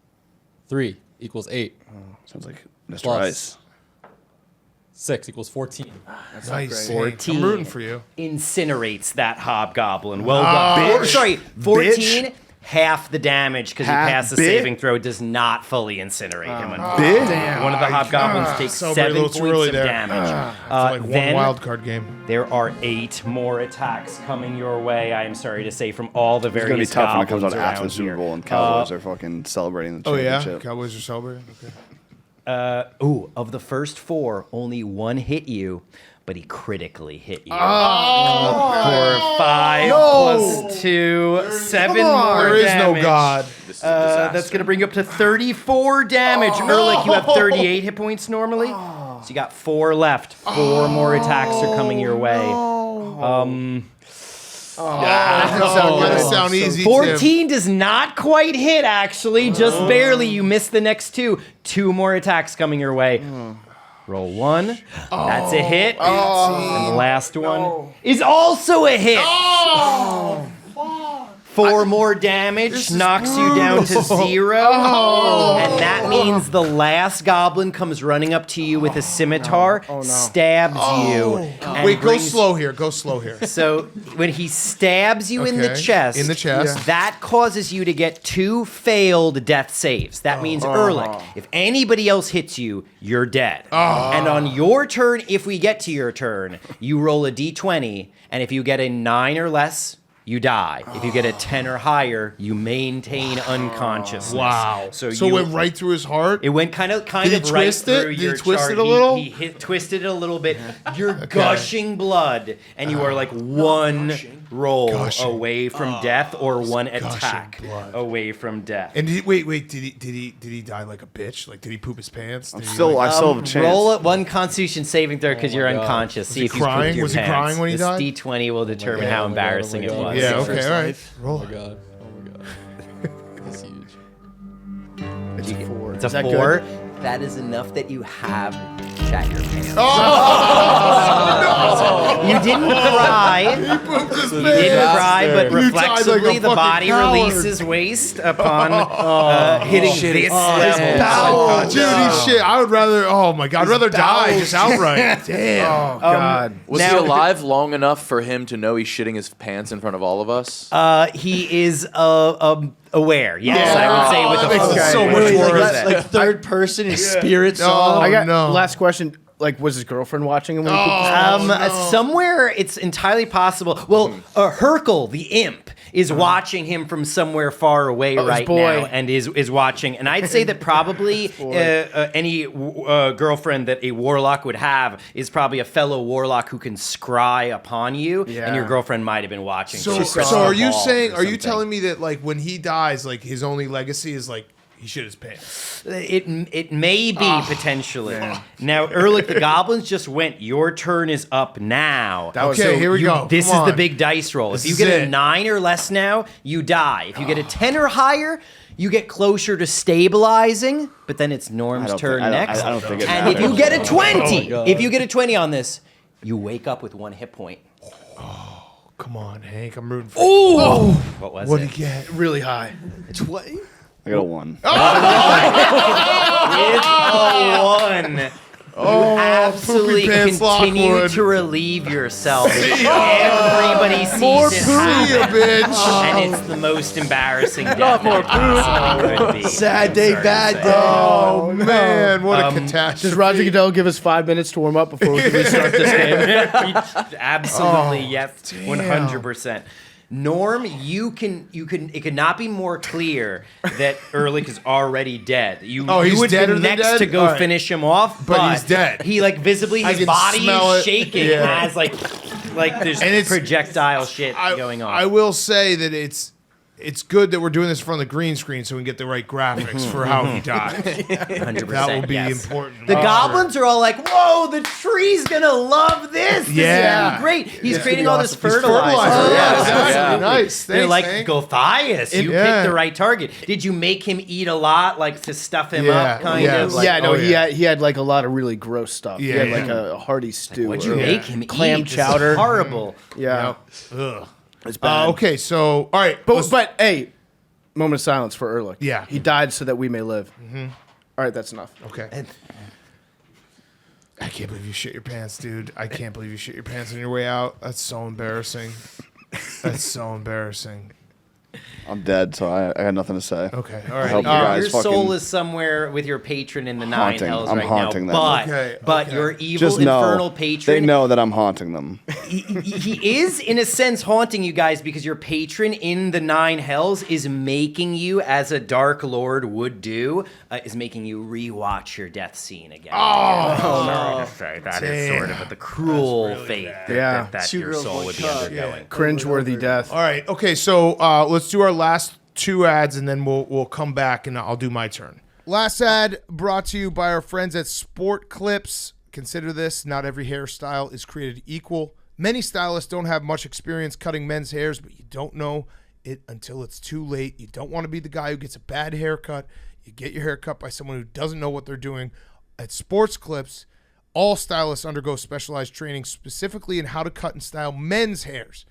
3 equals 8 Sounds like Mr. Plus. Ice. 6 equals 14. Nice. 14. I'm rooting for you. Incinerates that hobgoblin. Well done. Sorry, 14. Half the damage because you Half pass the bit? saving throw does not fully incinerate him. Bit? One of the hobgoblins takes Celebrate a 7 little points too early of there. damage. It's like one then wild card game. there are 8 more attacks coming your way. I am sorry to say, from all the It's going to be various tough when it comes goblins out after the around Super here. Bowl and Cowboys are fucking celebrating the Oh yeah, championship. Cowboys are celebrating. Okay. Of the first 4, only 1 hit you, but he critically hit you. Oh, For 5 plus 2, 7 more there is no damage. God. This is a disaster. That's going to bring you up to 34 damage. Erlick, you have 38 hit points normally. So you got 4 left. 4 more attacks are coming your way. That doesn't sound easy. 14 does not quite hit, actually. Just barely. You missed the next 2. 2 more attacks coming your way. Roll 1. That's a hit. And the last one is also a hit. 4 more damage knocks you down to 0. And that means the last goblin comes running up to you with a scimitar, stabs you. and Wait, go brings- slow here. Go slow here. So when he stabs you in the Okay, chest, in the chest. that causes you to get 2 failed death saves. That means, Erlick, if anybody else hits you, you're dead. And on your turn, if we get to your turn, you roll a d20, and if you get a 9 or less, you die. If you get a 10 or higher, you maintain unconsciousness. Wow. So So you, it went right through his heart. it went kind of Did he right twist it? through Did your he twist chart. it a little? He twisted it a little bit. You're gushing blood, and you are like 1 roll away from death, or 1 attack blood. away from death. And wait, did he die like a bitch? Like, did he poop his pants? Did he, I still have a chance. Roll it 1 Constitution saving throw because you're God. unconscious. See he if you pooped crying? your Was he pants. crying when he this died? D20 will determine God, how oh my God, embarrassing oh my it God. was. Yeah. First Okay. All right. life. Roll. Oh my god. Oh my god. That's huge. It's a 4. It's a Is that 4. good? That is enough that you have shat your pants. You didn't cry. You didn't cry, but You died like a reflexively the fucking body coward. releases waste upon hitting this level. Oh, dude, he's shit. I would rather. Oh my God, I'd rather die just outright. Damn. Oh, God. Was Now- he alive long enough for him to know he's shitting his pants in front of all of us? He is aware. Yes, Yeah. I would say with that a makes it full so aware. much Wait, worse. like third person, his spirit Oh, song. I got no. last question. Like, was his girlfriend watching him when he pooped his pants? Somewhere it's entirely possible. Well, Hercule, the imp, is watching him from somewhere far away his right boy. now, and is watching. And I'd say that probably any girlfriend that a warlock would have is probably a fellow warlock who can scry upon you, and your Yeah. girlfriend might have been watching. So, She's so are you ball saying? or Are you something. telling me that like when he dies, like his only legacy is like he shit his pants? It may be potentially. Now, Erlick, the goblins just went. Your turn is up now. Okay, here we go. This Come is the on. big dice roll. This If you is get a it. 9 or less now, you die. If you get a 10 or higher, you get closer to stabilizing, but then it's Norm's turn next. I don't think it And if you matters. get a 20, if you get a 20 on this, you wake up with 1 hit point. Come on, Hank. I'm rooting for you. What was What'd it? he get? Really high. 20. I got a 1. It's a 1. You absolutely poopy pants continue Lockwood. to relieve yourself. Everybody sees More it poo, you happen. bitch. And it's the most embarrassing death more possibly could be. Sad day, Sorry to bad say. day. Oh, man. What a catastrophe. Does Roger Goodell give us 5 minutes to warm up before we can restart this game? Absolutely, yep, 100%. Norm, it could not be more clear that Erlick is already dead. You he's would deader be than next dead? to go All right. finish him off, But he's dead. He like visibly I his can body smell is it. shaking Yeah. as like there's And it's- projectile shit going on. I will say that it's good that we're doing this in front of the green screen so we can get the right graphics for how he died. 100%. That will be yes. important. The goblins are all like, "Whoa, the tree's gonna love this. This Yeah. is gonna be great." He's Yeah. creating all this He's fertilizer. fertilizer. Yeah, Yeah, exactly. absolutely. Nice. They're Thanks, like, Hank. Gothias, you Yeah. picked the right target. Did you make him eat a lot, like to stuff him Yeah. up, kind Yeah. of? Like, Yeah, no, oh, he yeah. had like a lot of really gross stuff. Yeah, he had yeah. like a hearty stew. What'd you or make him clam eat? This is chowder. horrible. Yeah, Ugh. it's bad. Okay, so all right, But hey, moment of silence for Erlick. Yeah. he died so that we may live. All right, that's enough. okay. I can't believe you shit your pants, dude. I can't believe you shit your pants on your way out. That's so embarrassing. That's so embarrassing. I'm dead, so I got nothing to say. Okay, all I right. hope you guys Your fucking soul is somewhere with your patron in the Haunting. nine hells I'm right haunting now. them. But Okay. your evil just know infernal patron, they know that I'm haunting them. he is in a sense haunting you guys because your patron in the nine hells is making you, as a dark lord would do, is making you rewatch your death scene again. Sorry to say, that is sort of the cruel fate Yeah. that Two your girls, soul one would be cup. undergoing. Cringeworthy death. All right. Okay. So let's do our last 2 ads, and then we'll come back, and I'll do my turn. Last ad brought to you by our friends at Sport Clips. Consider this: not every hairstyle is created equal. Many stylists don't have much experience cutting men's hairs, but you don't know it until it's too late. You don't want to be the guy who gets a bad haircut. You get your hair cut by someone who doesn't know what they're doing. At Sports Clips, all stylists undergo specialized training specifically in how to cut and style men's hairs,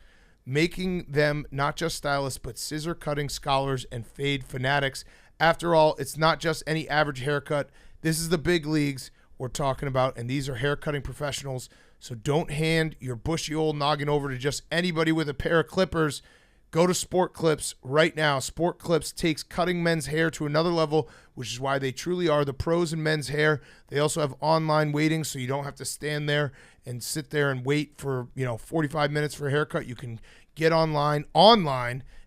making them not just stylists, but scissor cutting scholars and fade fanatics. After all, it's not just any average haircut. This is the big leagues we're talking about, and these are hair cutting professionals. So don't hand your bushy old noggin over to just anybody with a pair of clippers. Go to Sport Clips right now. Sport Clips takes cutting men's hair to another level, which is why they truly are the pros in men's hair. They also have online waiting, so you don't have to stand there and sit there and wait for 45 minutes for a haircut. You can get online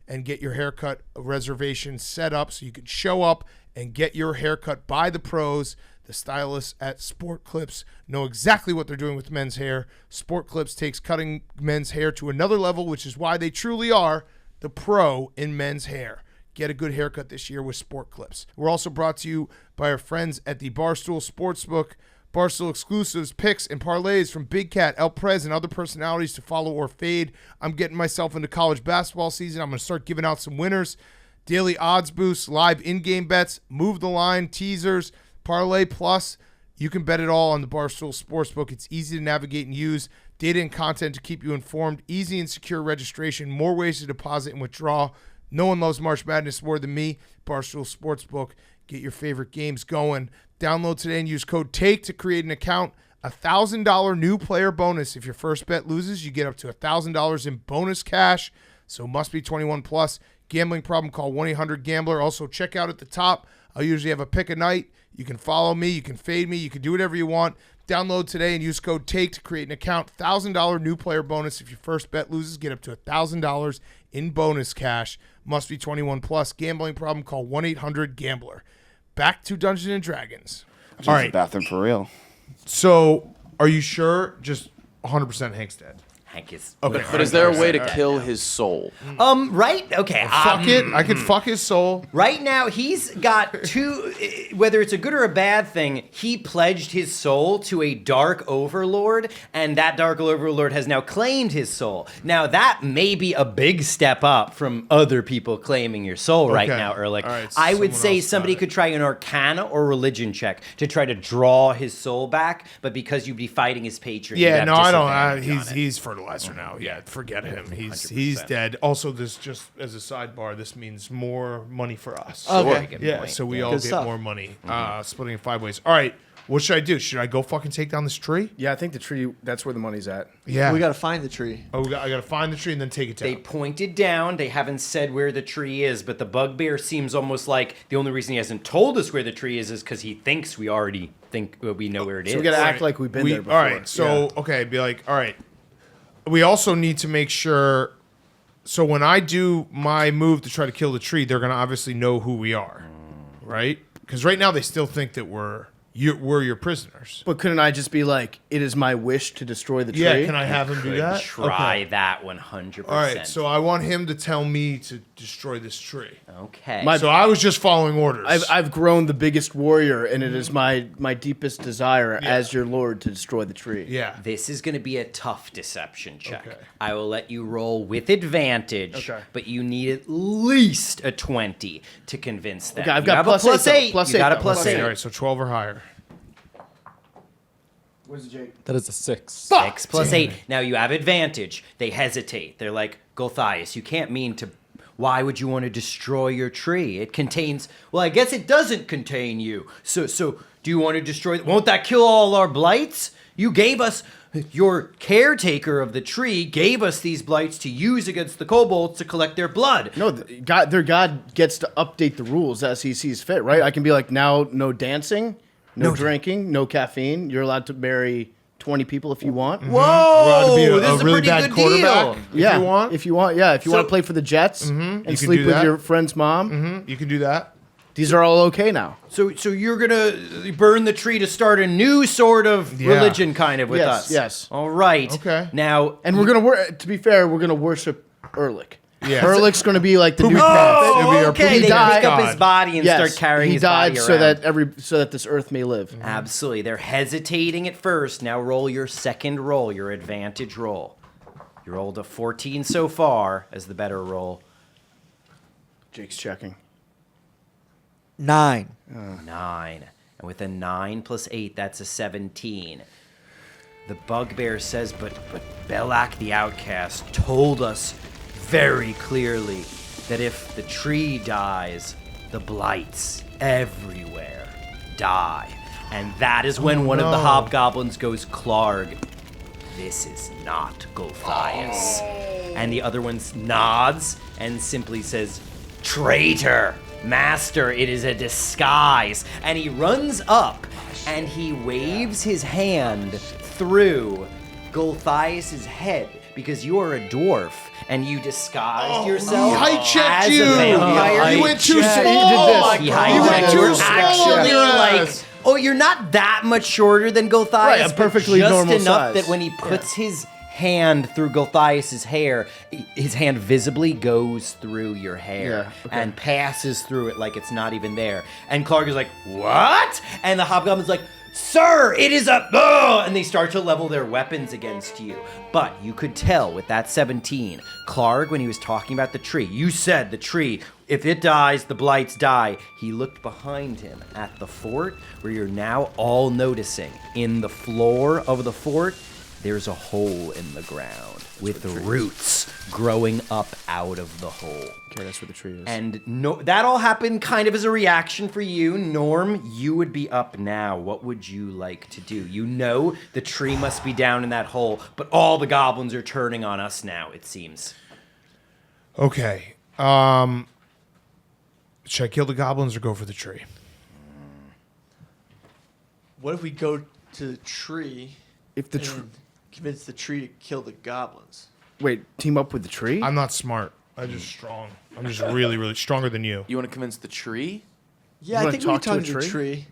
and get your haircut reservation set up so you can show up and get your haircut by the pros. The stylists at Sport Clips know exactly what they're doing with men's hair. Sport Clips takes cutting men's hair to another level, which is why they truly are the pro in men's hair. Get a good haircut this year with Sport Clips. We're also brought to you by our friends at the Barstool Sportsbook. Barstool exclusives, picks, and parlays from Big Cat, El Prez, and other personalities to follow or fade. I'm getting myself into college basketball season. I'm going to start giving out some winners. Daily odds boosts, live in-game bets, move the line, teasers, Parlay Plus. You can bet it all on the Barstool Sportsbook. It's easy to navigate and use. Data and content to keep you informed. Easy and secure registration. More ways to deposit and withdraw. No one loves March Madness more than me. Barstool Sportsbook. Get your favorite games going. Download today and use code TAKE to create an account. $1,000 new player bonus. If your first bet loses, you get up to $1,000 in bonus cash. So must be 21 plus. Gambling problem, call 1-800-GAMBLER. Also, check out at the top. I'll usually have a pick a night. You can follow me. You can fade me. You can do whatever you want. Download today and use code TAKE to create an account. $1,000 new player bonus. If your first bet loses, get up to $1,000 in bonus cash. Must be 21 plus. Gambling problem, call 1-800-GAMBLER. Back to Dungeons and Dragons. All right. Bathroom for real. So, are you sure? Just 100% Hank's dead. Hank is Okay. But is there a way to kill his soul? right. Okay, Fuck it. I could fuck his soul. Right now, he's got two, whether it's a good or a bad thing, he pledged his soul to a dark overlord, and that dark overlord has now claimed his soul. Now, that may be a big step up from other people claiming your soul right Okay. now, Erlick. All right, I would someone say else got somebody it. could try an arcana or religion check to try to draw his soul back, but because you'd be fighting his patron, you'd Yeah, have no, I disadvantage don't. on it. He's fertile. fertilizer now. Yeah, forget him. He's dead. Also, this just as a sidebar, this means more money for us. Okay. Good Yeah, point. so we all Good get stuff. more money. Splitting it 5 ways. All right, what should I do? Should I go fucking take down this tree? Yeah, I think the tree. That's where the money's at. Yeah. We got to find the tree. I got to find the tree and then take it down. They pointed down. They haven't said where the tree is, but the bugbear seems almost like the only reason he hasn't told us where the tree is because he thinks we already think we know where it is. So we got to act like we've been there before. All right, so okay, be like, all right. We also need to make sure. So when I do my move to try to kill the tree, they're gonna obviously know who we are, right? Because right now they still think that we're your prisoners. But couldn't I just be like, it is my wish to destroy the tree? Yeah, can I have him do Could that? try Okay. that 100%. All right, so I want him to tell me to destroy this tree. Okay. So I was just following orders. I've grown the biggest warrior, and it is my deepest desire as your lord to destroy the tree. yeah. This is going to be a tough deception check. Okay. I will let you roll with advantage, Okay. but you need at least a 20 to convince them. Okay, I've You got have plus a plus 8 though. 8. Plus You 8 got a though. plus Okay, 8. All right, so 12 or higher. Where's the Jake? That is a 6. 6 plus 8. Now you have advantage. They hesitate. They're like, Gulthias, you can't mean to. Why would you want to destroy your tree? It contains. Well, I guess it doesn't contain you. So do you want to destroy? Won't that kill all our blights? You gave us. Your caretaker of the tree gave us these blights to use against the kobolds to collect their blood. No, their god gets to update the rules as he sees fit, right? I can be like, now no dancing, no drinking, no caffeine. You're allowed to marry 20 people if you want. Whoa! Allowed to be This is a really pretty bad good quarterback. deal. Yeah, If you want. If you want So- to play for the Jets you and can sleep do with that. your friend's mom, You can do that. these are all okay now. So you're gonna burn the tree to start a new sort of Yeah. religion, kind of with Yes, us. yes. All right. Okay. Now, And we're gonna to be fair, we're gonna worship Erlick. Yeah. Erlick's gonna be like the new oh, It'll be our okay. He They died. pick up his body and start carrying he his died body so around. that this earth may live. Absolutely. They're hesitating at first. Now roll your second roll, your advantage roll. You rolled a 14 so far as the better roll. Jake's checking. 9. 9. And with a 9 plus 8, that's a 17. The bugbear says, but Belak the outcast told us very clearly that if the tree dies, the blights everywhere die. And that is when one of the hobgoblins goes, Clarg, this is not Gulthias. And the other one nods and simply says, traitor, master, it is a disguise. And he runs up and he waves his hand through Gulthias' head because you are a dwarf and you disguised yourself He height-checked as you. a vampire. He went too Yeah, small. he did this. He He went hijacked. too You're small. actually Your like, ass. oh, you're not that much shorter than Gulthias. Right, I'm but perfectly just normal enough size. that when he puts his hand through Gulthias' hair, his hand visibly goes through your hair Yeah, okay. and passes through it like it's not even there. And Clark is like, what? And the hobgoblin's like, sir, it is a... Ugh! And they start to level their weapons against you. But you could tell with that 17, Clark, when he was talking about the tree, you said the tree, if it dies, the blights die. He looked behind him at the fort, where you're now all noticing in the floor of the fort, there's a hole in the ground with the roots growing up out of the hole. Okay, that's where the tree is. And that all happened kind of as a reaction for you. Norm, you would be up now. What would you like to do? You know the tree must be down in that hole, but all the goblins are turning on us now, it seems. Okay. Should I kill the goblins or go for the tree? What if we go to the tree If the and convince the tree to kill the goblins? wait, team up with the tree? I'm not smart. I'm just strong. I'm just really, really stronger than you. You want to convince the tree? Yeah, You I wanna think we talk can talk to to a the tree? tree.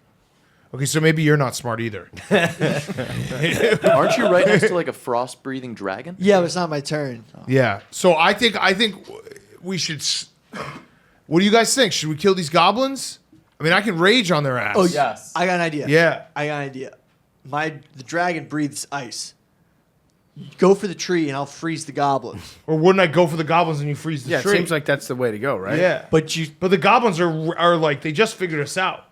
Okay, so maybe you're not smart either. Aren't you right next to like a frost-breathing dragon? Yeah, but it's not my turn. Yeah. So I think we should. What do you guys think? Should we kill these goblins? I mean, I can rage on their ass. Oh, Yes. I got an idea. Yeah. I got an idea. The dragon breathes ice. Go for the tree and I'll freeze the goblins. Or wouldn't I go for the goblins and you freeze the Yeah, it tree? seems like that's the way to go, right? Yeah. But But the goblins are like they just figured us out.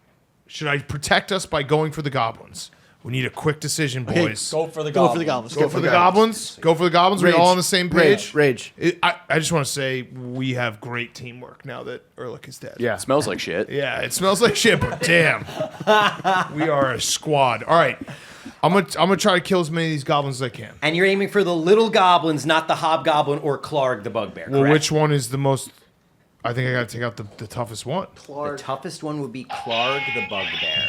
Should I protect us by going for the goblins? We need a quick decision, Okay, boys. Go for the Go goblins. for the goblins. Go for the goblins. Go for the goblins. We're all on the same page. Rage. I just want to say we have great teamwork now that Erlick is dead. Yeah. Smells like shit. Yeah, it smells like shit, but damn, we are a squad. All right, I'm gonna try to kill as many of these goblins as I can. And you're aiming for the little goblins, not the hobgoblin or Clark the bugbear. Well, correct? which one is the most? I think I got to take out the toughest one. The toughest one would be Clark the bugbear.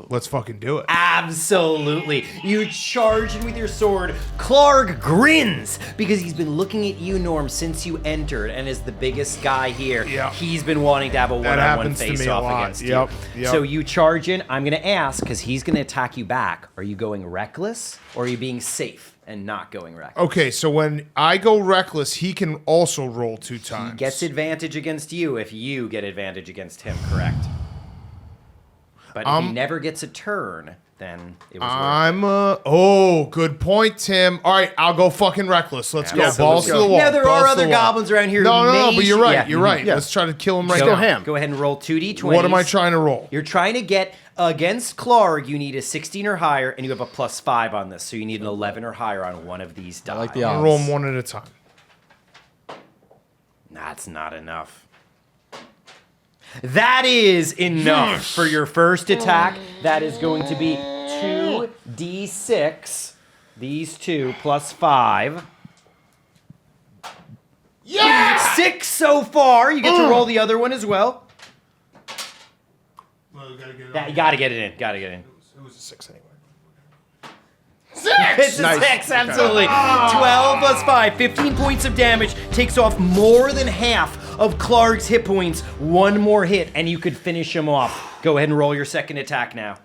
Let's fucking do it. Absolutely. You charge in with your sword. Clark grins because he's been looking at you, Norm, since you entered, and is the biggest guy here. Yeah. He's been wanting to have a one-on-one happens to me a face-off lot. against Yep, you. yep. So you charge in. I'm going to ask, because he's going to attack you back. Are you going reckless, or are you being safe and not going reckless? Okay, so when I go reckless, he can also roll 2 times. He gets advantage against you if you get advantage against him, correct? But if he never gets a turn, then it was worth it. Good point, Tim. All right, I'll go fucking reckless. Let's go. Balls to the wall. Now, there Balls are to other the wall. goblins around here. No, who no, may but you're sh- right. yeah. You're right. Yeah. Let's try to kill him right Go, now. ham. Go ahead and roll 2d20s. What am I trying to roll? You're trying to get against Clark. You need a 16 or higher, and you have a +5 on this, so you need an 11 or higher on one of these die. I like the I'm odds. gonna roll them one at a time. That's not enough. That is enough for your first attack. That is going to be 2d6. These two +5. Yeah! 6 so far. You get to roll the other one as well. Well, we gotta get it You gotta get it in. Gotta get it in. It was a 6 anyway. It's a 6, absolutely. 12 +5, 15 points of damage, takes off more than half of Clark's hit points. One more hit, and you could finish him off. Go ahead and roll your second attack now.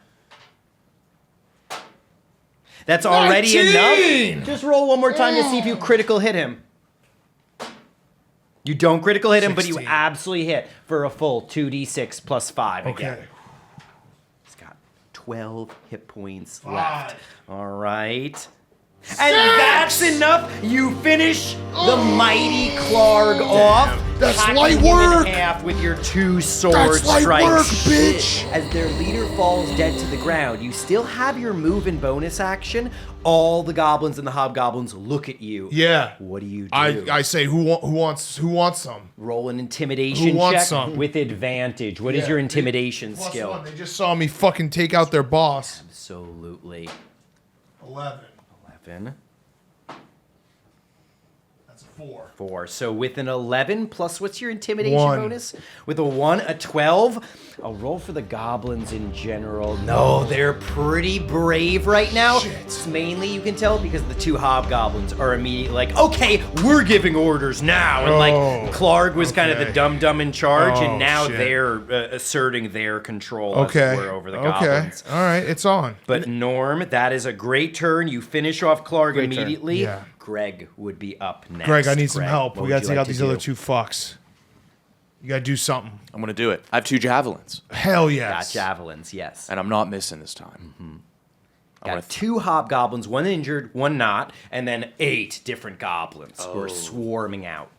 That's already 19! enough. Just roll one more time to see if you critical hit him. You don't critical hit him, but you 16. absolutely hit for a full 2d6 +5 again. Okay. He's got 12 hit points left. All right. And that's enough. You finish the mighty Clark off. That's hacking light him in work. half with your 2 sword That's light strikes. work, bitch. As their leader falls dead to the ground, you still have your move and bonus action. All the goblins and the hobgoblins look at you. Yeah. What do you do? I say who wants some? Roll an intimidation Who wants check some? with advantage. What is your intimidation skill? +1. They just saw me fucking take out their boss. Absolutely. 11. 11. That's a 4. 4. So with an 11 plus what's your intimidation 1. bonus? With a 1, a 12. I'll roll for the goblins in general. No, they're pretty brave right now. Shit. It's mainly, you can tell, because the 2 hobgoblins are immediately like, okay, we're giving orders now. And like Clark was kind of the okay. dumb in charge, Oh, and now shit. they're asserting their control as Okay. it were over the goblins. All right, it's on. But Norm, that is a great turn. You finish off Clark Great turn. immediately. Yeah. Greg would be up next. Greg, I need some Greg, help. what We would got you to take like out these do? other 2 fucks. You got to do something. I'm gonna do it. I have 2 javelins, Hell Got yes. javelins, yes. and I'm not missing this time. I'm gonna Got 2 hobgoblins, 1 injured, 1 not, and then 8 different goblins who are swarming out.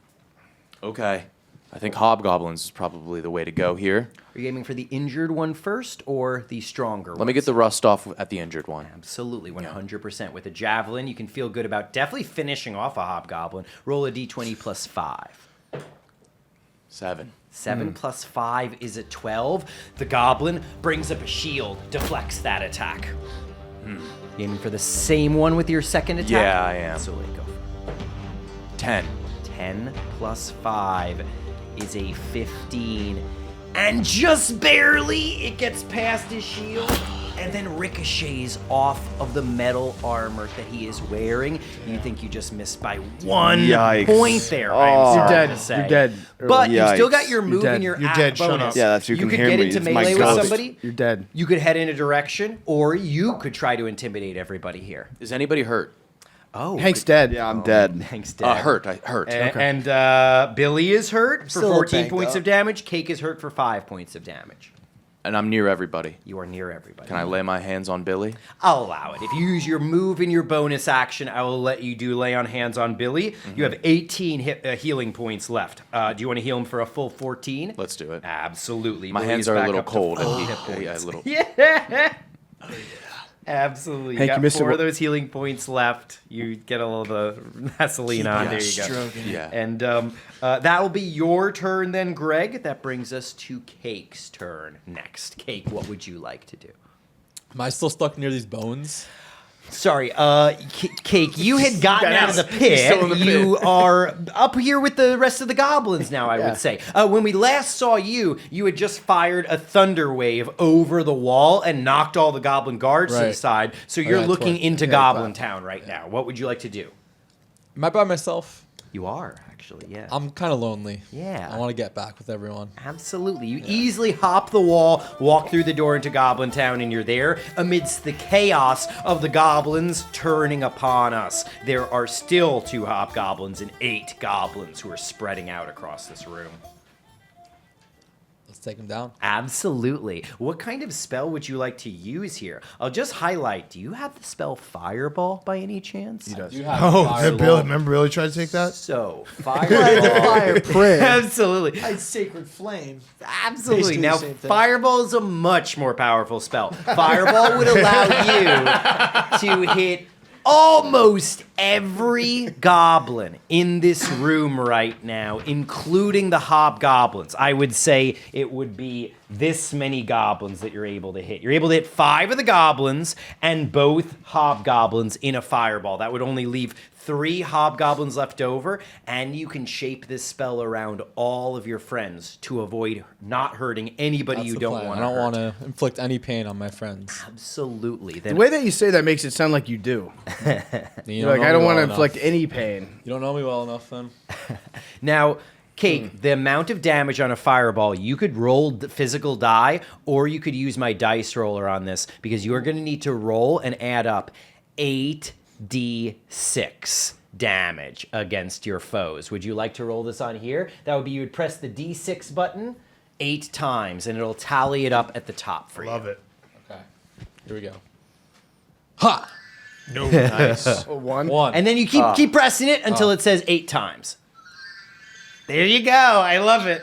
Okay. I think hobgoblins is probably the way to go here. Are you aiming for the injured one first or the stronger one? Let me get the rust off at the injured one. Absolutely, 100%. With a javelin, you can feel good about definitely finishing off a hobgoblin. Roll a d20 +5. 7. 7 plus 5 is a 12. The goblin brings up a shield, deflects that attack. You aiming for the same one with your second attack? Yeah, I am. So go for it. 10. 10 plus 5 is a 15. And just barely it gets past his shield and then ricochets off of the metal armor that he is wearing. You think you just missed by 1 Yikes. point there. Oh. I'm You're sorry dead. to say. You're dead. But you still got Yikes. your move dead. and your You're dead. Shut bonus. up. Yeah, that's- you can could hear get me. into It's my melee with ghost. somebody. You're dead. You could head in a direction, or you could try to intimidate everybody here. Is anybody hurt? Oh, Hank's dead. Yeah, I'm dead. Hank's dead. Hurt. I hurt. And Billy is hurt for Still 14 tanked points up. of damage. Cake is hurt for 5 points of damage. And I'm near everybody. You are near everybody. Can I lay my hands on Billy? I'll allow it. If you use your move and your bonus action, I will let you do lay on hands on Billy. You have 18 healing points left. Do you want to heal him for a full 14? Let's do it. Absolutely. My Billy hands is are a back little up to cold. full and hit yeah, a points. little. Yeah. Absolutely. Hank, You you got missed 4 it. of those healing points left. You get a little bit of Vaseline on. There you go. Stroking. Yeah. And that will be your turn then, Greg. That brings us to Cake's turn next. Cake, what would you like to do? Am I still stuck near these bones? Sorry, Cake, you had gotten out of the still in pit. the You are up here with the rest of the goblins now, I Yeah. would say. When we last saw you, you had just fired a thunder wave over the wall and knocked all the goblin guards to the Right. side. So you're yeah, looking twice. into Goblin Town right now. What would you like to do? Am I by myself? You are, actually, yeah. I'm kind of lonely. Yeah. I want to get back with everyone. Absolutely. You easily hop the wall, walk through the door into Goblin Town, and you're there amidst the chaos of the goblins turning upon us. There are still 2 hobgoblins and 8 goblins who are spreading out across this room. Let's take them down. Absolutely. What kind of spell would you like to use here? I'll just highlight. Do you have the spell Fireball by any chance? He does. You have Oh, fire did Billy, wall. remember Billy tried to take that? So, I had the Fireball. fire prayer. Absolutely. I had sacred flame. Absolutely. Basically Now, the same thing. Fireball is a much more powerful spell. Fireball would allow you to hit almost every goblin in this room right now, including the hobgoblins. I would say it would be this many goblins that you're able to hit. You're able to hit 5 of the goblins and both hobgoblins in a fireball. That would only leave 3 hobgoblins left over, and you can shape this spell around all of your friends to avoid not hurting anybody That's you the don't plan. want I to don't hurt. want to inflict any pain on my friends. Absolutely. The Then way that you say that makes it sound like you do. You You're like, know I don't me want to well inflict enough. any pain. You don't know me well enough, then. Now, Cake, the amount of damage on a fireball, you could roll the physical die, or you could use my dice roller on this, because you are going to need to roll and add up 8d6 damage against your foes. Would you like to roll this on here? That would be, you would press the d6 button 8 times, and it'll tally it up at the top for you. Love it. Okay. Here we go. Ha! No, nice. Oh, 1. 1. And then you keep pressing it until it says 8 times. There you go. I love it.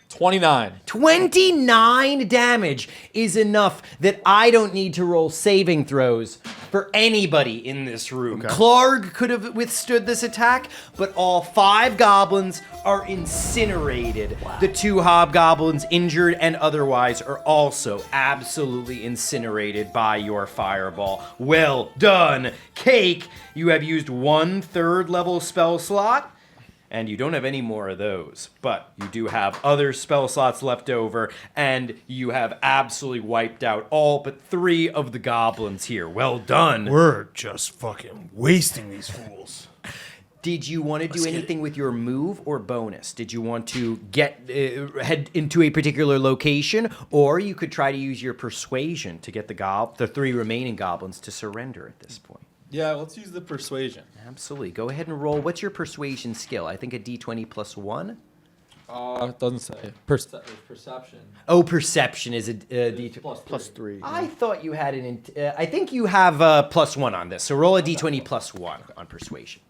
29. 29 damage is enough that I don't need to roll saving throws for anybody in this room. Clark could have withstood this attack, but all 5 goblins are incinerated. The 2 hobgoblins, injured and otherwise, are also absolutely incinerated by your fireball. Well done, Cake. You have used 1 3rd level spell slot. And you don't have any more of those, but you do have other spell slots left over, and you have absolutely wiped out all but 3 of the goblins here. Well done. We're just fucking wasting these fools. Did you want to do anything with your move or bonus? Did you want to head into a particular location, or you could try to use your persuasion to get the 3 remaining goblins to surrender at this point? Yeah, let's use the persuasion. Absolutely. Go ahead and roll. What's your persuasion skill? I think a d20 plus 1. It doesn't say. Perception. Oh, perception is a d20. Plus 3. I thought you had I think you have plus 1 on this. So roll a d20 plus 1 on persuasion.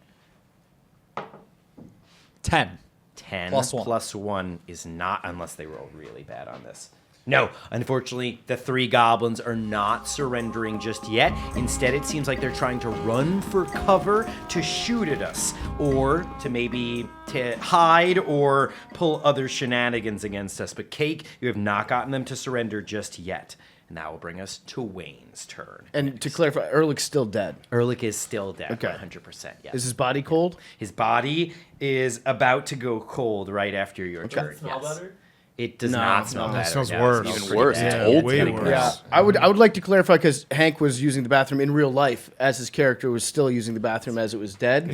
10. 10 Plus 1. plus 1 is not, unless they roll really bad on this. No, unfortunately, the 3 goblins are not surrendering just yet. Instead, it seems like they're trying to run for cover to shoot at us, or to maybe to hide or pull other shenanigans against us. But Cake, you have not gotten them to surrender just yet. And that will bring us to Wayne's turn. And to clarify, Erlick's still dead. Erlick is still dead, Okay. 100%. Yes. Is his body cold? His body is about to go cold right after your turn. Smell Yes. better? It does No, not smell no, it better. smells No, worse. it's Even worse. pretty It's bad. old. way getting worse. worse. I would like to clarify because Hank was using the bathroom in real life as his character was still using the bathroom as it was dead.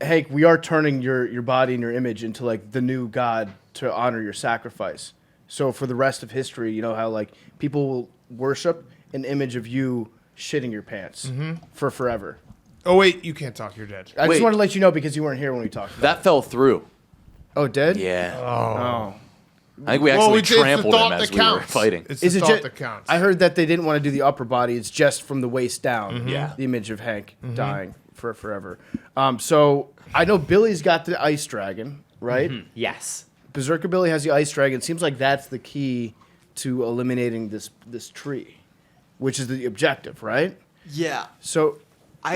Hank, we are turning your body and your image into like the new god to honor your sacrifice. So for the rest of history, you know how like people will worship an image of you shitting your pants for forever. Oh, wait, you can't talk. You're dead. I Wait. just wanted to let you know because you weren't here when we talked about That fell through. it. Oh, dead? Yeah. Oh. I think we actually trampled him as we were fighting. It's Is the it thought just? that counts. I heard that they didn't want to do the upper body. It's just from the waist down. Yeah. The image of Hank dying for forever. So I know Billy's got the ice dragon, right? Yes. Berserker Billy has the ice dragon. It seems like that's the key to eliminating this tree. which is the objective, right? Yeah. So,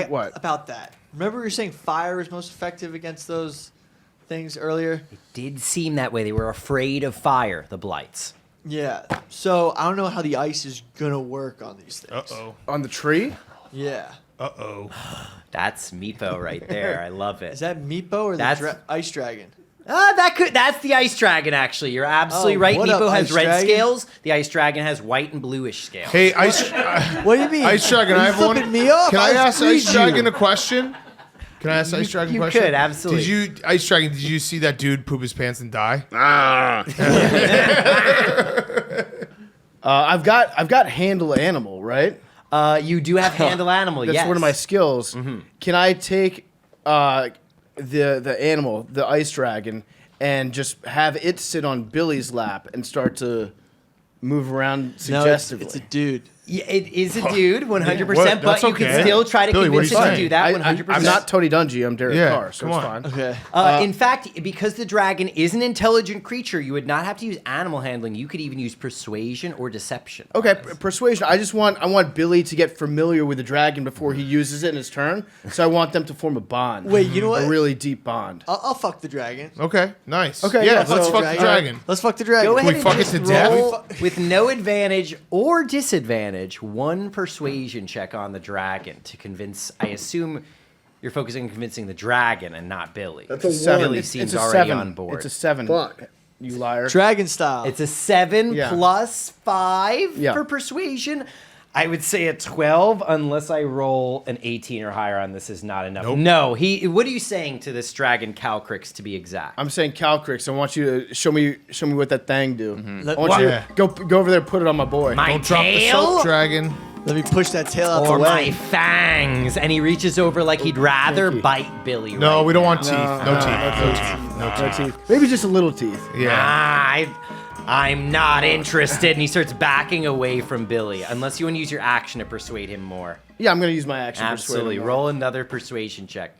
What about that? Remember, you were saying fire is most effective against those things earlier. It did seem that way. They were afraid of fire, the blights. Yeah. So I don't know how the ice is gonna work on these things. on the tree, Yeah. That's Meepo right there. I love it. Is that Meepo or the That's- ice dragon? That's the ice dragon. Actually, you're absolutely Oh, right. what up, Meepo has ice red dragon? scales. The ice dragon has white and bluish scales. Hey, What do you mean? Ice Dragon, Are I you have one. flipping me off? Can I ask screwed Ice you. Dragon a question? Can I ask Ice Dragon a you question? could, absolutely. Did you, Ice Dragon? Did you see that dude poop his pants and die? I've got handle animal, right? You do have handle animal. That's yes. one of my skills. Can I take the animal, the ice dragon, and just have it sit on Billy's lap and start to move around No, suggestively? it's a dude. Yeah, it is a dude, 100%. What? But That's you okay. can still try to Billy, what are convince you him to saying? do that. 100%. I'm not Tony Dungy. I'm Derek Yeah, Carr, so come it's on. fine. Okay. In fact, because the dragon is an intelligent creature, you would not have to use animal handling. You could even use persuasion or deception. Okay, persuasion. I want Billy to get familiar with the dragon before he uses it in his turn. So I want them to form a bond. Wait, you know what? A really deep bond. I'll fuck the dragon. Okay, nice. Okay, yeah, yeah, let's so- fuck the dragon. Let's fuck the dragon. Go ahead we and fuck it just to death? roll with no advantage or disadvantage, one persuasion check on the dragon to convince. I assume you're focusing on convincing the dragon and not Billy. That's a Billy one. It's seems a already 7. on board. It's a 7. Fuck. You liar. Dragon style. It's a 7 Yeah. plus 5 Yeah. for persuasion. I would say a 12 unless I roll an 18 or higher on this is not enough. Nope. No, what are you saying to this dragon Calcrix to be exact? I'm saying Calcrix. I want you to show me what that thing do. Let, I want you Yeah. to go over there and put it on my boy. My Don't drop the tail soap dragon. let me push that tail out or the my way. fangs. And he reaches over like he'd rather you. bite Billy. No, right we don't now. want teeth. No teeth. No teeth. Maybe just a little teeth. Yeah. I'm not interested. And he starts backing away from Billy, unless you want to use your action to persuade him more. Yeah, I'm gonna use my action. to persuade Absolutely. him. Roll another persuasion check.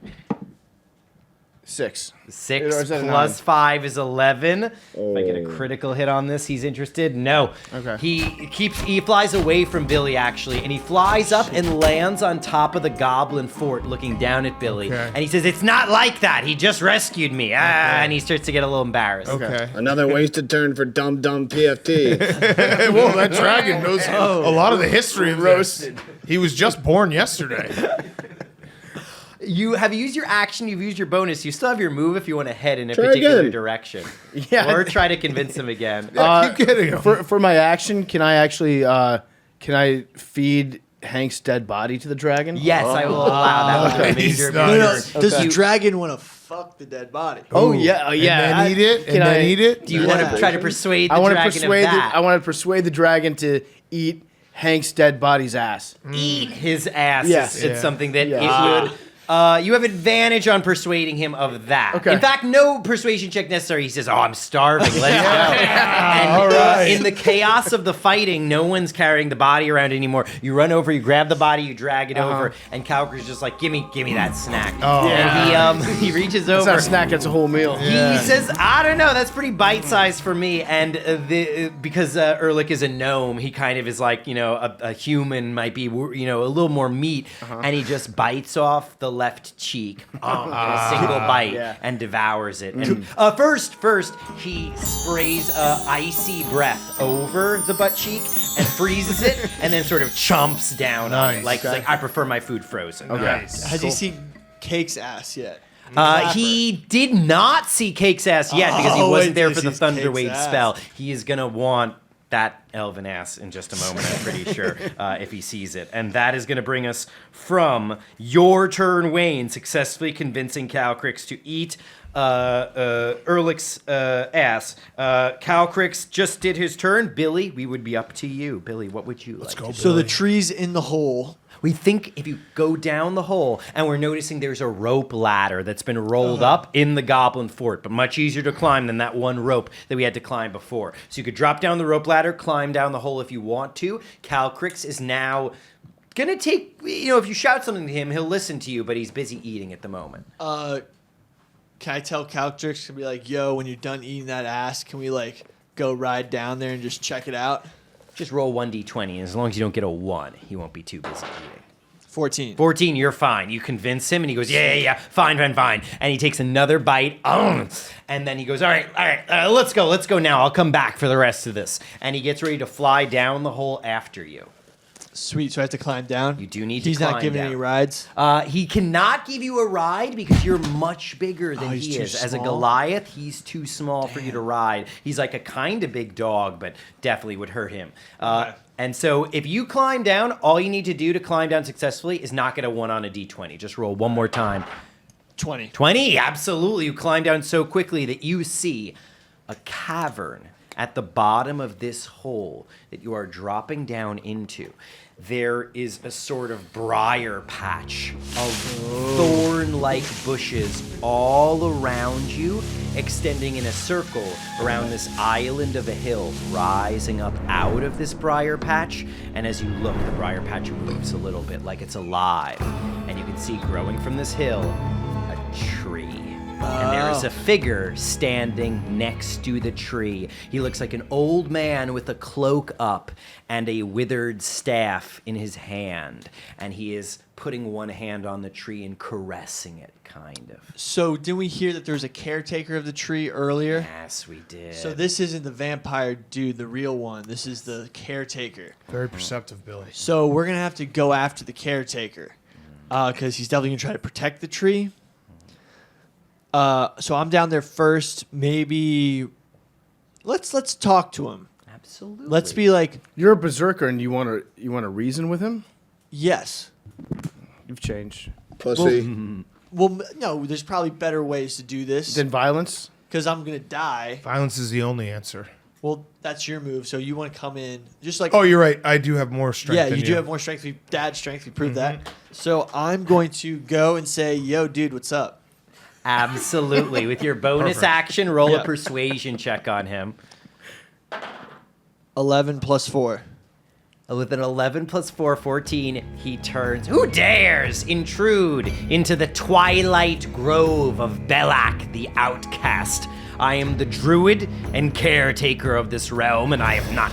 6. 6 Or is that a plus 9? 5 is 11. If I get a critical hit on this, he's interested. No. Okay. He flies away from Billy, actually, and he flies up and lands on top of the Goblin fort looking down at Billy. Okay. And he says, "It's not like that. He just rescued me." And he starts to get a little embarrassed. Okay. Another wasted turn for dumb PFT. Well, that dragon knows a lot of the history of Roasted. this. He was just born yesterday. You have used your action, you've used your bonus. You still have your move if you want to head in a Try particular again. direction. Yeah. Or try to convince him again. Keep getting him. For my action, can I actually can I feed Hank's dead body to the dragon? Yes, I will allow that. Would be a He's major not- No, no. major- Does Okay. the dragon want to fuck the dead body? Oh yeah, yeah. And then eat it. Can And then I- eat it. Do you want Yeah. to try to persuade the I want to dragon persuade of that? I want to persuade the dragon to eat Hank's dead body's ass. Eat his ass. Yes. It's Yeah. something that Yeah. it would. You have advantage on persuading him of that. Okay. In fact, no persuasion check necessary. He says, "Oh, I'm starving. Let's go." And all right. in the chaos of the fighting, no one's carrying the body around anymore. You run over, you grab the body, you drag it over, and Calcri's just like, "Give me that snack." Oh. And he reaches It's over. not a snack; it's a whole meal. He says, "I don't know. That's pretty bite-sized for me." And because Erlick is a gnome, he kind of is like, a human might be, a little more meat. And he just bites off the left cheek in a single bite Yeah. and devours it. And first, he sprays icy breath over the butt cheek and freezes it, and then sort of chomps down on it. Nice. Like, he's like, "I prefer my food frozen." Nice. Has he seen Cake's ass yet? He did not see Cake's ass yet because he Oh, wasn't wait there till for he the sees Thunder Cake's Wave ass. spell. He is going to want that elven ass in just a moment, I'm pretty sure, if he sees it. And that is going to bring us from your turn, Wayne, successfully convincing Calcrix to eat Erlick's ass. Calcrix just did his turn. Billy, we would be up to you. Billy, what would you like to do? So the tree's in the hole. We think if you go down the hole, and we're noticing there's a rope ladder that's been rolled up in the Goblin Fort, but much easier to climb than that one rope that we had to climb before. So you could drop down the rope ladder, climb down the hole if you want to. Calcrix is now gonna take, if you shout something to him, he'll listen to you, but he's busy eating at the moment. Can I tell Caltrix to be like, yo, when you're done eating that ass, can we go ride down there and just check it out? Just roll 1d20, and as long as you don't get a 1, he won't be too busy eating. 14. 14, you're fine. You convince him, and he goes, yeah, fine. And he takes another bite, and then he goes, all right, let's go now. I'll come back for the rest of this. And he gets ready to fly down the hole after you. Sweet, so I have to climb down? You do need to He's climb not giving down. any rides? He cannot give you a ride because you're much bigger than he's he too is. As a small? Goliath, he's too small for you to ride. He's like a kind of big dog, but definitely would hurt him. And so if you climb down, all you need to do to climb down successfully is not get a 1 on a d20. Just roll one more time. 20. 20, absolutely. You climb down so quickly that you see a cavern at the bottom of this hole that you are dropping down into. There is a sort of briar patch of thorn-like bushes all around you, extending in a circle around this island of a hill, rising up out of this briar patch. And as you look, the briar patch moves a little bit like it's alive. And you can see growing from this hill a tree. And there is a figure standing next to the tree. He looks like an old man with a cloak up and a withered staff in his hand. And he is putting one hand on the tree and caressing it, kind of. So didn't we hear that there was a caretaker of the tree earlier? Yes, we did. So this isn't the vampire dude, the real one. This is the caretaker. Very perceptive, Billy. So we're going to have to go after the caretaker because he's definitely going to try to protect the tree. So I'm down there first. Maybe let's talk to him. Absolutely. Let's be like, You're a berserker, and you want to reason with him? yes. You've changed. Pussy. Well, no, there's probably better ways to do this Then violence. because I'm going to die. Violence is the only answer. Well, that's your move. So you want to come in just like. Oh, you're right. I do have more strength. yeah, than you do have more strength. Dad strength. We proved that. So I'm going to go and say, "Yo, dude, what's up?" Absolutely. With your bonus action, roll Yeah. a persuasion check on him. 11 plus 4. With an 11 plus 4, 14, he turns. Who dares intrude into the twilight grove of Belak the Outcast? I am the druid and caretaker of this realm, and I have not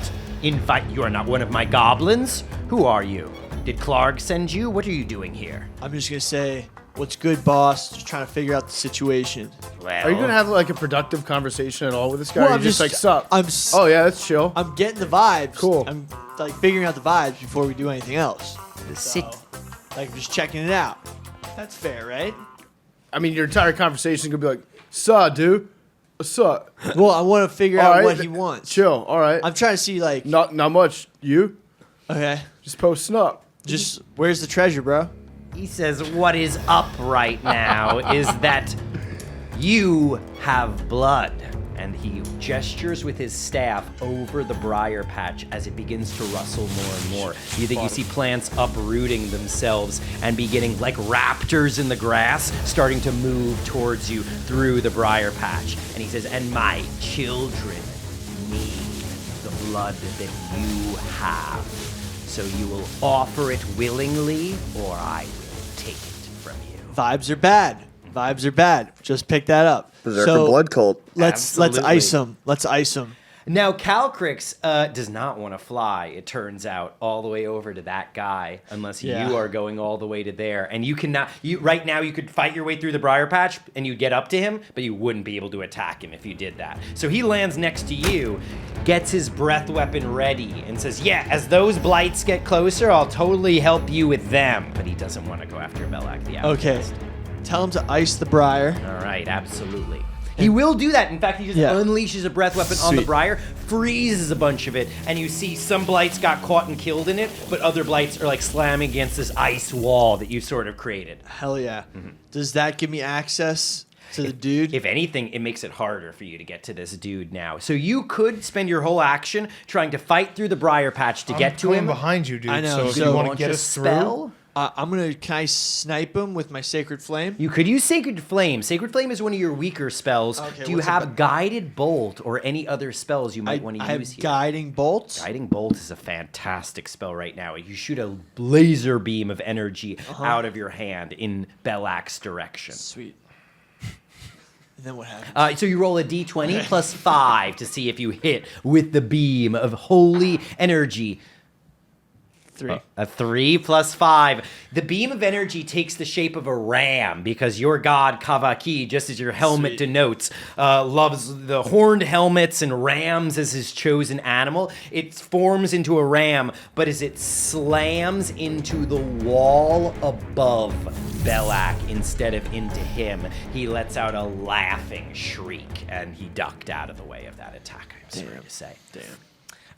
you are not one of my goblins? Who are you? Did Clark send you? What are you doing here? I'm just going to say, "What's good, boss?" Just trying to figure out the situation. Well, Are you gonna have like a productive conversation at all with this guy? Well, or I'm you just like just- sup? Oh yeah, that's chill. I'm getting the vibes. Cool. I'm like figuring out the vibes before we do anything else. the city? Like I'm just checking it out. That's fair, right? I mean, your entire conversation is gonna be like, "Suh, dude, suh." Well, I want to figure All out right, what he wants. Chill. All right. I'm trying to see like, Not much. You okay, just posting up. just where's the treasure, bro? He says, what is up right now is that you have blood. And he gestures with his staff over the briar patch as it begins to rustle more and more. You think you see plants uprooting themselves and beginning like raptors in the grass, starting to move towards you through the briar patch. And he says, and my children need the blood that you have. So you will offer it willingly, or I will take it from you. Vibes are bad. Vibes are bad. Just pick that up. Berserker blood cult. Let's Absolutely. ice him. Let's ice him. Now, Calcrix does not want to fly, it turns out, all the way over to that guy, unless Yeah. you are going all the way to there. And you cannot, right now, you could fight your way through the briar patch and you'd get up to him, but you wouldn't be able to attack him if you did that. So he lands next to you, gets his breath weapon ready, and says, yeah, as those blights get closer, I'll totally help you with them. But he doesn't want to go after Belak the Outcast. Okay. Tell him to ice the briar. All right, absolutely. He will do that. In fact, he just unleashes a breath weapon on the Sweet. briar, freezes a bunch of it, and you see some blights got caught and killed in it, but other blights are like slamming against this ice wall that you sort of created. Hell yeah. Does that give me access to the dude? If anything, it makes it harder for you to get to this dude now. So you could spend your whole action trying to fight through the briar patch to get to coming him. behind you, dude. I know, So if so you want to Launch get a us spell. Can I snipe him with my Sacred Flame? You could use Sacred Flame. Sacred Flame is one of your weaker spells. Okay, Do you what's have Guided Bolt or any other spells you might want to I use have here? Guiding Bolts. Guiding Bolt is a fantastic spell right now. You shoot a laser beam of energy out of your hand in Belak's direction. Sweet. Then what happens? So you roll a d20 plus 5 to see if you hit with the beam of holy energy. 3. A 3 plus 5. The beam of energy takes the shape of a ram because your god Kavaki, just as your helmet denotes, loves the horned helmets and rams as his chosen animal. It forms into a ram, but as it slams into the wall above Belak instead of into him, he lets out a laughing shriek, and he ducked out of the way of that attack, I'm sorry to say.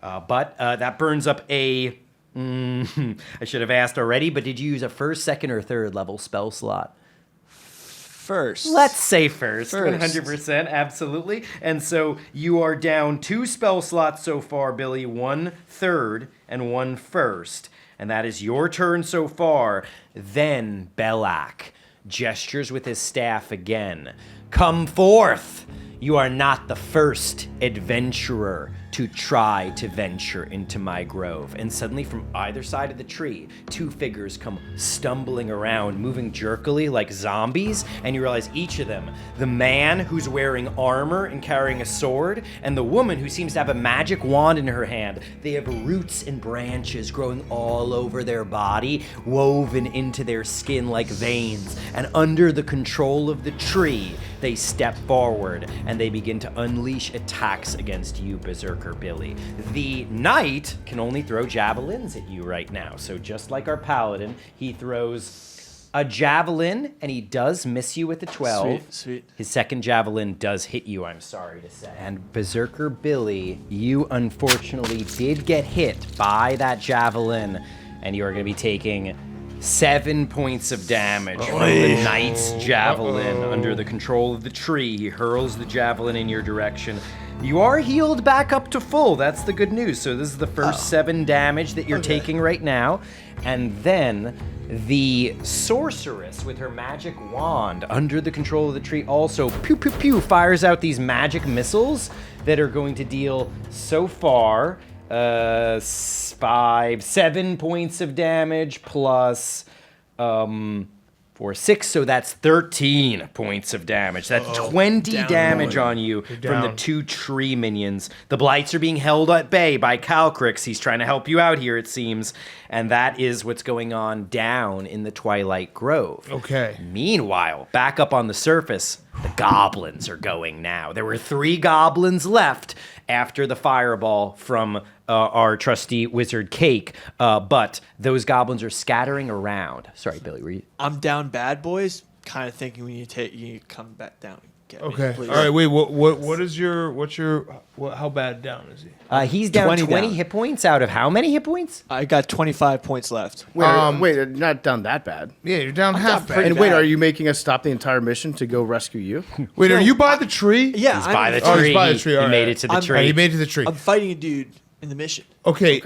But that burns up a... I should have asked already, but did you use a first, second, or third level spell slot? First. Let's say first. 100%, absolutely. And so you are down 2 spell slots so far, Billy. 1 third and 1 first. And that is your turn so far. Then Belak gestures with his staff again. Come forth! You are not the first adventurer to try to venture into my grove. And suddenly from either side of the tree, 2 figures come stumbling around, moving jerkily like zombies, and you realize each of them, the man who's wearing armor and carrying a sword, and the woman who seems to have a magic wand in her hand, they have roots and branches growing all over their body, woven into their skin like veins, and under the control of the tree, they step forward and they begin to unleash attacks against you, Berserker Billy. The knight can only throw javelins at you right now. So just like our paladin, he throws a javelin and he does miss you with a 12. Sweet. His second javelin does hit you, I'm sorry to say. And Berserker Billy, you unfortunately did get hit by that javelin, and you are going to be taking 7 points of damage from the knight's javelin. Under the control of the tree, he hurls the javelin in your direction. You are healed back up to full. That's the good news. So this is the first 7 damage that you're taking right now. And then the sorceress with her magic wand under the control of the tree also pew pew pew fires out these magic missiles that are going to deal so far 7 points of damage plus 4, 6, so that's 13 points of damage. That's 20 damage on you from the 2 tree minions. The blights are being held at bay by Calcrix. He's trying to help you out here, it seems. And that is what's going on down in the Twilight Grove. Okay. Meanwhile, back up on the surface, the goblins are going now. There were 3 goblins left after the fireball from our trusty wizard Cake, but those goblins are scattering around. Sorry, Billy, were you? I'm down bad, boys. Kind of thinking when you come back down. Get me, Okay. please. All right. Wait. How bad down is he? He's down 20 20 down. hit points out of how many hit points? I got 25 points left. Wait, not down that bad. Yeah, you're down half bad. And wait, are you making us stop the entire mission to go rescue you? Wait, are you by the tree? Yeah, He's by the tree. Oh, he's by the tree. He All right. made it to the I'm- tree. He made it to the tree. I'm fighting a dude in the mission. Okay.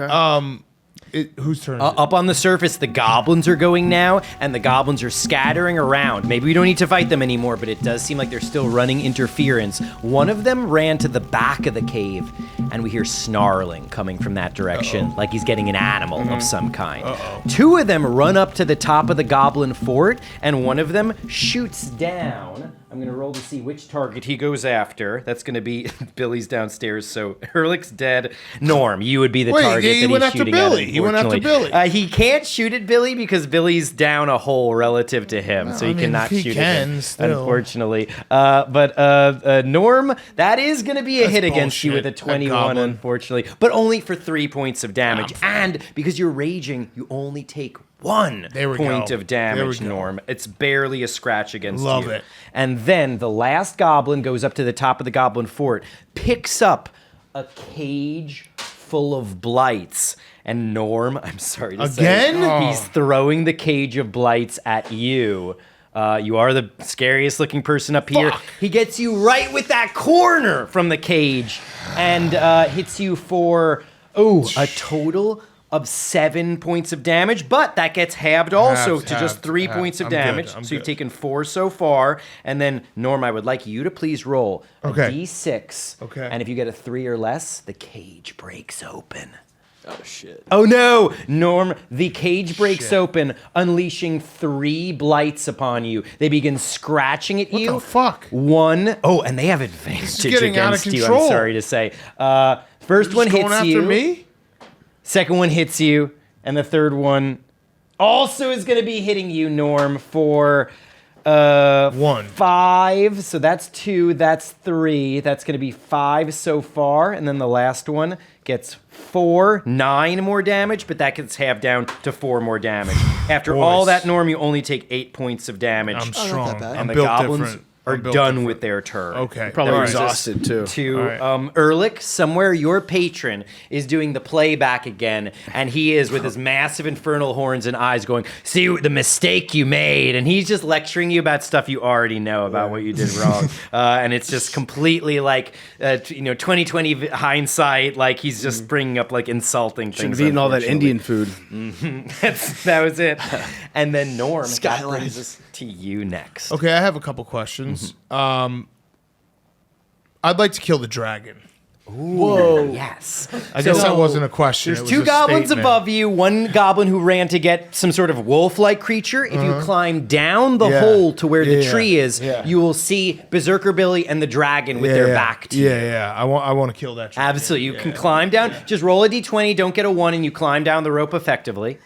Whose turn? Is it? Up on the surface, the goblins are going now, and the goblins are scattering around. Maybe we don't need to fight them anymore, but it does seem like they're still running interference. One of them ran to the back of the cave, and we hear snarling coming from that direction, like he's getting an animal of some kind. 2 of them run up to the top of the goblin fort, and one of them shoots down. I'm going to roll to see which target he goes after. That's going to be Billy's downstairs, so Erlick's dead. Norm, you would be the target he that went he's after shooting Billy. at, He went after unfortunately. Billy. He can't shoot at Billy because Billy's down a hole relative to him, so he I mean, cannot he shoot can at him, still. unfortunately. But Norm, that is going to be a hit against you with a bullshit. 21, Goblin. unfortunately, but only for 3 points of damage. And because you're raging, you only take 1 There we point go. of There we damage, go. Norm. It's barely a scratch against Love you. it. And then the last goblin goes up to the top of the goblin fort, picks up a cage full of blights. And Norm, I'm sorry to say, Again? he's throwing the cage of blights at you. You are the scariest looking person up here. He gets you right with that corner from the cage and hits you for, a total of 7 points of damage, but that gets halved also to just 3 points of I'm good, damage. I'm So you've good. taken 4 so far. And then, Norm, I would like you to please roll a Okay. d6. Okay. And if you get a 3 or less, the cage breaks open. Oh, shit. Oh no, Norm, the cage breaks open, unleashing 3 blights upon you. They begin scratching at you. What the fuck? 1. Oh, and they have advantage getting out of against you, I'm control. sorry to say. First one Going hits after you. me? Second one hits you. And the third one also is going to be hitting you, Norm, for 1. 5. So that's 2, that's 3. That's going to be 5 so far. And then the last one gets 4, 9 more damage, but that gets halved down to 4 more damage. After all that, Norm, you only take 8 points of damage. I'm not strong. that bad. I'm and the built goblins different. are I'm built done different. with their turn. Okay. Probably All right. exhausted too. To All right. Erlick, somewhere your patron is doing the playback again, and he is with his massive infernal horns and eyes going, see the mistake you made, and he's just lecturing you about stuff you already know about what you did wrong, and it's just completely like 2020 hindsight, like he's just bringing up like insulting Should things. have eaten all that unfortunately. Indian food. That was it. And then Norm, that Skyline. brings us to you next. Okay, I have a couple questions. I'd like to kill the dragon. Whoa. Yes. I guess that wasn't a question. There's it was 2 a goblins statement. above you, 1 goblin who ran to get some sort of wolf-like creature. If you climb down the hole to where the tree is, you will see Berserker Billy and the dragon with their back to you. Yeah. I want to kill that dragon. Absolutely. You can climb down. Just roll a d20, don't get a 1, and you climb down the rope effectively.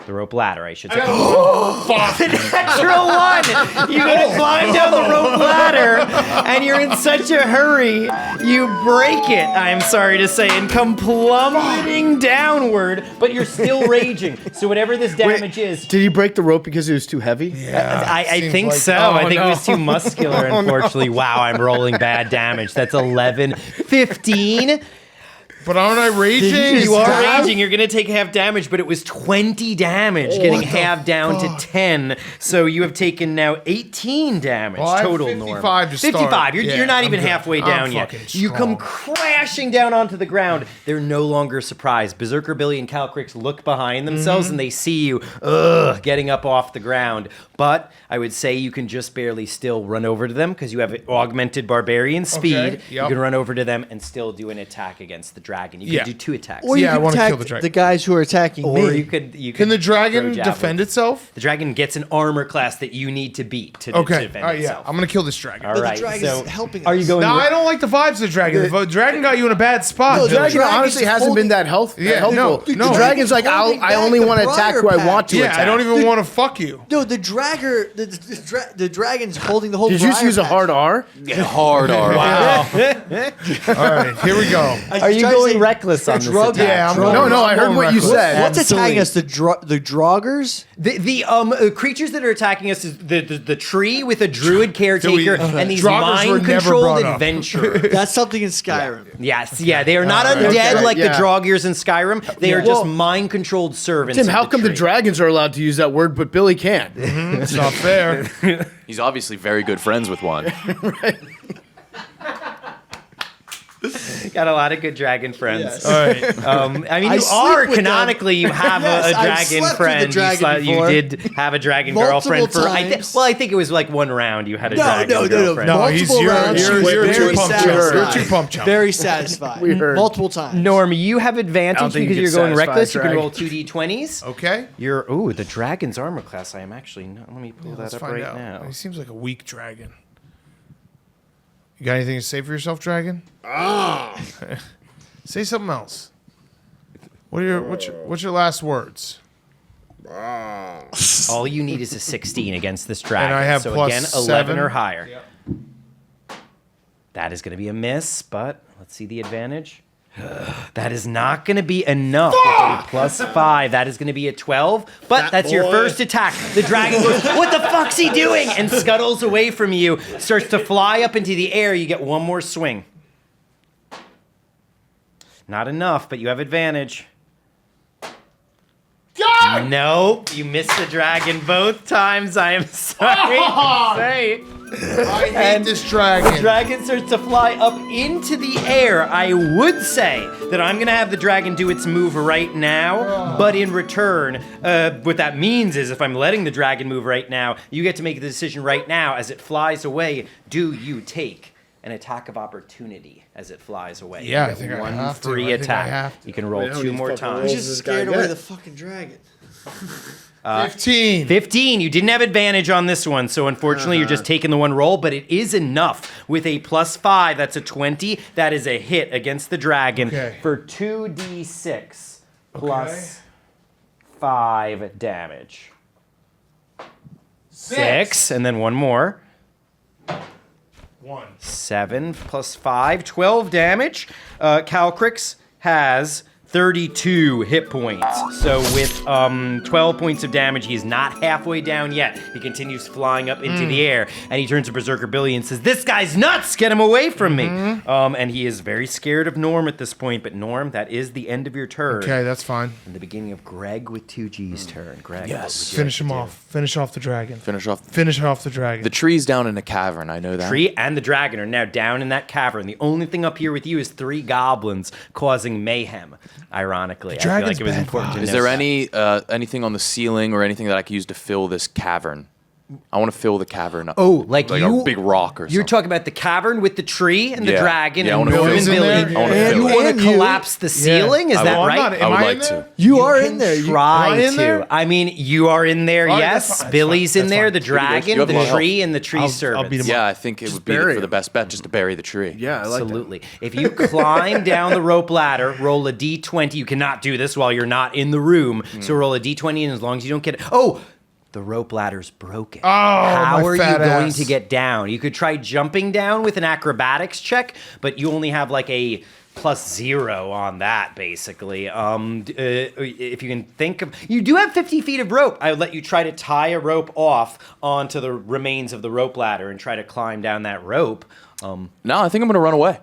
The rope ladder, I should say. Natural 1! You're going to climb down the rope ladder, and you're in such a hurry, you break it, I'm sorry to say, and come plummeting downward, but you're still raging. So whatever this damage is... Did he break the rope because it was too heavy? Yeah, I seems think like- so. Oh, I think no. it was too muscular, unfortunately. Wow, I'm rolling bad damage. That's 11. 15. But aren't I raging? You are raging. You're going to take half damage, but it was 20 damage, getting half down to 10. So you have taken now 18 damage Well, I have total, 55 Norm. to start. 55. You're Yeah, not I'm even good. halfway I'm down yet. fucking You come strong. crashing down onto the ground. They're no longer surprised. Berserker Billy and Calcrix look behind themselves and they see you getting up off the ground. But I would say you can just barely still run over to them because you have augmented barbarian speed. Okay, yep. You can run over to them and still do an attack against the dragon. You can do 2 attacks. Or you Yeah, I can wanna attack kill the dragon. guys who are attacking Or me. you could Can the dragon throw javelins. defend itself? The dragon gets an armor class that you need to beat to Okay. defend All right, yeah. itself. I'm going to kill this dragon. All But right. the dragon so is helping Are you us. going? No, I don't like the vibes of the dragon. The dragon got you in a bad spot. No, The Billy. dragon dragon's honestly hasn't holding- been that helpful. Yeah, no, The no. dragon's like, holding I only back want to the attack briar who I patch. want to Yeah, attack. I don't even want to fuck you. No, the dragon's holding the whole. Did you just briar use a patch. hard R? Hard R. Wow. All right, here we go. I Are was you trying to going say reckless on this drug- attack? Yeah, I'm drug- going- No, I heard going what you reckless. said. What's attacking Absolutely. us? The droggers? The creatures that are attacking us is the tree with a druid caretaker and these Droggers were never mind-controlled brought up. adventurers. That's something in Skyrim. Yes, yeah, they are not All right. undead Okay, like yeah. the Droggears in Skyrim. They are Yeah. just Well, mind-controlled servants. Tim, of how come the tree. dragons are allowed to use that word, but Billy can't? It's not fair. He's obviously very good friends with one. Got a lot of good dragon friends. All right. I mean, I you sleep are with them. canonically you have Yes, a I've dragon slept with a friend. dragon You before. did have a dragon Multiple girlfriend for. times. I think it was like 1 round. You had a dragon No. girlfriend. No, Multiple rounds, you're very too pump chump. You're satisfied. too pump chump. Very satisfied. We heard. Multiple times. Norm, you have I advantage don't think because you you're can going satisfy reckless. a You can roll dragon. 2d20s. Okay. The dragon's armor class. I am actually not. Let me pull Let's that up find right out. now. He seems like a weak dragon. You got anything to say for yourself, dragon? Say something else. What's your last words? All you need is a 16 against this dragon. And I have so plus again, 11 7. or higher. That is going to be a miss, but let's see the advantage. That is not going to be enough. With a plus 5. That is going to be a 12. But that's your first attack. The dragon goes, "What the fuck's he doing?" and scuttles away from you. Starts to fly up into the air. You get 1 more swing. Not enough, but you have advantage. Nope, you missed the dragon both times. I am sorry to say. I hate this dragon. Dragon starts to fly up into the air. I would say that I'm going to have the dragon do its move right now, but in return, what that means is if I'm letting the dragon move right now, you get to make the decision right now as it flies away. Do you take an attack of opportunity as it flies away. Yeah, You I get think I one have to. free I think I attack. have to. You can roll how 2 many more fucking We times. rolls? just this guy scared away get? the fucking dragon. 15. 15. You didn't have advantage on this one, so unfortunately you're just taking the one roll, but it is enough. With a +5, that's a 20. That is a hit against the dragon Okay. for 2d6 plus 5 damage. 6, and then one more. 1. 7 plus 5, 12 damage. Calcrix has 32 hit points. So with 12 points of damage, he is not halfway down yet. He continues flying up into the air, and he turns to Berserker Billy and says, "This guy's nuts! Get him away from me!" And he is very scared of Norm at this point, but Norm, that is the end of your turn. Okay, that's fine. And the beginning of Greg with 2G's turn. Greg, Yes. what would you Finish like him to do? off. Finish off the dragon. Finish off. Finish off the dragon. The tree's down in a cavern. I know that. Tree and the dragon are now down in that cavern. The only thing up here with you is 3 goblins causing mayhem. Ironically, I feel dragon's like it was bad important to vibes. Is know there that. anything on the ceiling or anything that I could use to fill this cavern? I want to fill the cavern up. Oh, like you- a big rock or something. You're talking about the cavern with the tree and the Yeah. dragon Yeah, I and wanna Norm fill and it. Billy. I wanna You fill it. want And to you. collapse the ceiling? Is I that will- right? I'm not- I Am would I like in there? to. You are can in there. You, try Am I in to. there? I mean, you are in there. All right, Yes, that's fine, Billy's that's in there. fine. The dragon, You have a lot the of help. tree, and the tree I'll servants. beat him Yeah, I think it would be bury for the him. best bet just to bury the tree. Yeah, I like that. Absolutely. If you climb down the rope ladder, roll a d20. You cannot do this while you're not in the room. So roll a d20, and as long as you don't get it. Oh! The rope ladder's broken. Oh, How my are you fat going ass. to get down? You could try jumping down with an acrobatics check, but you only have like a +0 on that, basically. If you can think of... You do have 50 feet of rope. I would let you try to tie a rope off onto the remains of the rope ladder and try to climb down that rope. No, I think I'm going to run away.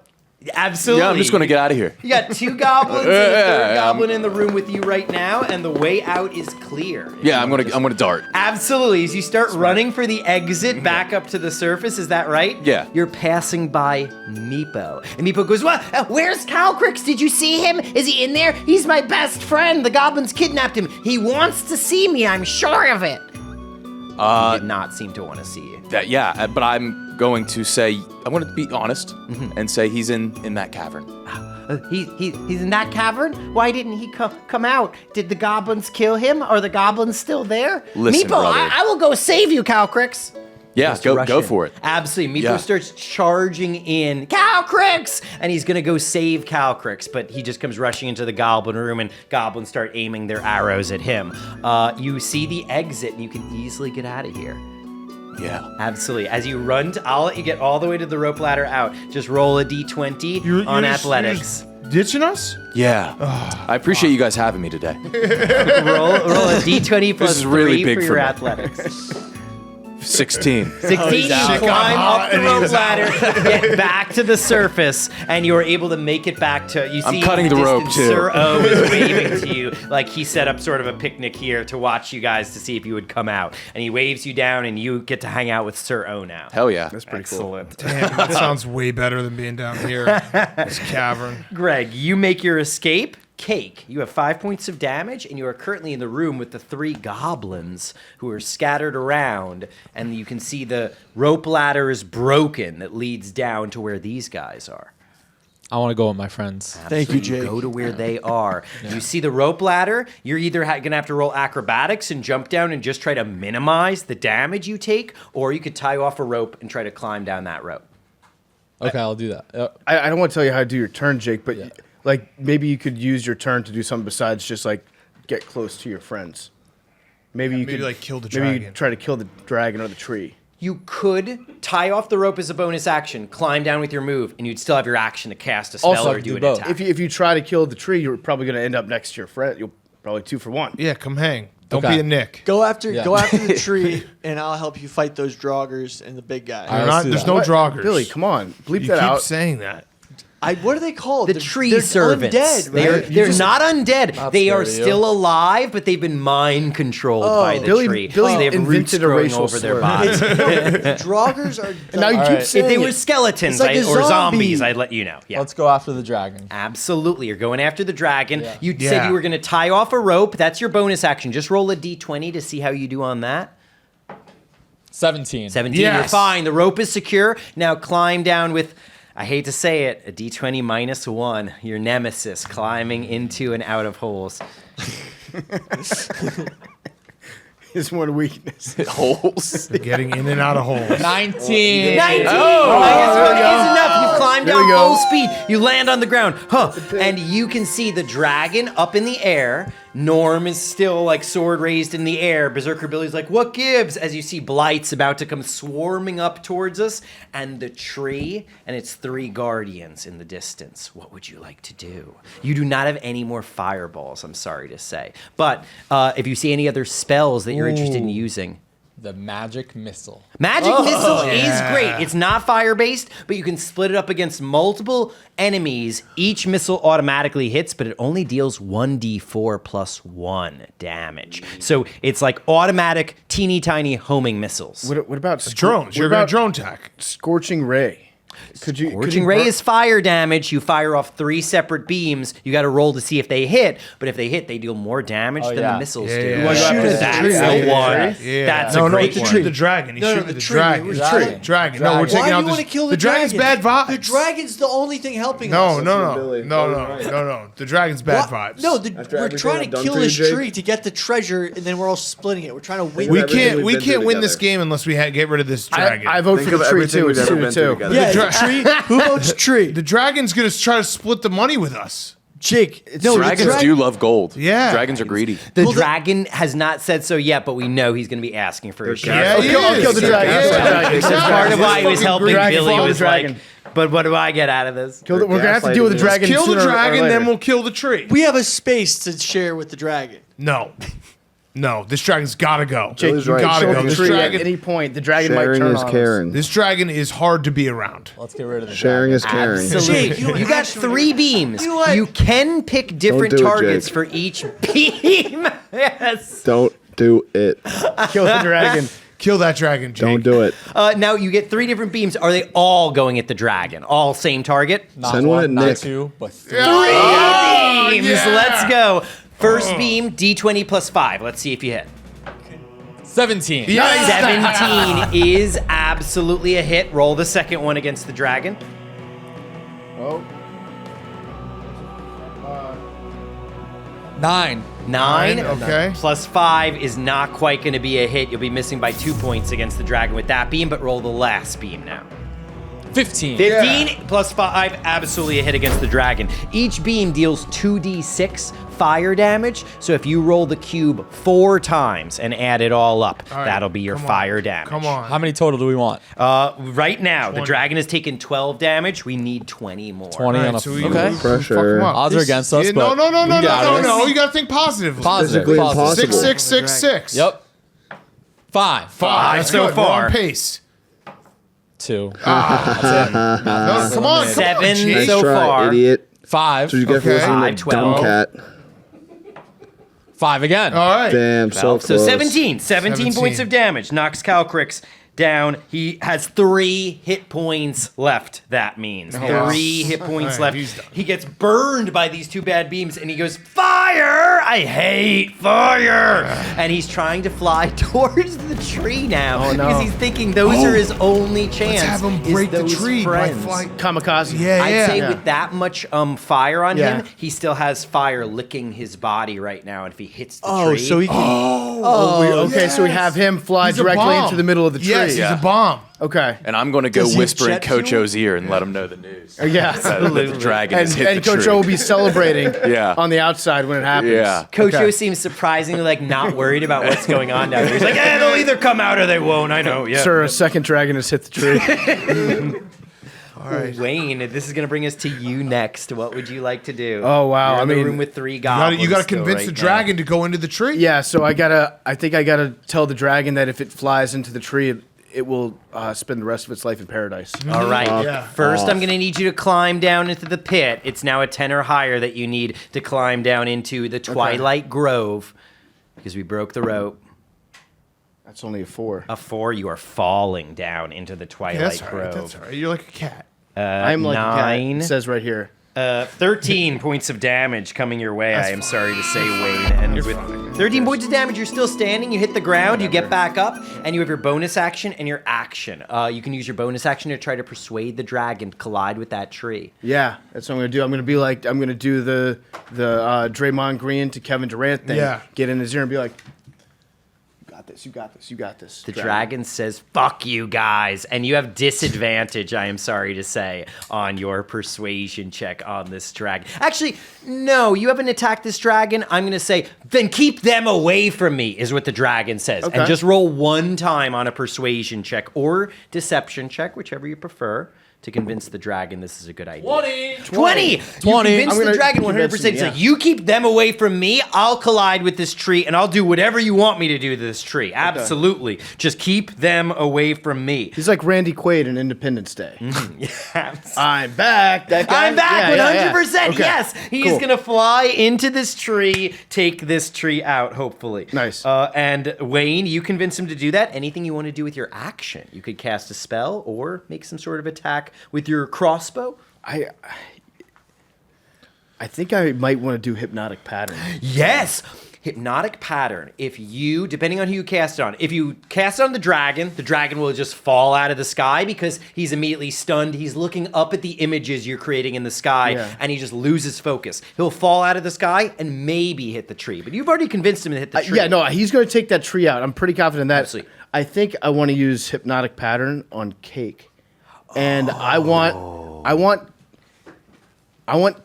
Absolutely. Yeah, I'm just going to get out of here. You got 2 goblins and a third Yeah, goblin in the room with you right now, and the way out is clear. Yeah, I'm gonna dart. Absolutely. As you start running for the exit back up to the surface, is that right? Yeah. You're passing by Meepo. And Meepo goes, "What? Where's Calcrix? Did you see him? Is he in there? He's my best friend. The goblins kidnapped him. He wants to see me. I'm sure of it." He did not seem to want to see you. But I'm going to say, I want to be honest and say he's in that cavern. He's in that cavern? Why didn't he come out? Did the goblins kill him? Are the goblins still there? Listen, Meepo, brother. I will go save you, Calcrix. Yeah, Goes to rush go in. for it. Absolutely. Meepo Yeah. starts charging in. Calcrix! And he's going to go save Calcrix, but he just comes rushing into the goblin room, and goblins start aiming their arrows at him. You see the exit, and you can easily get out of here. Yeah. Absolutely. As you run, I'll let you get all the way to the rope ladder out. Just roll a d20 on athletics. Ditching us? Yeah. I appreciate you guys having me today. roll a d20 plus is really 3 big for for your me. athletics. 16. 16, you out. climb up the And he rope was out. ladder, get back to the surface, and you're able to make it back to, you see I'm cutting in the rope, distance, too. Sir O is waving to you, like he set up sort of a picnic here to watch you guys to see if you would come out. And he waves you down, and you get to hang out with Sir O now. Hell yeah. That's pretty Excellent. Damn, that sounds way better than being down here. This cavern. Greg, you make your escape. Cake, you have 5 points of damage, and you are currently in the room with the 3 goblins who are scattered around, and you can see the rope ladder is broken that leads down to where these guys are. I want to go with my friends. Thank you, Absolutely. Jake. Go to where they are. You see the rope ladder. You're either going to have to roll acrobatics and jump down and just try to minimize the damage you take, or you could tie off a rope and try to climb down that rope. Okay, I'll do that. I don't want to tell you how to do your turn, Jake, but Yeah. like maybe you could use your turn to do something besides just like get close to your friends. Maybe you maybe, could like, kill the Maybe you dragon. try to kill the dragon or the tree. You could tie off the rope as a bonus action, climb down with your move, and you'd still have your action to cast a spell Also, I or can do do an both. attack. If you try to kill the tree, you're probably going to end up next to your friend. You'll probably 2 for 1. Yeah, come hang. Don't Okay. be a Nick. Go after Yeah. the tree, and I'll help you fight those draugers and the big guy. All right, let's do There's that. no joggers. Billy, come on, bleep You that keep out. saying that. What are they called? The They're- tree they're servants. Undead, They're, right? they're not undead. Not They are scary, still alive, but they've been mind controlled by the Billy tree. So they have roots invented a growing racial over their slur. bodies. Draugers are. And now you All keep right. saying If they were it. skeletons It's like a or zombie. zombies, I'd let you know. Yeah. Let's go after the dragon. Absolutely. You're going after the dragon. Yeah. You said Yeah. you were going to tie off a rope. That's your bonus action. Just roll a d20 to see how you do on that. 17. 17, you're Yes. fine. The rope is secure. Now climb down with, I hate to say it, a d20 -1, your nemesis climbing into and out of holes. His one weakness. Holes. Getting in and out of holes. 19. 19 -1 is enough. You climb down full speed. You land on the ground. And you can see the dragon up in the air. Norm is still like sword raised in the air. Berserker Billy's like, what gives? As you see blights about to come swarming up towards us. And the tree and its 3 guardians in the distance. What would you like to do? You do not have any more fireballs, I'm sorry to say. But if you see any other spells that you're interested in using. The magic missile. Magic missile is great. It's not fire-based, but you can split it up against multiple enemies. Each missile automatically hits, but it only deals 1d4 + 1 damage. So it's like automatic, teeny tiny homing missiles. What about Drones. You're going to drone attack. Scorching Ray? Scorching Ray is fire damage. You fire off 3 separate beams. You got to roll to see if they hit. But if they hit, they deal more damage than the missiles do. Yeah. Shoot at the That's tree. the one. Yeah. That's no, a great no, one. shoot the dragon. He's No, shooting the the tree. dragon. It was Dragon. dragon. No, we're Why taking do out you want to this. kill The dragon's bad vibes. The dragon's the only thing helping No, us. no. The dragon's bad vibes. No, After we're everything trying I've to done kill for you, this Jake. tree to get the treasure, and then we're all splitting it. We're trying to win. We everything can't. we've We been through can't win this together. game unless we get rid of this dragon. I vote Think for of the tree everything too. we've It's ever 2 been to through 2. together. Yeah, The the tree. Who votes tree? The dragon's gonna try to split the money with us. Jake. No, Dragons do love gold. Yeah. Dragons are greedy. The dragon has not said so yet, but we know he's going to be asking for his share. Yeah, he I'll is. kill the dragon. Yeah, I'll kill the dragon. That's exactly. part of This why he was fucking helping dragon Billy. follow the Was like, dragon. but what do I get out of this? We're gonna have to deal with the dragon. Kill the sooner or dragon, later. then we'll kill the tree. We have a space to share with the dragon. No, this dragon's gotta go. Jake, Billy's you right. gotta Kill go. the This tree dragon, at at any point, the dragon might Sharing turn is on us. caring. This dragon is hard to be around. Let's get rid of the Sharing is caring. Absolutely. Jake, you don't You got actually- 3 beams. You know what? You can pick different do it, targets Jake. for each beam. Yes. Don't do it. Kill the dragon. Kill that dragon, Jake. Don't do it. Now you get 3 different beams. Are they all going at the dragon? All same target? Not Send one at not Nick. 2, but 3. 3 beams. yeah. Let's go. First beam, d20 + 5. Let's see if you hit. 17. Yes. 17 is absolutely a hit. Roll the second one against the dragon. Oh, 9. 9. Okay. Plus 5 is not quite going to be a hit. You'll be missing by 2 points against the dragon with that beam, but roll the last beam now. 15. 15 plus 5, absolutely a hit against the dragon. Each beam deals 2d6 fire damage. So if you roll the cube 4 times and add it all up, All right, that'll be your come on, fire damage. Come on. How many total do we want? Right now, the 20. dragon has taken 12 damage. We need 20 more. 20 All on right, a. so we Okay. fuck Pressure. him up. Odds are against us, Yeah, but no. we can get out of this. You gotta think positively. Positive. Physically positive. impossible. 6, 6, 6, 6. Yep. 5. 5 That's so good. We're far. on pace. 2. No, come on. 7 Jake. so Nice try, far. idiot. 5. So you get for Okay. listening 5, to 12. dumb cat. 5 again. All right. Damn, so 12. So close. 17 17. points of damage. Knocks Calcrix down. He has 3 hit points left, that means. 3 hit points All right, left. he's done. He gets burned by these 2 bad beams, and he goes, fire! I hate fire! And he's trying to fly towards the tree now because he's thinking those are his only chance. Let's have him is break the those tree by friends. flying. kamikaze. Yeah, I'd yeah. say with that much fire on Yeah. him, he still has fire licking his body right now. And if he hits the Oh, tree, so he can. Okay, so we have him fly He's a directly bomb. into the middle of the tree. Yes, he's Yeah. a bomb. Okay. And I'm going to go Does he whisper in jet Coach fuel? O's ear and let him know the news. Yeah. That the dragon has hit And the Coach tree. O will be celebrating Yeah. on the outside when it happens. Yeah. Coach Okay. O seems surprisingly like not worried about what's going on down there. He's like, they'll either come out or they won't. I know. Yeah. Sir, a second dragon has hit the tree. Wayne, this is gonna bring us to you next. What would you like to do? Oh, wow. You're in I the mean, room with 3 goblins. You gotta still convince right the now. dragon to go into the tree. Yeah, so I think I gotta tell the dragon that if it flies into the tree, it will spend the rest of its life in paradise. All right. Yeah. First, I'm going to need you to climb down into the pit. It's now a 10 or higher that you need to climb down into the Twilight Grove because we broke the rope. That's only a 4. A 4, you are falling down into the Twilight That's all right. Grove. That's all right. You're like a cat. I'm like a cat. 9. It says right here. 13 points of damage coming your way. I am sorry to say, Wayne. And with 13 points of damage. You're still standing. You hit the ground. You get back up, and you have your bonus action and your action. You can use your bonus action to try to persuade the dragon to collide with that tree. Yeah, that's what I'm gonna do. I'm gonna do the Draymond Green to Kevin Durant thing. Yeah. Get in his ear and be like, you got this. The dragon says, "Fuck you guys," and you have disadvantage, I am sorry to say, on your persuasion check on this dragon. Actually, no, you haven't attacked this dragon. I'm going to say, then keep them away from me, is what the dragon says. Okay. And just roll one time on a persuasion check or deception check, whichever you prefer, to convince the dragon this is a good idea. 20! You convince the dragon 100%. It's like, you keep them away from me, I'll collide with this tree, and I'll do whatever you want me to do to this tree. Absolutely. Just keep them away from me. He's like Randy Quaid in Independence Day. Yes. I'm back. That guy. I'm back, 100%. Yeah. Okay. Yes, he's Cool. gonna fly into this tree, take this tree out, hopefully. Nice. And Wayne, you convince him to do that. Anything you want to do with your action, you could cast a spell or make some sort of attack with your crossbow. I think I might want to do hypnotic pattern. Yes. Hypnotic pattern. If you, depending on who you cast it on, if you cast it on the dragon will just fall out of the sky because he's immediately stunned. He's looking up at the images you're creating in the sky, and he just loses focus. He'll fall out of the sky and maybe hit the tree. But you've already convinced him to hit the tree. He's going to take that tree out. I'm pretty confident in that. Absolutely. I think I want to use hypnotic pattern on Cake. And I want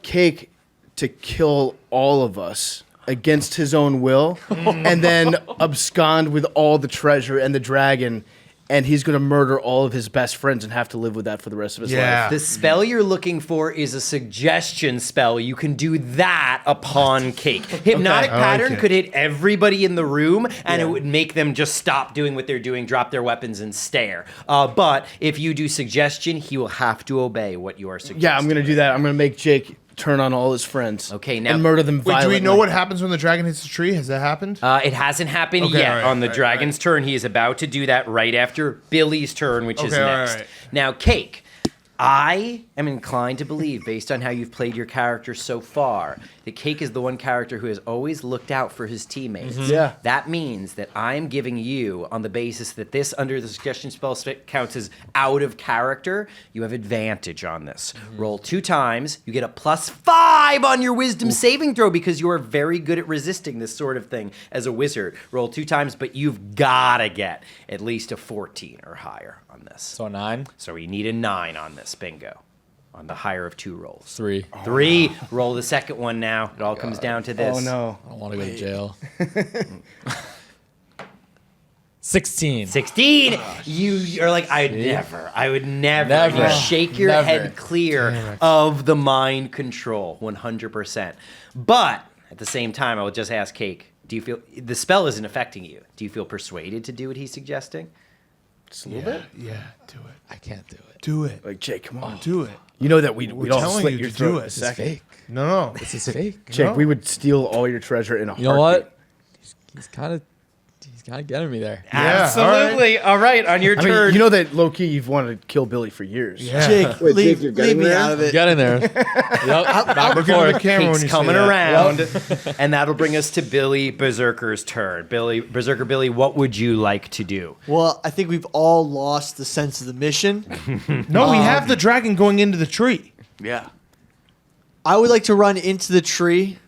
Cake to kill all of us against his own will, and then abscond with all the treasure and the dragon, and he's going to murder all of his best friends and have to live with that for the rest of his life. The spell you're looking for is a suggestion spell. You can do that upon Cake. Hypnotic pattern could hit everybody in the room, and it would make them just stop doing what they're doing, drop their weapons, and stare. But if you do suggestion, he will have to obey what you are suggesting. Yeah, I'm going to do that. I'm going to make Jake turn on all his friends. Okay, now and murder them Wait, violently. do we know what happens when the dragon hits the tree? Has that happened? It hasn't happened yet. all right, On the dragon's turn, he is about to do that right after Billy's turn, which is next. All right. Now, Cake, I am inclined to believe, based on how you've played your character so far, that Cake is the one character who has always looked out for his teammates. Yeah. That means that I am giving you, on the basis that this, under the suggestion spell, counts as out of character, you have advantage on this. Roll 2 times. You get a +5 on your wisdom saving throw because you are very good at resisting this sort of thing as a wizard. Roll 2 times, but you've got to get at least a 14 or higher on this. So 9. So we need a 9 on this. Bingo. On the higher of 2 rolls. 3. 3. Roll the second one now. It all comes down to this. Oh, no. I don't want to go to jail. 16. 16. You're like, I would never. Never. You shake your Never. head clear of the mind control, 100%. But at the same time, I will just ask Cake, do you feel the spell isn't affecting you? Do you feel persuaded to do what he's suggesting? Just a little bit? Yeah, do it. I can't do it. Do it. Like, Jake, come on. Do it. You know that we'd We're all telling slit you your to throat do in it. a This This is second. fake. No. This is fake. Jake, No. we would steal all your treasure in a You know heartbeat. what? He's kind of getting me there. Yeah, Absolutely. All right. On your I turn. mean, you know that low-key you've wanted to kill Billy for years. Yeah. Jake, Wait, leave, Jake, you're leave getting me there? out of it. Getting there. Yep. Back Look before. at the camera when Cake's you coming say that. around, and that'll bring us to Billy Berserker's turn. Berserker Billy, what would you like to do? Well, I think we've all lost the sense of the mission. No, we have the dragon going into the tree. Yeah. I would like to run into the tree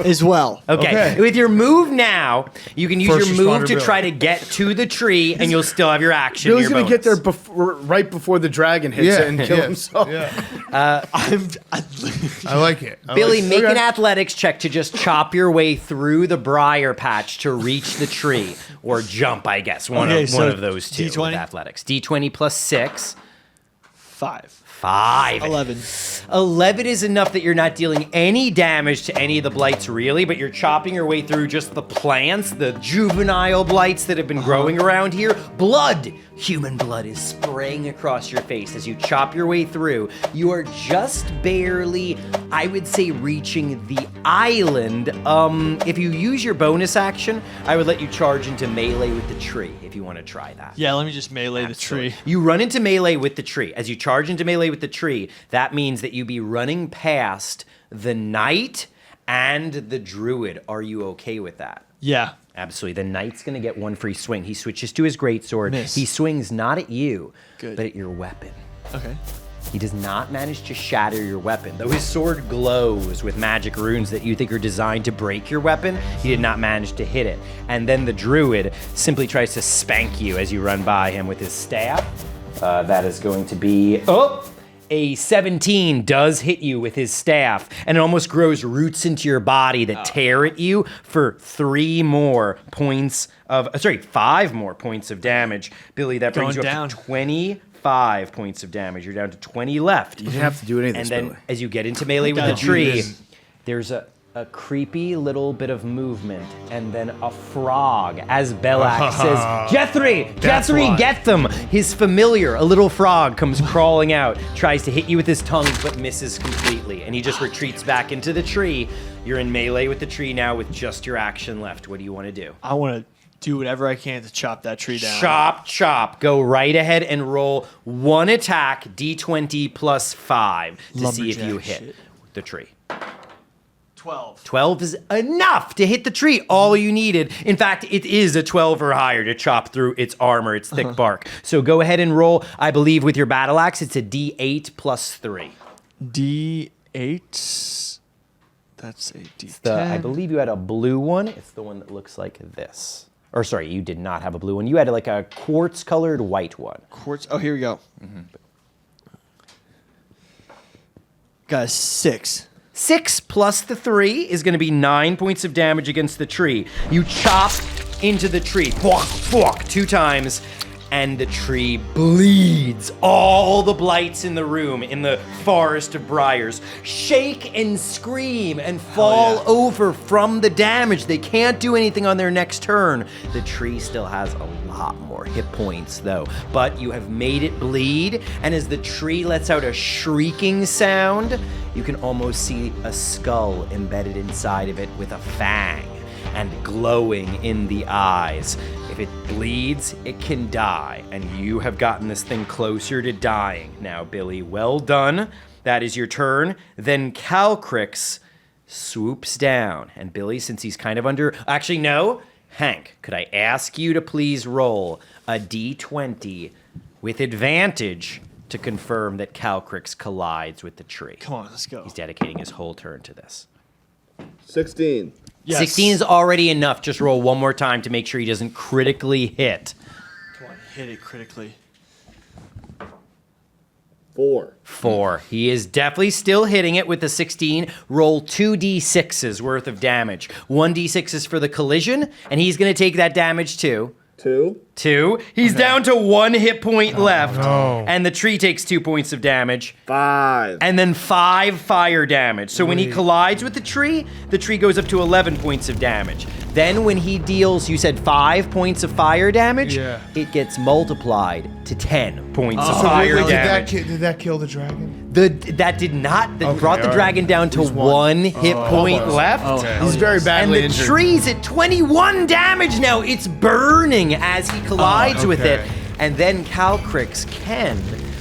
as well. Okay. With your move now, you can use First your move responder to Billy. try to get to the tree, and you'll still have your action. Billy's your going to get there bonus. right before the dragon hits it and kill himself. Yeah. I like it. I Billy, like make it. an athletics check to just chop your way through the briar patch to reach the tree, or jump, I guess. One so of those two. D20? With athletics. D20 plus 6. 5. 5. 11. 11 is enough that you're not dealing any damage to any of the blights, really, but you're chopping your way through just the plants, the juvenile blights that have been growing around here. Blood, human blood, is spraying across your face as you chop your way through. You are just barely, I would say, reaching the island. If you use your bonus action, I would let you charge into melee with the tree if you want to try that. Yeah, let me just melee the tree. You run into melee with the tree. As you charge into melee with the tree, that means that you be running past the knight and the druid. Are you okay with that? Yeah. Absolutely. The knight's going to get one free swing. He switches to his greatsword. Miss. He swings not at you, Good. but at your weapon. Okay. He does not manage to shatter your weapon. Though his sword glows with magic runes that you think are designed to break your weapon, he did not manage to hit it. And then the druid simply tries to spank you as you run by him with his staff. That is going to be... A 17 does hit you with his staff, and it almost grows roots into your body that tear at you for 5 more points of damage. Billy, that brings you up to 25 points of damage. You're down to 20 left. You didn't have to do any of this, And then Billy. as you get into melee with the tree, there's a creepy little bit of movement, and then a frog, as Belak says, Jethri, get them! His familiar, a little frog, comes crawling out, tries to hit you with his tongue, but misses completely, and he just retreats back into the tree. You're in melee with the tree now with just your action left. What do you want to do? I want to do whatever I can to chop that tree down. Chop. Go right ahead and roll 1 attack, d20 plus 5, to see if you hit the tree. 12. 12 is enough to hit the tree. All you needed. In fact, it is a 12 or higher to chop through its armor, its thick bark. So go ahead and roll, I believe, with your battle axe. It's a D8 plus 3. D8. That's a D10. I believe you had a blue one. It's the one that looks like this. Or sorry, you did not have a blue one. You had like a quartz-colored white one. Quartz. Oh, here we go. Got a 6. 6 plus the 3 is going to be 9 points of damage against the tree. You chop into the tree, 2 times, and the tree bleeds. All the blights in the room, in the forest of briars, shake and scream and fall over from the damage. They can't do anything on their next turn. The tree still has a lot more hit points, though. But you have made it bleed, and as the tree lets out a shrieking sound, you can almost see a skull embedded inside of it with a fang and glowing in the eyes. If it bleeds, it can die, and you have gotten this thing closer to dying. Now, Billy, well done. That is your turn. Then Calcrix swoops down, and Billy, since he's kind of under... Actually, no. Hank, could I ask you to please roll a d20 with advantage to confirm that Calcrix collides with the tree? Come on, let's go. He's dedicating his whole turn to this. 16. Yes. 16 is already enough. Just roll one more time to make sure he doesn't critically hit. Come on, hit it critically. 4. 4. He is definitely still hitting it with the 16. Roll 2d6s worth of damage. 1d6 is for the collision, and he's going to take that damage too. 2. He's down to 1 hit point left, no. and the tree takes 2 points of damage. 5. And then 5 fire damage. So when he collides with the tree goes up to 11 points of damage. Then when he deals, you said 5 points of fire damage, it gets multiplied to 10 points of fire damage. Did that kill the dragon? That did not. That brought the dragon down to 1 hit point left. He's very And badly the injured. tree's at 21 damage now. It's burning as he collides with it. And then Calcrix can...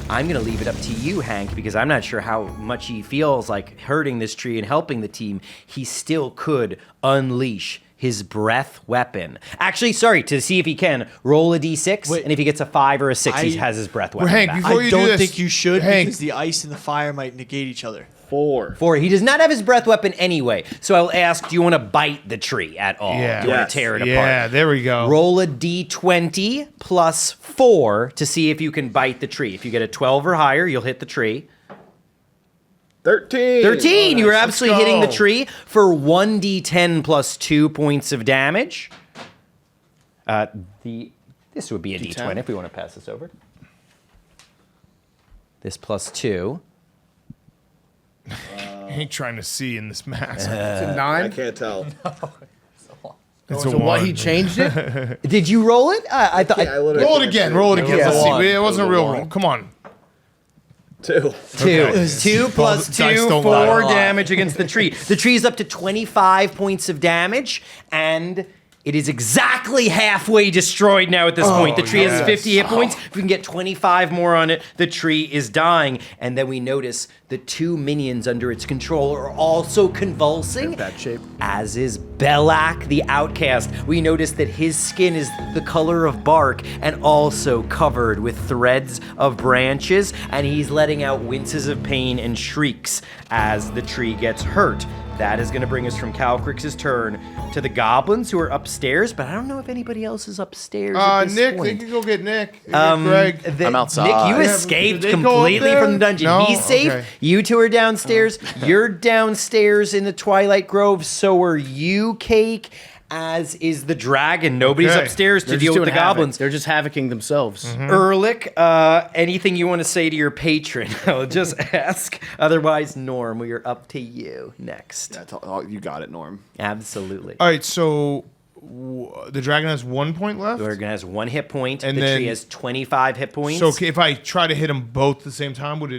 I'm going to leave it up to you, Hank, because I'm not sure how much he feels like hurting this tree and helping the team. He still could unleash his breath weapon. Actually, sorry, to see if he can, roll a d6, and if he gets a 5 or a 6, he has his breath weapon Hank, back. before I you do don't this, think you should Hank. because the ice and the fire might negate each other. 4. 4. He does not have his breath weapon anyway. So I'll ask, do you want to bite the tree at all? Yeah. Do you want Yes. to tear it Yeah, apart? there we go. Roll a d20 plus 4 to see if you can bite the tree. If you get a 12 or higher, you'll hit the tree. 13. 13! You were Let's absolutely hitting the go. tree for 1d10 plus 2 points of damage. This would be a d20 if we want to pass this over. This plus 2. I ain't trying to see in this mask. It's a I 9. can't tell. It's So a what, 1. he changed it? Did you roll it? I thought. I literally Roll it can't again. see. Roll it again. Yeah. Let's see. One. It wasn't a real One. roll. Come on. 2. 2. 2 plus The dice 2, don't 4 lie. damage against the tree. The tree's up to 25 points of damage, and It is exactly halfway destroyed now at this point. The tree has 50 hit points. If we can get 25 more on it, the tree is dying. And then we notice the 2 minions under its control are also convulsing. Bad shape. As is Belak, the outcast. We notice that his skin is the color of bark and also covered with threads of branches. And he's letting out winces of pain and shrieks as the tree gets hurt. That is going to bring us from Calcrix's turn to the goblins who are upstairs, but I don't know if anybody else is upstairs at this Nick, point. they can go get Nick. Greg. I'm outside. Nick, you Yeah, escaped did they go up completely there? from the dungeon. No? He's safe. Okay. You two are downstairs. You're downstairs in the Twilight Grove. So are you, Cake, as is the dragon. Nobody's Okay. upstairs to They're deal just with the doing havoc. goblins. They're just havocing themselves. Erlick, anything you want to say to your patron? I'll just ask. Otherwise, Norm, we are up to you next. That's all, you got it, Norm. Absolutely. All right, so the dragon has 1 point left. The dragon has 1 hit point. And the then- tree has 25 hit points. So if I try to hit them both at the same time, would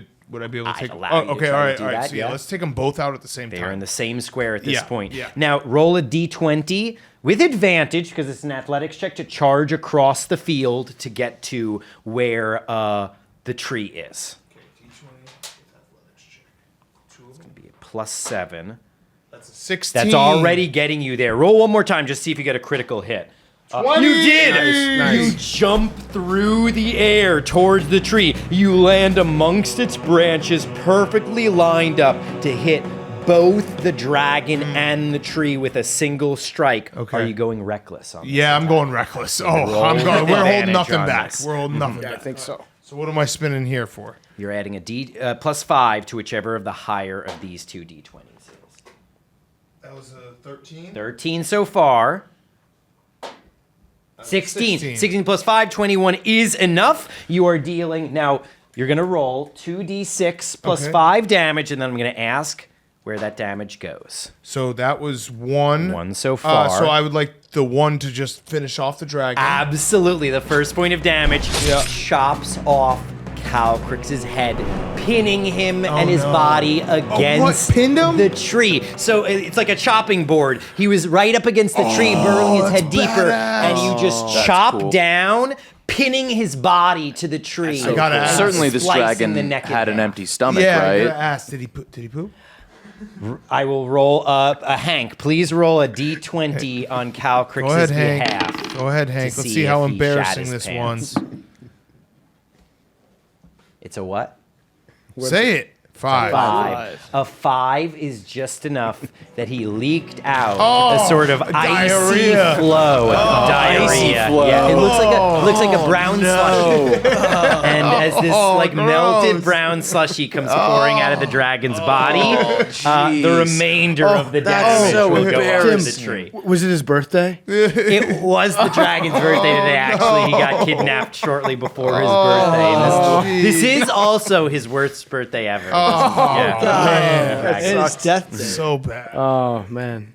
I be able to I'd take? allow you to okay, try all to right, do all right. that, So yeah, let's take them both out at the same They're time. in the same square at this Yeah, point. yeah. Now, roll a d20 with advantage, because it's an athletics check, to charge across the field to get to where the tree is. Okay, D20 athletics check. It's going to be a +7. That's a 16. That's already getting you there. Roll one more time, just see if you get a critical hit. 20! You did! Nice. You jump through the air towards the tree. You land amongst its branches, perfectly lined up to hit both the dragon and the tree with a single strike. Okay. Are you going reckless on this? Yeah, I'm going reckless. Oh, roll I'm going. We're holding advantage nothing on back. this. We're holding nothing I back. think so. So what am I spinning here for? You're adding a +5 to whichever of the higher of these two d20s is. That was a 13. 13 so far. 16. 16 plus 5, 21 is enough. You are dealing. Now, you're going to roll 2d6 plus Okay. 5 damage, and then I'm going to ask where that damage goes. So that was 1. 1 so far. So I would like the 1 to just finish off the dragon. Absolutely. The first point of damage chops off Calcrix's head, pinning him and his body against pinned him? the tree. So it's like a chopping board. He was right up against the tree, burrowing his head deeper, and you just chop cool. down, pinning his body to the tree. I gotta ask. Certainly, this Slicing dragon the neck in had an half. empty stomach, Yeah, I right? gotta ask. Did he poop? I will roll a Hank. Please roll a d20 on Go ahead, Calcrix's Hank. behalf. Go ahead, Hank. Let's see see how if he shat embarrassing his this pants. one's. It's a what? Say it. 5. 5. A 5 is just enough that he leaked out Oh, a sort of icy diarrhea. flow. Diarrhea. Icy flow. Yeah, it looks like a brown slushy. And as this like melted gross. brown slushy comes pouring out of the dragon's body, the remainder of the damage so will go over the embarrassing. tree. Was it his birthday? It was the dragon's birthday today. Actually, he got kidnapped shortly before his birthday. And this is also his worst birthday ever. Yeah. It's death day. So bad. Oh man.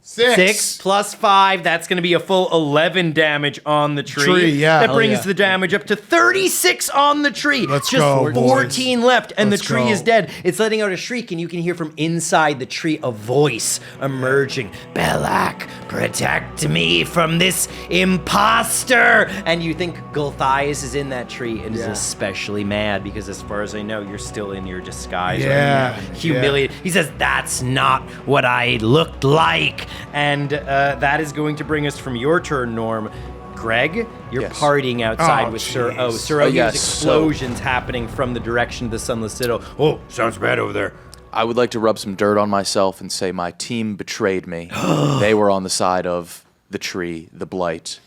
6 plus 5, that's going to be a full 11 damage on the tree. Yeah. That Hell brings yeah. the damage up to 36 on the tree. Let's Just go, 14 left, and Let's the tree go. is dead. It's letting out a shriek, and you can hear from inside the tree a voice emerging. Belak, protect me from this imposter. And you think Gulthias is in that tree and is especially mad because, as far as I know, you're still in your disguise Yeah, right now. Humiliated. He says, that's not what I looked like. And that is going to bring us from your turn, Norm. Greg, you're Yes. partying outside Oh, with Sir O. jeez. Sir O hears yes, explosions happening from the direction of the Sunless Citadel. Oh, sounds bad over there. I would like to rub some dirt on myself and say my team betrayed me. They were on the side of the tree, the blight.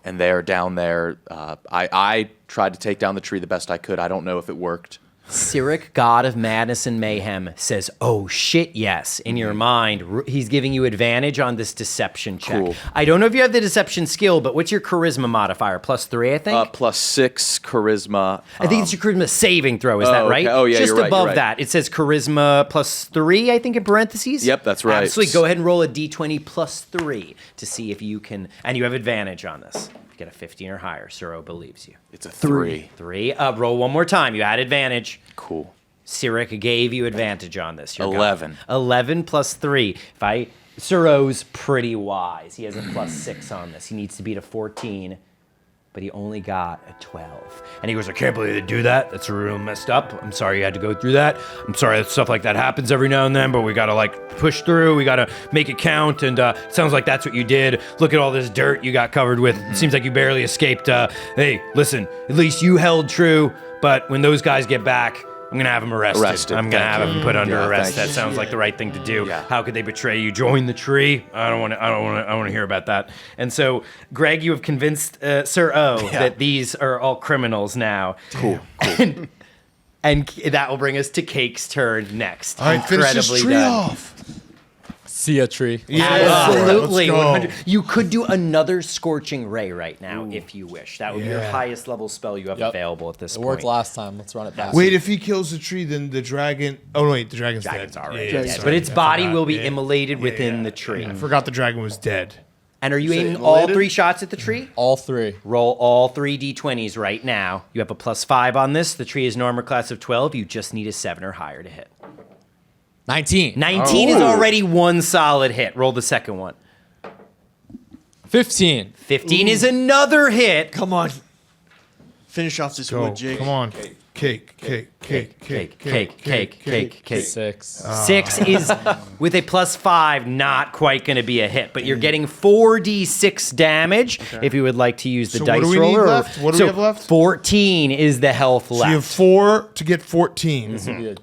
And they are down there. I tried to take down the tree the best I could. I don't know if it worked. Cyric, god of madness and mayhem, says, oh shit, yes. In your mind, he's giving you advantage on this deception check. Cool. I don't know if you have the deception skill, but what's your charisma modifier? +3, I think? +6 charisma. I think it's your charisma saving throw, is that okay. right? Oh, yeah, Just you're right, above you're right. that, it says charisma +3, I think, in parentheses. Yep, that's right. Absolutely. Go ahead and roll a d20 +3 to see if you can, and you have advantage on this. If you get a 15 or higher, Suro believes you. It's a 3. 3. Roll one more time. You had advantage. Cool. Cyric gave you advantage on this. You're 11. gone. 11 +3. Suro's pretty wise. He has a +6 on this. He needs to beat a 14, but he only got a 12. And he goes, I can't believe they do that. That's real messed up. I'm sorry you had to go through that. I'm sorry that stuff like that happens every now and then, but we gotta push through. We gotta make it count. And it sounds like that's what you did. Look at all this dirt you got covered with. It seems like you barely escaped. Hey, listen, at least you held true. But when those guys get back, I'm gonna have him arrested. I'm gonna have him put under arrest. That sounds like the right thing to do. Yeah. How could they betray you? Join the tree? I don't want to hear about that. And so, Greg, you have convinced Sir O that these are all criminals now. Cool. And that will bring us to Cake's turn next. All right, finish this tree off. See a tree. Yeah, absolutely. 100. You could do another Scorching Ray right now if you wish. That would be your highest level spell you have available at this point. It worked last time. Let's run it back. Wait, if he kills the tree, then the dragon... Oh, wait, the dragon's dead. Already dead. But its body will be immolated within the tree. I forgot the dragon was dead. And are you aiming all 3 shots at the tree? All 3. Roll all 3 d20s right now. You have a +5 on this. The tree is an armor class of 12. You just need a 7 or higher to hit. 19. 19 is already 1 solid hit. Roll the second one. 15. 15 is another hit. Come on. Finish off this wood, Jake. Come on. Cake. 6. 6 is, with a +5, not quite going to be a hit, but you're getting 4d6 damage if you would like to use the So dice what do we roller. need left? What do we have left? 14 is the health left. So you have 4 to get 14. 100%.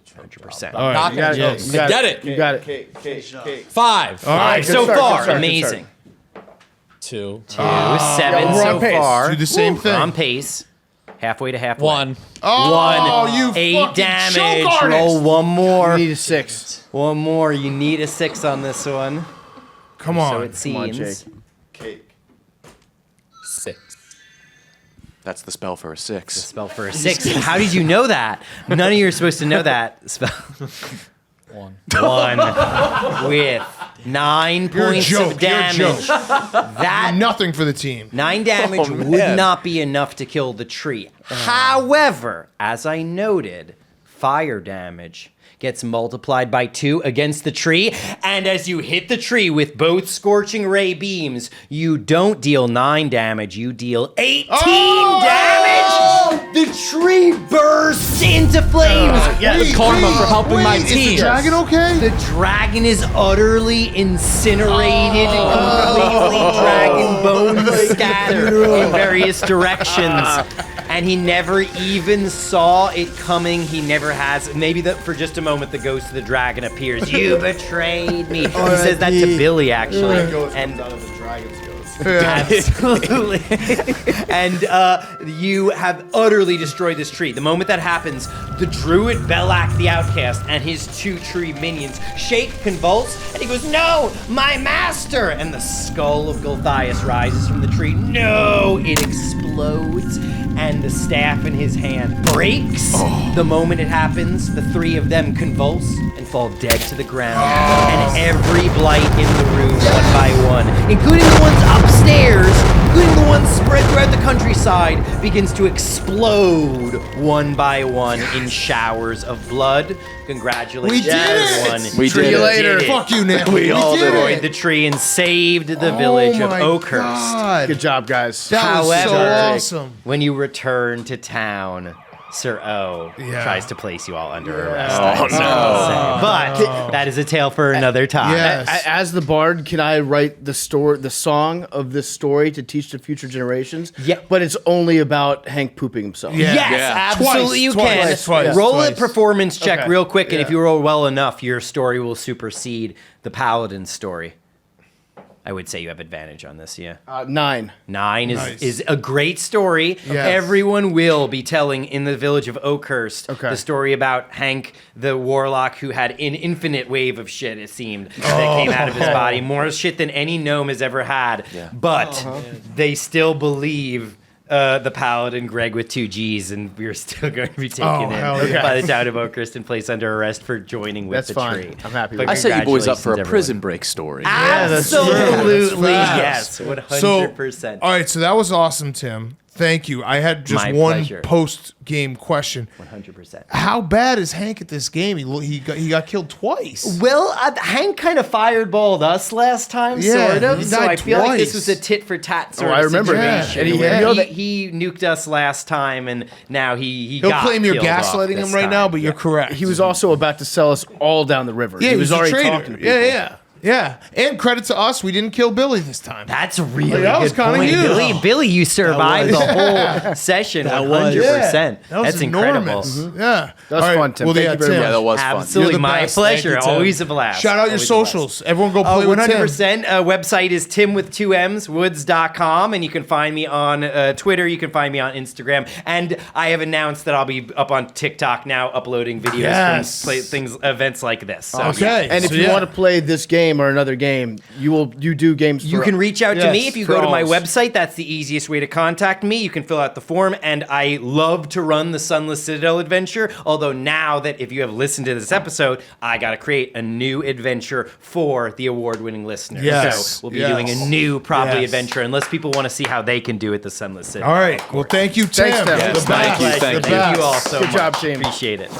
All right. Not gonna get it. You got it. 5. All right. Five so far. Amazing. 2. 7 we're so on pace. far. Do the same thing. On pace. Halfway to halfway. 1. Oh, you 8 fucking damage. choke artist. Roll one more. You need a 6. One more. You need a 6 on this one. Come on. So it seems. Jake. 6. That's the spell for a 6. Spell for a 6. How did you know that? None of you are supposed to know that spell. 1. 1 with 9 You're a points joke. of You're a damage. joke. That Nothing for the team. 9 damage would not be enough to kill the tree. However, as I noted, fire damage gets multiplied by 2 against the tree, and as you hit the tree with both Scorching Ray beams, you don't deal 9 damage, you deal 18 damage! The tree bursts into flames! The karma for helping my team. Is the dragon okay? The dragon is utterly incinerated, completely dragon bones scattered in various directions. And he never even saw it coming. He never has. Maybe for just a moment, the ghost of the dragon appears. You betrayed me. He says that to Billy, actually. And absolutely. And you have utterly destroyed this tree. The moment that happens, the druid Belak the Outcast and his 2 tree minions shake, convulse, and he goes, "No, my master!" And the skull of Gulthias rises from the tree. No! It explodes, and the staff in his hand breaks. The moment it happens, the 3 of them convulse and fall dead to the ground. And every blight in the room, one by one, including the ones upstairs, including the ones spread throughout the countryside, begins to explode one by one in showers of blood. Congratulations, We did it! everyone. We did it. Later. Fuck you, Nick. We all did Destroyed it. the tree and saved the village of Oakhurst. God. Good job, guys. That was so However, awesome. When you return to town, Sir O tries to place you all under arrest. Oh, no. But that is a tale for another time. Yes. As the bard, can I write the song of this story to teach to future generations? Yeah. But it's only about Hank pooping himself. Yeah. Yes, Yeah. absolutely you can. Twice. Roll Twice. a performance check Okay. real quick, and if you roll well enough, your story will supersede the paladin's story. I would say you have advantage on this, yeah. 9. 9 Nice. is a great story. Yes. Everyone will be telling in the village of Oakhurst the story about Hank, the warlock, who had an infinite wave of shit, it seemed, that came out of his body. More shit than any gnome has ever had. Yeah. But they still believe the paladin, Greg with 2 G's, and we're still going to be taken hell in yeah. by the town of Oakhurst and placed under arrest for joining with That's the fine. tree. I'm happy But with I set you boys up for a congratulations, prison break story. Absolutely, That's yes, So, 100%. all right, so that was awesome, Tim. Thank you. I had just My one pleasure. post-game question. 100%. How bad is Hank at this game? He got killed twice. Well, Hank kind of fireballed us last time, Yeah, sort of. he So died I feel like this twice. was a tit for tat sort Oh, of I remember that. situation. And where you know that- he nuked us last time, and now he He'll got claim you're killed off gaslighting this him right time. now, but you're correct. He was also about to sell us all down the river. yeah, he was a already traitor. talking to people. Yeah. And credit to us, we didn't kill Billy this time. That's a really That was good kinda point. huge. Billy, you survived the whole session 100%. That was That's incredible. enormous. Yeah. That was All right, fun, Tim. Well, Thank yeah, you very Tim. much. Yeah, that was fun. Absolutely, You're the my best. pleasure. Thank you, Tim. Always a blast. Shout out your Always a blast. socials. Everyone go play with Tim. 100%. Website is Tim with 2 M's, woods.com, and you can find me on Twitter. You can find me on Instagram. And I have announced that I'll be up on TikTok now uploading videos Yes. from events like this. So, Okay. And if So, you yeah. want to play this game or another game, you do games. You for- can reach out to Yes, me if you for go to my alls. website. That's the easiest way to contact me. You can fill out the form, and I love to run the Sunless Citadel adventure. Although now that if you have listened to this episode, I got to create a new adventure for the award-winning listeners. Yes, So we'll be yes. doing a new probably Yes. adventure, unless people want to see how they can do it the Sunless Citadel. All right. Well, thank you, Tim. Thanks, Tim. The Yes, best. thank you, The thank you. Thank best. you all so Good much. job, Jamie. Appreciate it.